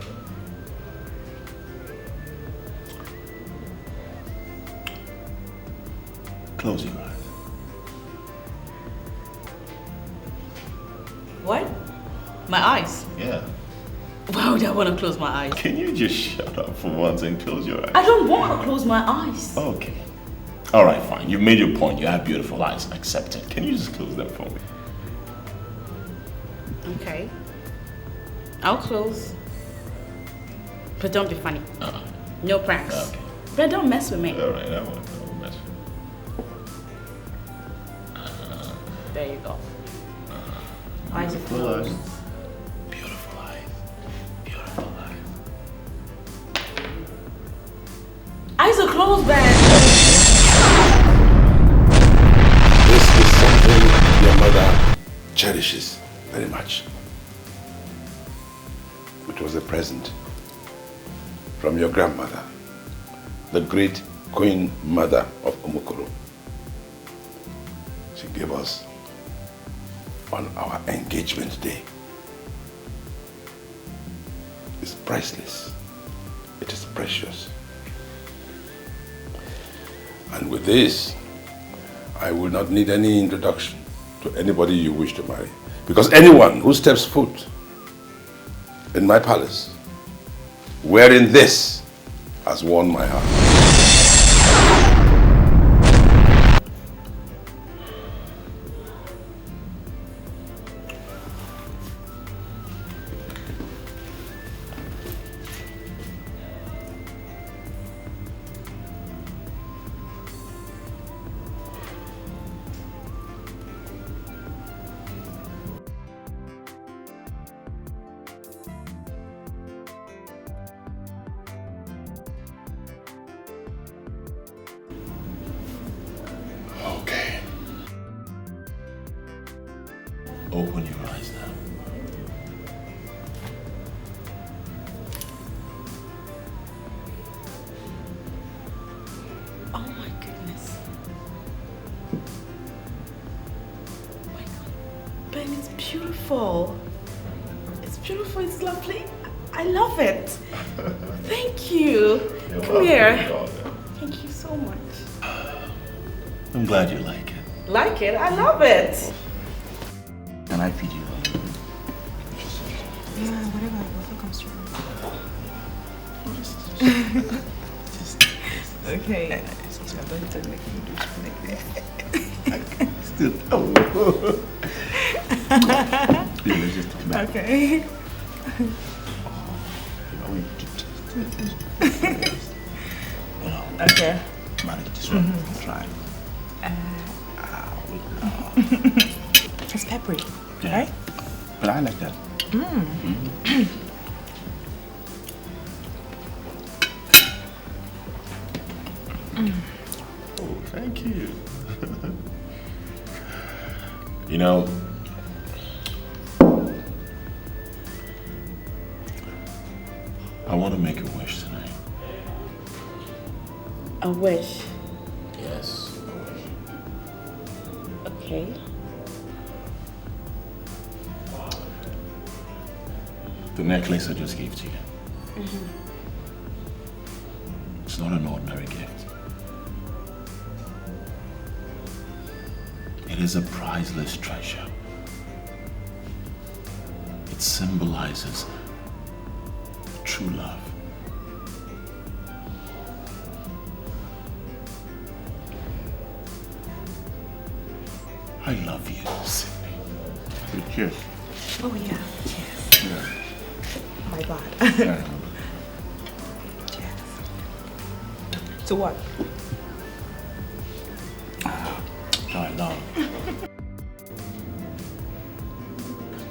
[SPEAKER 4] Close your eyes.
[SPEAKER 11] What? My eyes?
[SPEAKER 4] Yeah.
[SPEAKER 11] Why would I want to close my eyes?
[SPEAKER 4] Can you just shut up for once and close your eyes?
[SPEAKER 11] I don't want to close my eyes.
[SPEAKER 4] Okay. All right, fine. You've made your point. You have beautiful eyes. Accept it. Can you just close them for me?
[SPEAKER 11] Okay. I'll close. But don't be funny. No pranks.
[SPEAKER 4] Okay.
[SPEAKER 11] But don't mess with me.
[SPEAKER 4] All right, I won't mess with
[SPEAKER 11] There you go. Eyes are closed.
[SPEAKER 4] Beautiful eyes. Beautiful eyes.
[SPEAKER 11] Eyes are closed, Ben.
[SPEAKER 3] This is something your mother cherishes very much. It was a present from your grandmother, the great Queen Mother of Umukoro. She gave us on our engagement day. It's priceless. It is precious. And with this, I will not need any introduction to anybody you wish to marry. Because anyone who steps foot in my palace wearing this has won my heart.
[SPEAKER 4] Open your eyes now.
[SPEAKER 11] Oh my goodness. Oh my God. Ben, it's beautiful. It's beautiful, it's lovely. I love it. Thank you. Come here. Thank you so much.
[SPEAKER 4] I'm glad you like it.
[SPEAKER 11] Like it? I love it.
[SPEAKER 12] Can I feed you?
[SPEAKER 9] Yeah, whatever comes through. Okay. Don't make me do like this.
[SPEAKER 12] Still. Oh. Yeah, let's just talk about it.
[SPEAKER 9] Okay. Okay.
[SPEAKER 12] Manage this one. Try.
[SPEAKER 9] It's peppery,
[SPEAKER 12] Yeah.
[SPEAKER 9] right?
[SPEAKER 12] But I like that.
[SPEAKER 4] Oh, thank you. You know, I want to make a wish tonight.
[SPEAKER 11] A wish.
[SPEAKER 4] Yes, a wish.
[SPEAKER 11] Okay.
[SPEAKER 4] The necklace I just gave to you. It's not an ordinary gift. It is a priceless treasure. It symbolizes true love. I love you, Sydney.
[SPEAKER 12] Cheers.
[SPEAKER 9] Oh yeah. Cheers.
[SPEAKER 12] Yeah.
[SPEAKER 9] My bad.
[SPEAKER 12] Yeah.
[SPEAKER 9] Cheers. To what?
[SPEAKER 12] I love.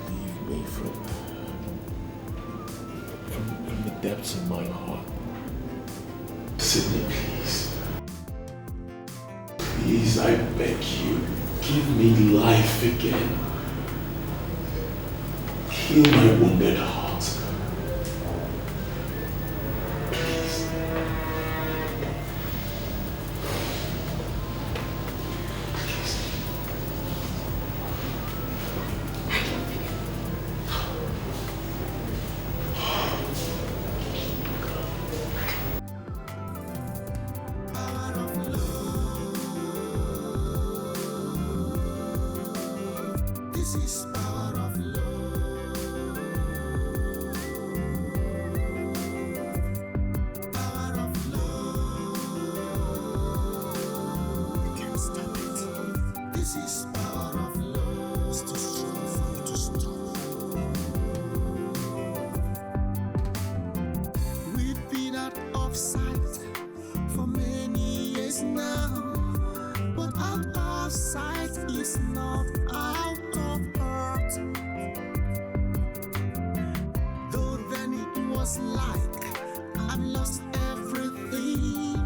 [SPEAKER 4] Leave me from the depths of my heart. Sydney, please. Please, I beg you, give me life again. Heal my wounded heart. Please.
[SPEAKER 6] This is power of love. Power of love. You can't stop it. This is power of love. It's too strong for you to stop. We've been out of sight for many years now, but out of sight is not out of heart. Though then it was like I've lost everything,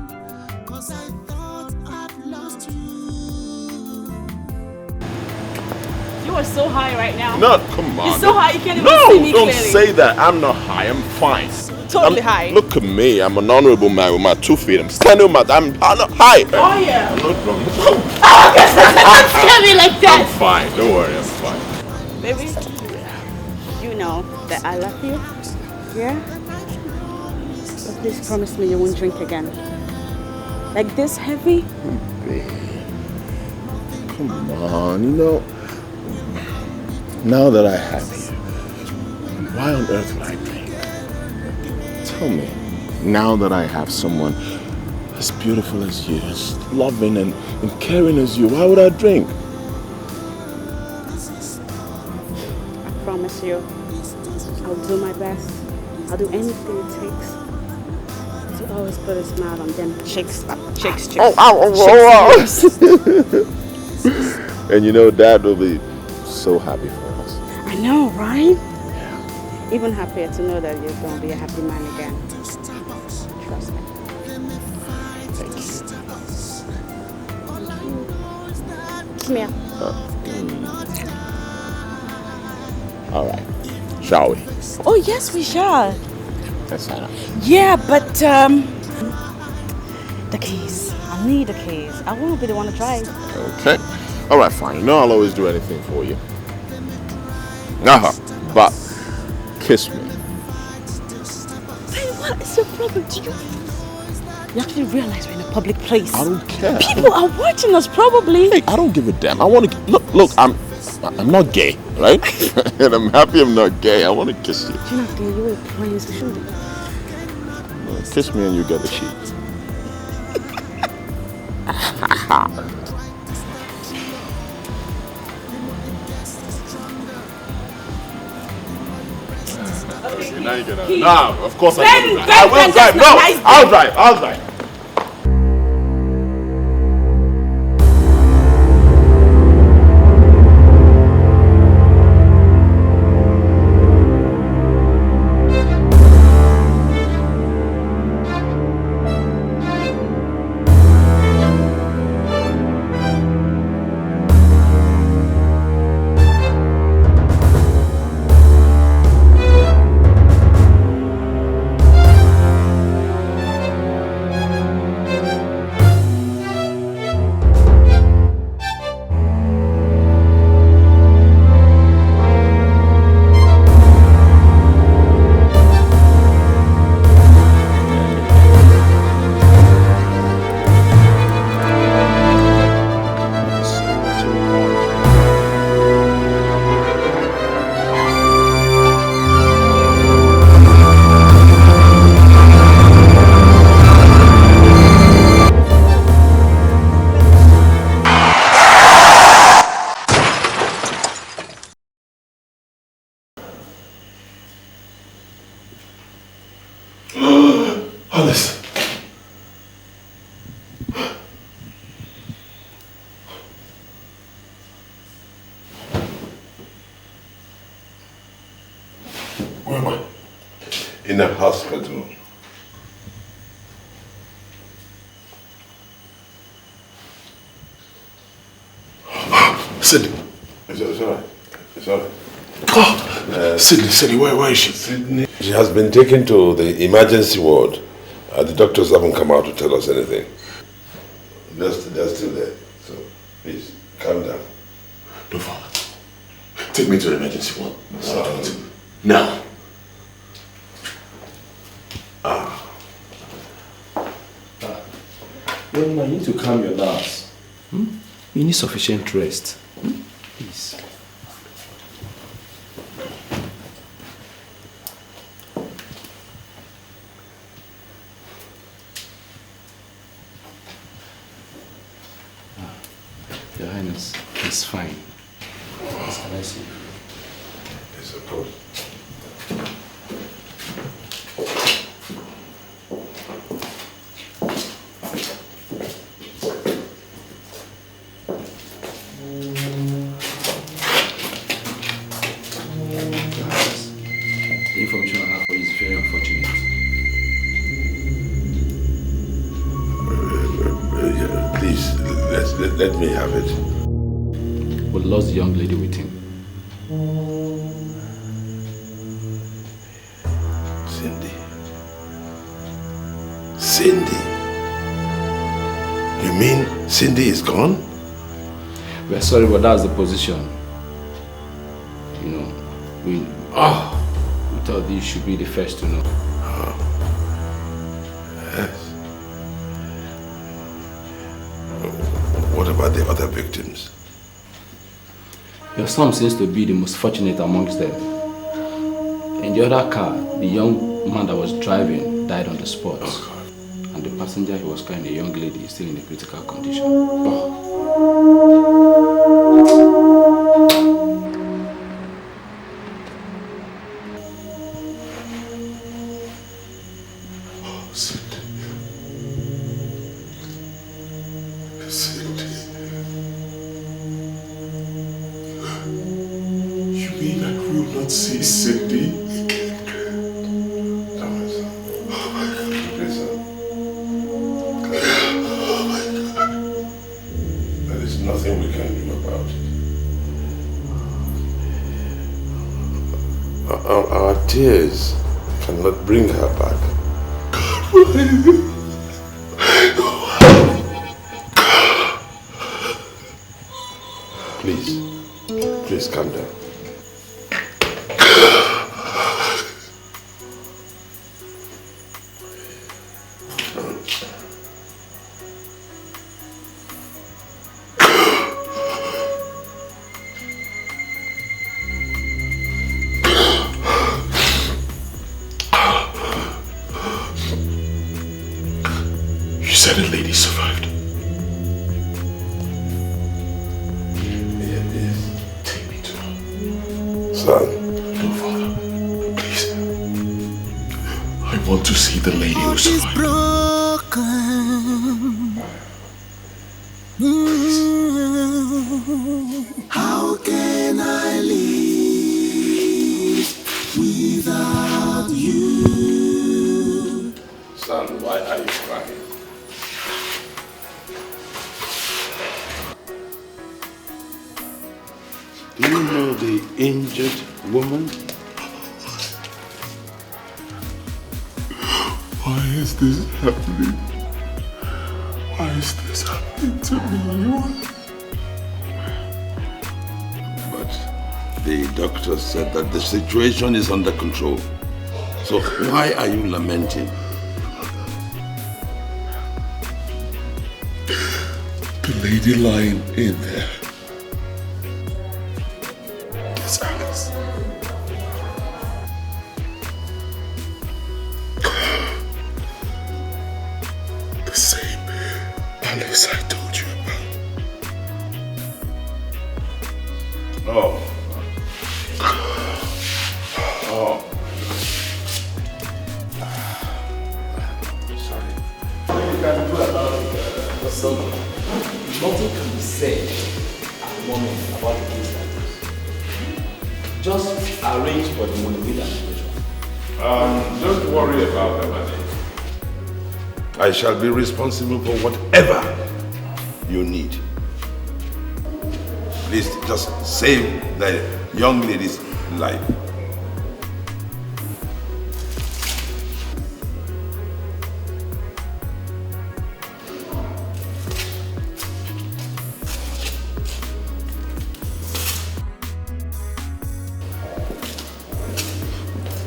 [SPEAKER 6] 'cause I thought I'd lost you.
[SPEAKER 1] You are so high right now.
[SPEAKER 4] No, come on.
[SPEAKER 1] You're so high you can't even
[SPEAKER 4] No,
[SPEAKER 1] see me
[SPEAKER 4] don't
[SPEAKER 1] clearly.
[SPEAKER 4] say that. I'm not high. I'm fine.
[SPEAKER 1] Totally high.
[SPEAKER 4] Look at me. I'm an honorable man with my 2 feet. I'm standing with my... I'm not high.
[SPEAKER 1] Oh yeah.
[SPEAKER 4] I'm not wrong.
[SPEAKER 1] Don't scare me like that.
[SPEAKER 4] I'm fine. Don't worry. I'm fine.
[SPEAKER 11] Baby, you know that I love you. Yeah? But please promise me you won't drink again. Like this heavy?
[SPEAKER 4] Babe, come on. You know, now that I have you, why on earth would I drink? Tell me, now that I have someone as beautiful as you, as loving and caring as you, why would I drink?
[SPEAKER 11] I promise you, I'll do my best. I'll do anything it takes to always put a smile on them cheeks. Cheeks.
[SPEAKER 4] And you know, Dad will be so happy for us.
[SPEAKER 11] I know, right? Even happier to know that you're going to be a happy man again. Trust me.
[SPEAKER 4] Thank you.
[SPEAKER 11] Come here.
[SPEAKER 4] All right. Shall we?
[SPEAKER 11] Oh, yes, we shall.
[SPEAKER 4] Yes, Sarah.
[SPEAKER 11] Yeah, but the keys. I need the keys. I won't be the one to drive.
[SPEAKER 4] Okay. All right, fine. You know I'll always do anything for you. But kiss me.
[SPEAKER 11] Hey, what is your problem? Do you actually realize we're in a public place?
[SPEAKER 4] I don't care.
[SPEAKER 11] People are watching us, probably.
[SPEAKER 4] Hey, I don't give a damn. I want to look. I'm not gay, right? And I'm happy I'm not gay. I want to kiss you.
[SPEAKER 11] You're not gay. You're playing to shoot it.
[SPEAKER 4] Kiss me and you get a sheet. Now you get out. Nah, of course I will drive. No, I'll drive. Alice. Where am I?
[SPEAKER 3] In a hospital.
[SPEAKER 4] Sydney.
[SPEAKER 3] It's all right. It's all right.
[SPEAKER 4] Oh, Sydney, where is she?
[SPEAKER 3] Sydney. She has been taken to the emergency ward. The doctors haven't come out to tell us anything. They're still there. So, please, calm down.
[SPEAKER 4] No, Father. Take me to the emergency ward. Now.
[SPEAKER 14] Well, you need to calm your nerves. You need sufficient rest. Please. Your Highness, he's fine. What can I see?
[SPEAKER 3] Yes, of course.
[SPEAKER 14] The information I have for you is very unfortunate.
[SPEAKER 3] Please, let me have it.
[SPEAKER 14] We lost the young lady with him.
[SPEAKER 3] Cindy? You mean Cindy is gone?
[SPEAKER 14] We're sorry, but that's the position. You know, we thought you should be the first to know.
[SPEAKER 3] Yes. What about the other victims?
[SPEAKER 14] Your son seems to be the most fortunate amongst them. In the other car, the young man that was driving died on the spot. And the passenger he was carrying, a young lady, is still in a critical condition.
[SPEAKER 4] See Cindy.
[SPEAKER 3] There is nothing we can do about it. tears cannot bring her back. Please calm down.
[SPEAKER 4] You said a lady survived. Take me to her.
[SPEAKER 3] Son.
[SPEAKER 4] No, Father. Please. I want to see the lady who survived.
[SPEAKER 6] How can I live without you?
[SPEAKER 3] Son, why are you crying? Do you know the injured woman?
[SPEAKER 4] Why is this happening? Why is this happening to me?
[SPEAKER 3] But the doctor said that the situation is under control. So why are you lamenting?
[SPEAKER 4] The lady lying in there. It's Alice. The same Alice I told you about.
[SPEAKER 3] Oh.
[SPEAKER 14] Sorry. You can do about the song. Nothing can be said at the moment about the case like this. Just arrange for the money with administration.
[SPEAKER 3] Don't worry about the money. I shall be responsible for whatever you need. Please just save the young lady's life.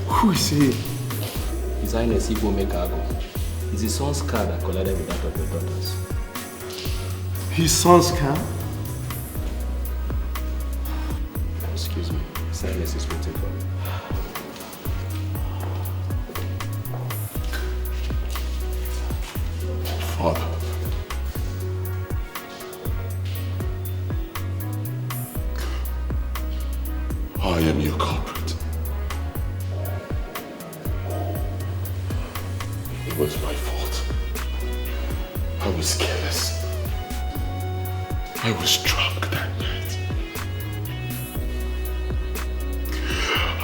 [SPEAKER 8] Who is he?
[SPEAKER 14] His Highness Igbo Mekago. It's his son's car that collided with that of your daughter's.
[SPEAKER 8] His son's car?
[SPEAKER 14] Excuse me. His Highness is waiting for me.
[SPEAKER 4] Father. I am your culprit. It was my fault. I was careless. I was drunk that night.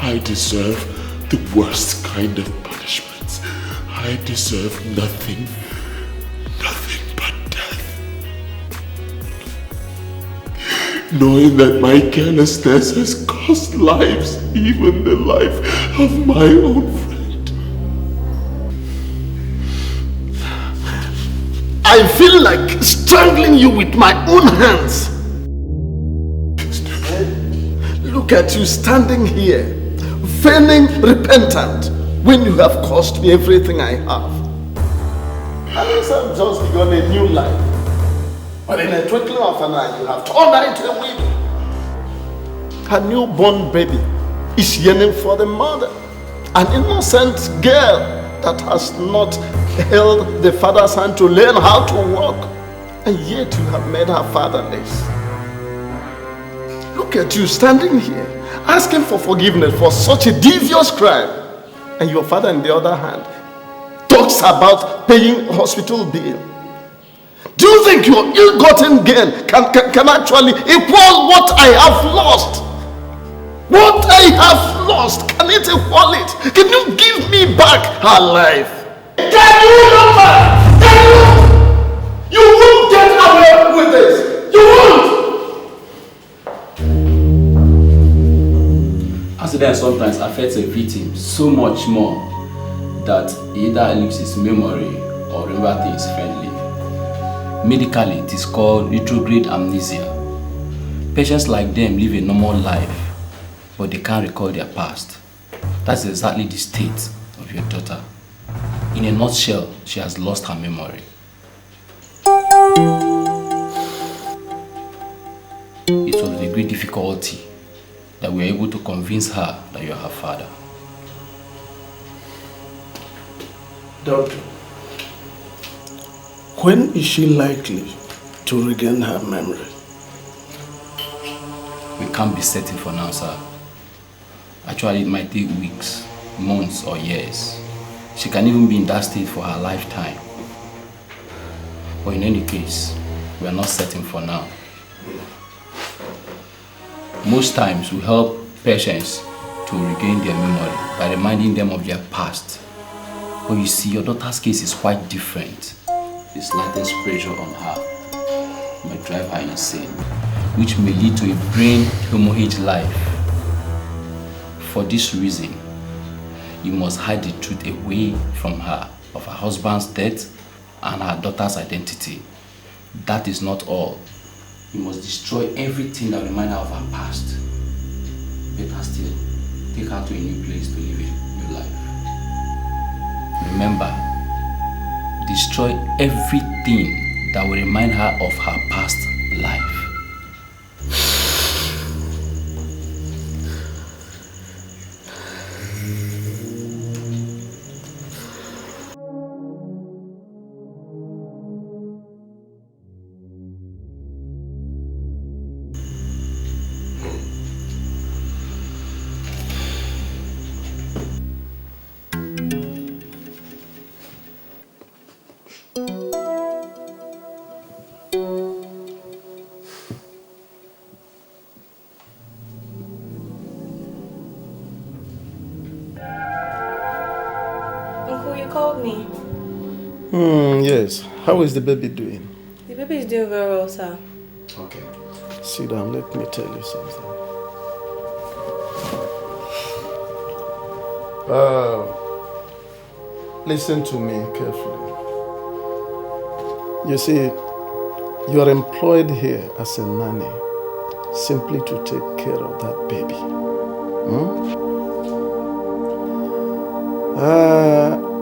[SPEAKER 4] I deserve the worst kind of punishment. I deserve nothing but death. Knowing that my carelessness has cost lives, even the life of my own friend.
[SPEAKER 8] I feel like strangling you with my own hands. Look at you standing here, feigning repentant, when you have cost me everything I have. At least I've just begun a new life. But in a twinkling of an eye, you have turned her into a widow. Her newborn baby is yearning for the mother. An innocent girl that has not held the father's hand to learn how to walk. And yet you have made her fatherless. Look at you standing here, asking for forgiveness for such a devious crime. And your father, on the other hand, talks about paying hospital bill. Do you think your ill-gotten gain can actually equal what I have lost? What I have lost, can it equal it? Can you give me back her life? Can you, Norma? Can you? You won't get away with this. You won't.
[SPEAKER 14] As Accident sometimes affects a victim so much more that he either loses his memory or remember things faintly. Medically, it is called retrograde amnesia. Patients like them live a normal life, but they can't recall their past. That's exactly the state of your daughter. In a nutshell, she has lost her memory. It was with great difficulty that we were able to convince her that you are her father.
[SPEAKER 8] Doctor, when is she likely to regain her memory?
[SPEAKER 14] We can't be certain for now, sir. Actually, it might take weeks, months, or years. She can even be in that state for her lifetime. But in any case, we are not certain for now. Most times, we help patients to regain their memory by reminding them of their past. But you see, your daughter's case is quite different. The slightest pressure on her may drive her insane, which may lead to a brain hemorrhage life. For this reason, you must hide the truth away from her of her husband's death and her daughter's identity. That is not all. You must destroy everything that reminds her of her past. Better still, take her to a new place to live a new life. Remember, destroy everything that will remind her of her past life.
[SPEAKER 8] Yes. How is the baby doing?
[SPEAKER 15] The baby is doing very well, sir.
[SPEAKER 8] Okay. Sit down. Let me tell you something. Listen to me carefully. You see, you are employed here as a nanny simply to take care of that baby.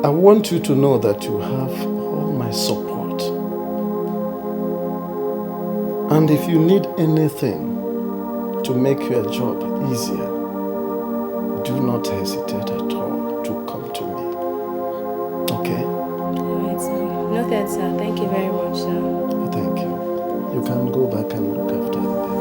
[SPEAKER 8] I want you to know that you have all my support. And if you need anything to make your job easier, do not hesitate at all to come to me. Okay?
[SPEAKER 15] Alright, sir. Noted, sir. Thank you very much, sir.
[SPEAKER 8] Thank you. You can go back and look after the baby.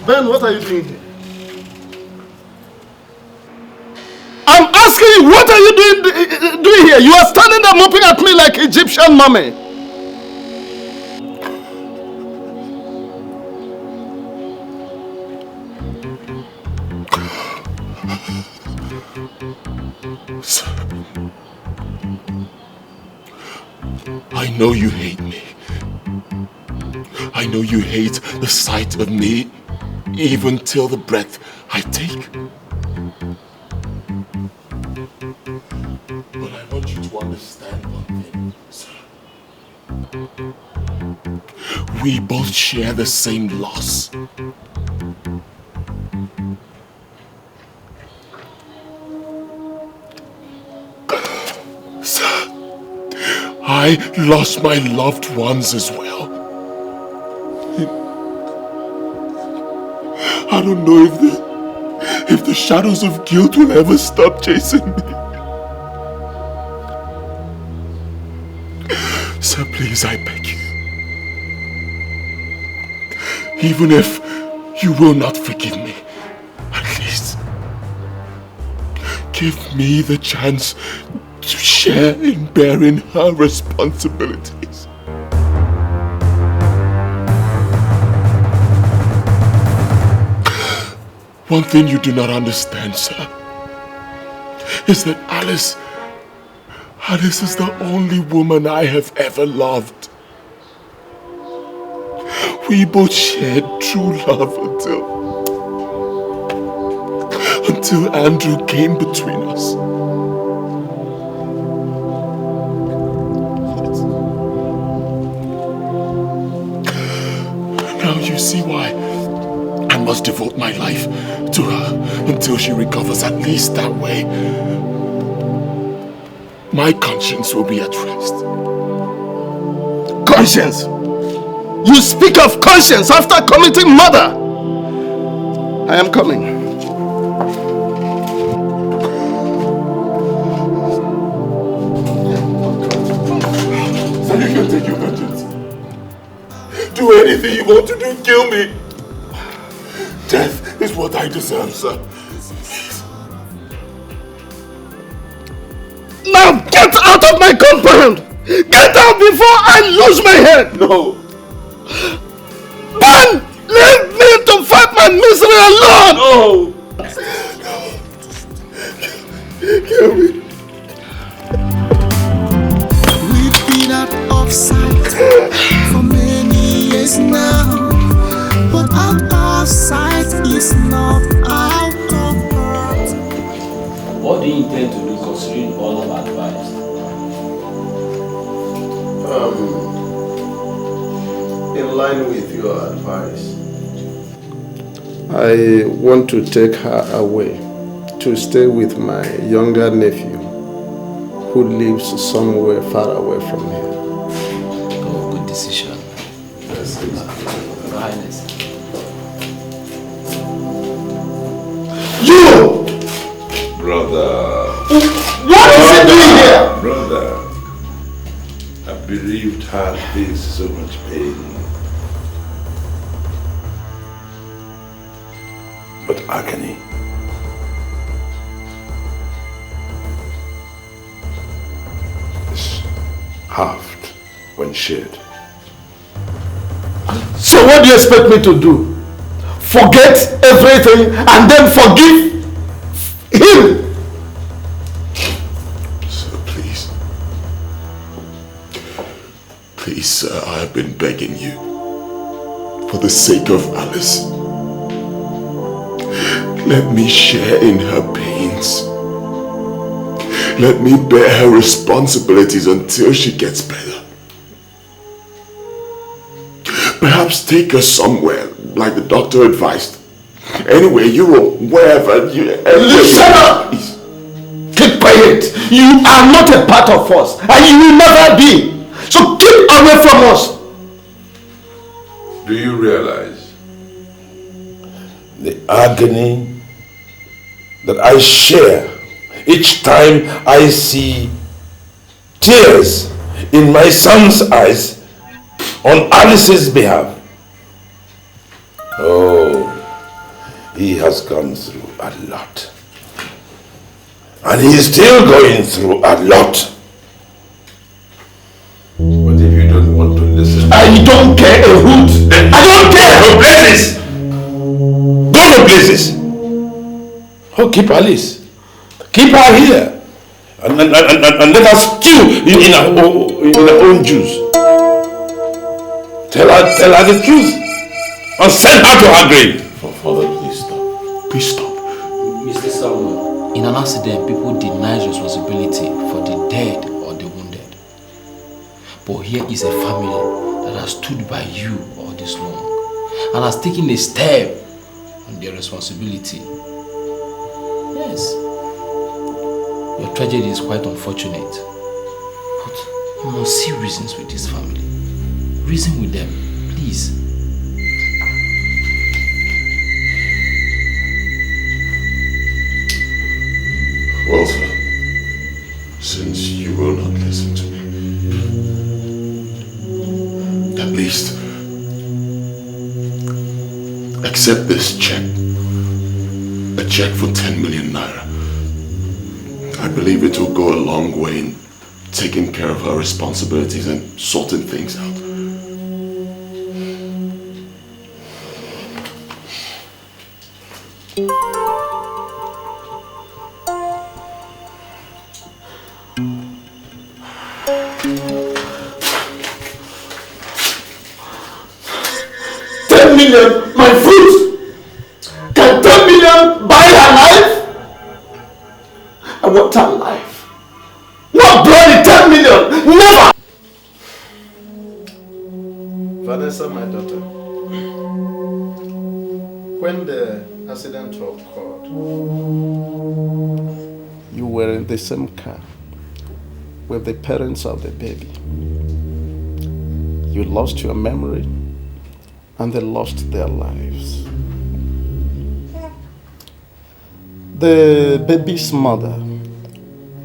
[SPEAKER 8] Ben, what are you doing here? I'm asking you, what are you doing here? You are standing there moping at me like Egyptian mummy.
[SPEAKER 4] I know you hate me. I know you hate the sight of me even till the breath I take. But I want you to understand one thing, sir. We both share the same loss. Sir, I lost my loved ones as well. I don't know if the shadows of guilt will ever stop chasing me. Sir, please, I beg you. Even if you will not forgive me, at least give me the chance to share in bearing her responsibilities. One thing you do not understand, sir, is that Alice is the only woman I have ever loved. We both shared true love until Andrew came between us. Now you see why I must devote my life to her until she recovers. At least that way, my conscience will be at rest.
[SPEAKER 8] Conscience? You speak of conscience after committing murder! I am coming.
[SPEAKER 4] So you can take your vengeance. Do anything you want to do, kill me. Death is what I deserve, sir.
[SPEAKER 8] Now get out of my compound! Get out before I lose my head!
[SPEAKER 4] No.
[SPEAKER 8] Man, leave me to fight my misery alone!
[SPEAKER 4] No. Kill me.
[SPEAKER 6] We've been out of sight for many years now, but out of sight is not out of heart.
[SPEAKER 14] What do you intend to do considering all of our advice?
[SPEAKER 8] In line with your advice, I want to take her away to stay with my younger nephew who lives somewhere far away from here.
[SPEAKER 14] Oh, good decision.
[SPEAKER 8] Yes,
[SPEAKER 14] Your Highness.
[SPEAKER 8] You!
[SPEAKER 3] Brother.
[SPEAKER 8] What is he doing here?
[SPEAKER 3] Brother. A bereaved heart feels so much pain. But agony is halved when shared.
[SPEAKER 8] So what do you expect me to do? Forget everything and then forgive him?
[SPEAKER 4] Sir, please. Please, sir, I have been begging you. For the sake of Alice. Let me share in her pains. Let me bear her responsibilities until she gets better. Perhaps take her somewhere, like the doctor advised. Anywhere, Europe, wherever.
[SPEAKER 8] Shut up! Keep quiet. You are not a part of us, and you will never be. So keep away from us.
[SPEAKER 3] Do you realize the agony that I share each time I see tears in my son's eyes on Alice's behalf? Oh, he has gone through a lot. And he is still going through a lot. But if you don't want to listen...
[SPEAKER 8] I don't care a hoot. I don't care!
[SPEAKER 3] Go places! Go to places! Oh, keep Alice. Keep her here. And let us stew in our own juice. Tell her the truth. And send her to her grave.
[SPEAKER 4] Father, please stop. Please stop.
[SPEAKER 14] Mr. Samuel, in an accident, people deny responsibility for the dead or the wounded. But here is a family that has stood by you all this long and has taken a step on their responsibility. Yes. Your tragedy is quite unfortunate. But you must see reasons with this family. Reason with them, please.
[SPEAKER 4] Well, sir, since you will not listen to me, at least accept this check. A check for 10 million naira. I believe it will go a long way in taking care of her responsibilities and sorting things out. My fruit! Can 10 million buy her life? I want her life. Not bloody 10 million! Never!
[SPEAKER 8] Vanessa, my daughter, when the accident occurred, you were in the same car with the parents of the baby. You lost your memory and they lost their lives. The baby's mother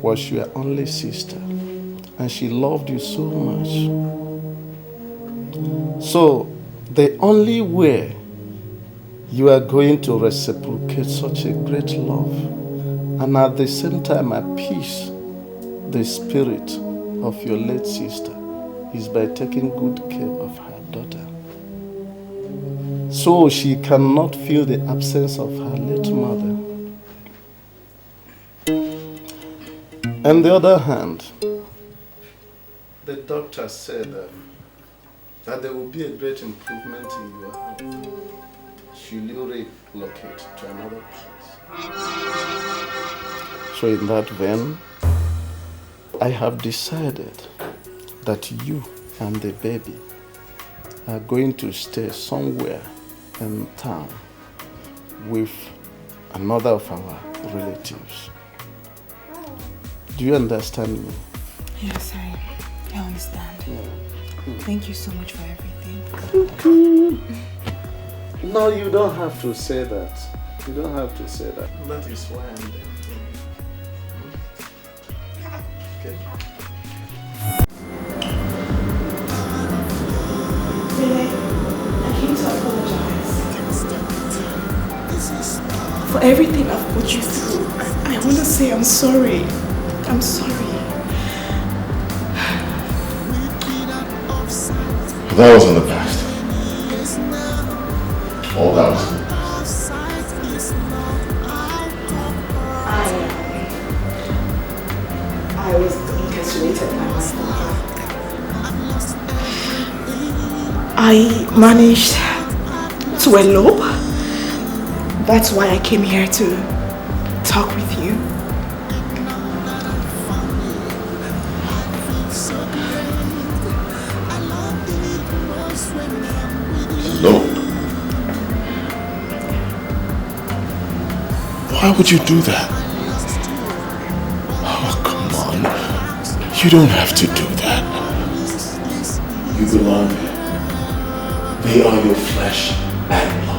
[SPEAKER 8] was your only sister and she loved you so much. So the only way you are going to reciprocate such a great love and at the same time appease the spirit of your late sister is by taking good care of her daughter, so she cannot feel the absence of her late mother. On the other hand, the doctor said that there will be a great improvement in your health should you relocate to another place. So in that vein, I have decided that you and the baby are going to stay somewhere in town with another of our relatives. Do you understand me?
[SPEAKER 9] Yes, I understand. Yeah. Thank you so much for everything.
[SPEAKER 8] No, you don't have to say that. You don't have to say that. That is why I'm there for you. Okay?
[SPEAKER 9] I came to apologize for everything I've put you through. I want to say I'm sorry. I'm sorry.
[SPEAKER 4] But that was in the past. All that was in the past.
[SPEAKER 9] I was incarcerated by my father. I managed to elope. That's why I came here to talk with you.
[SPEAKER 4] Elope? Why would you do that? Oh, come on. You don't have to do that. You belong. They are your flesh and blood.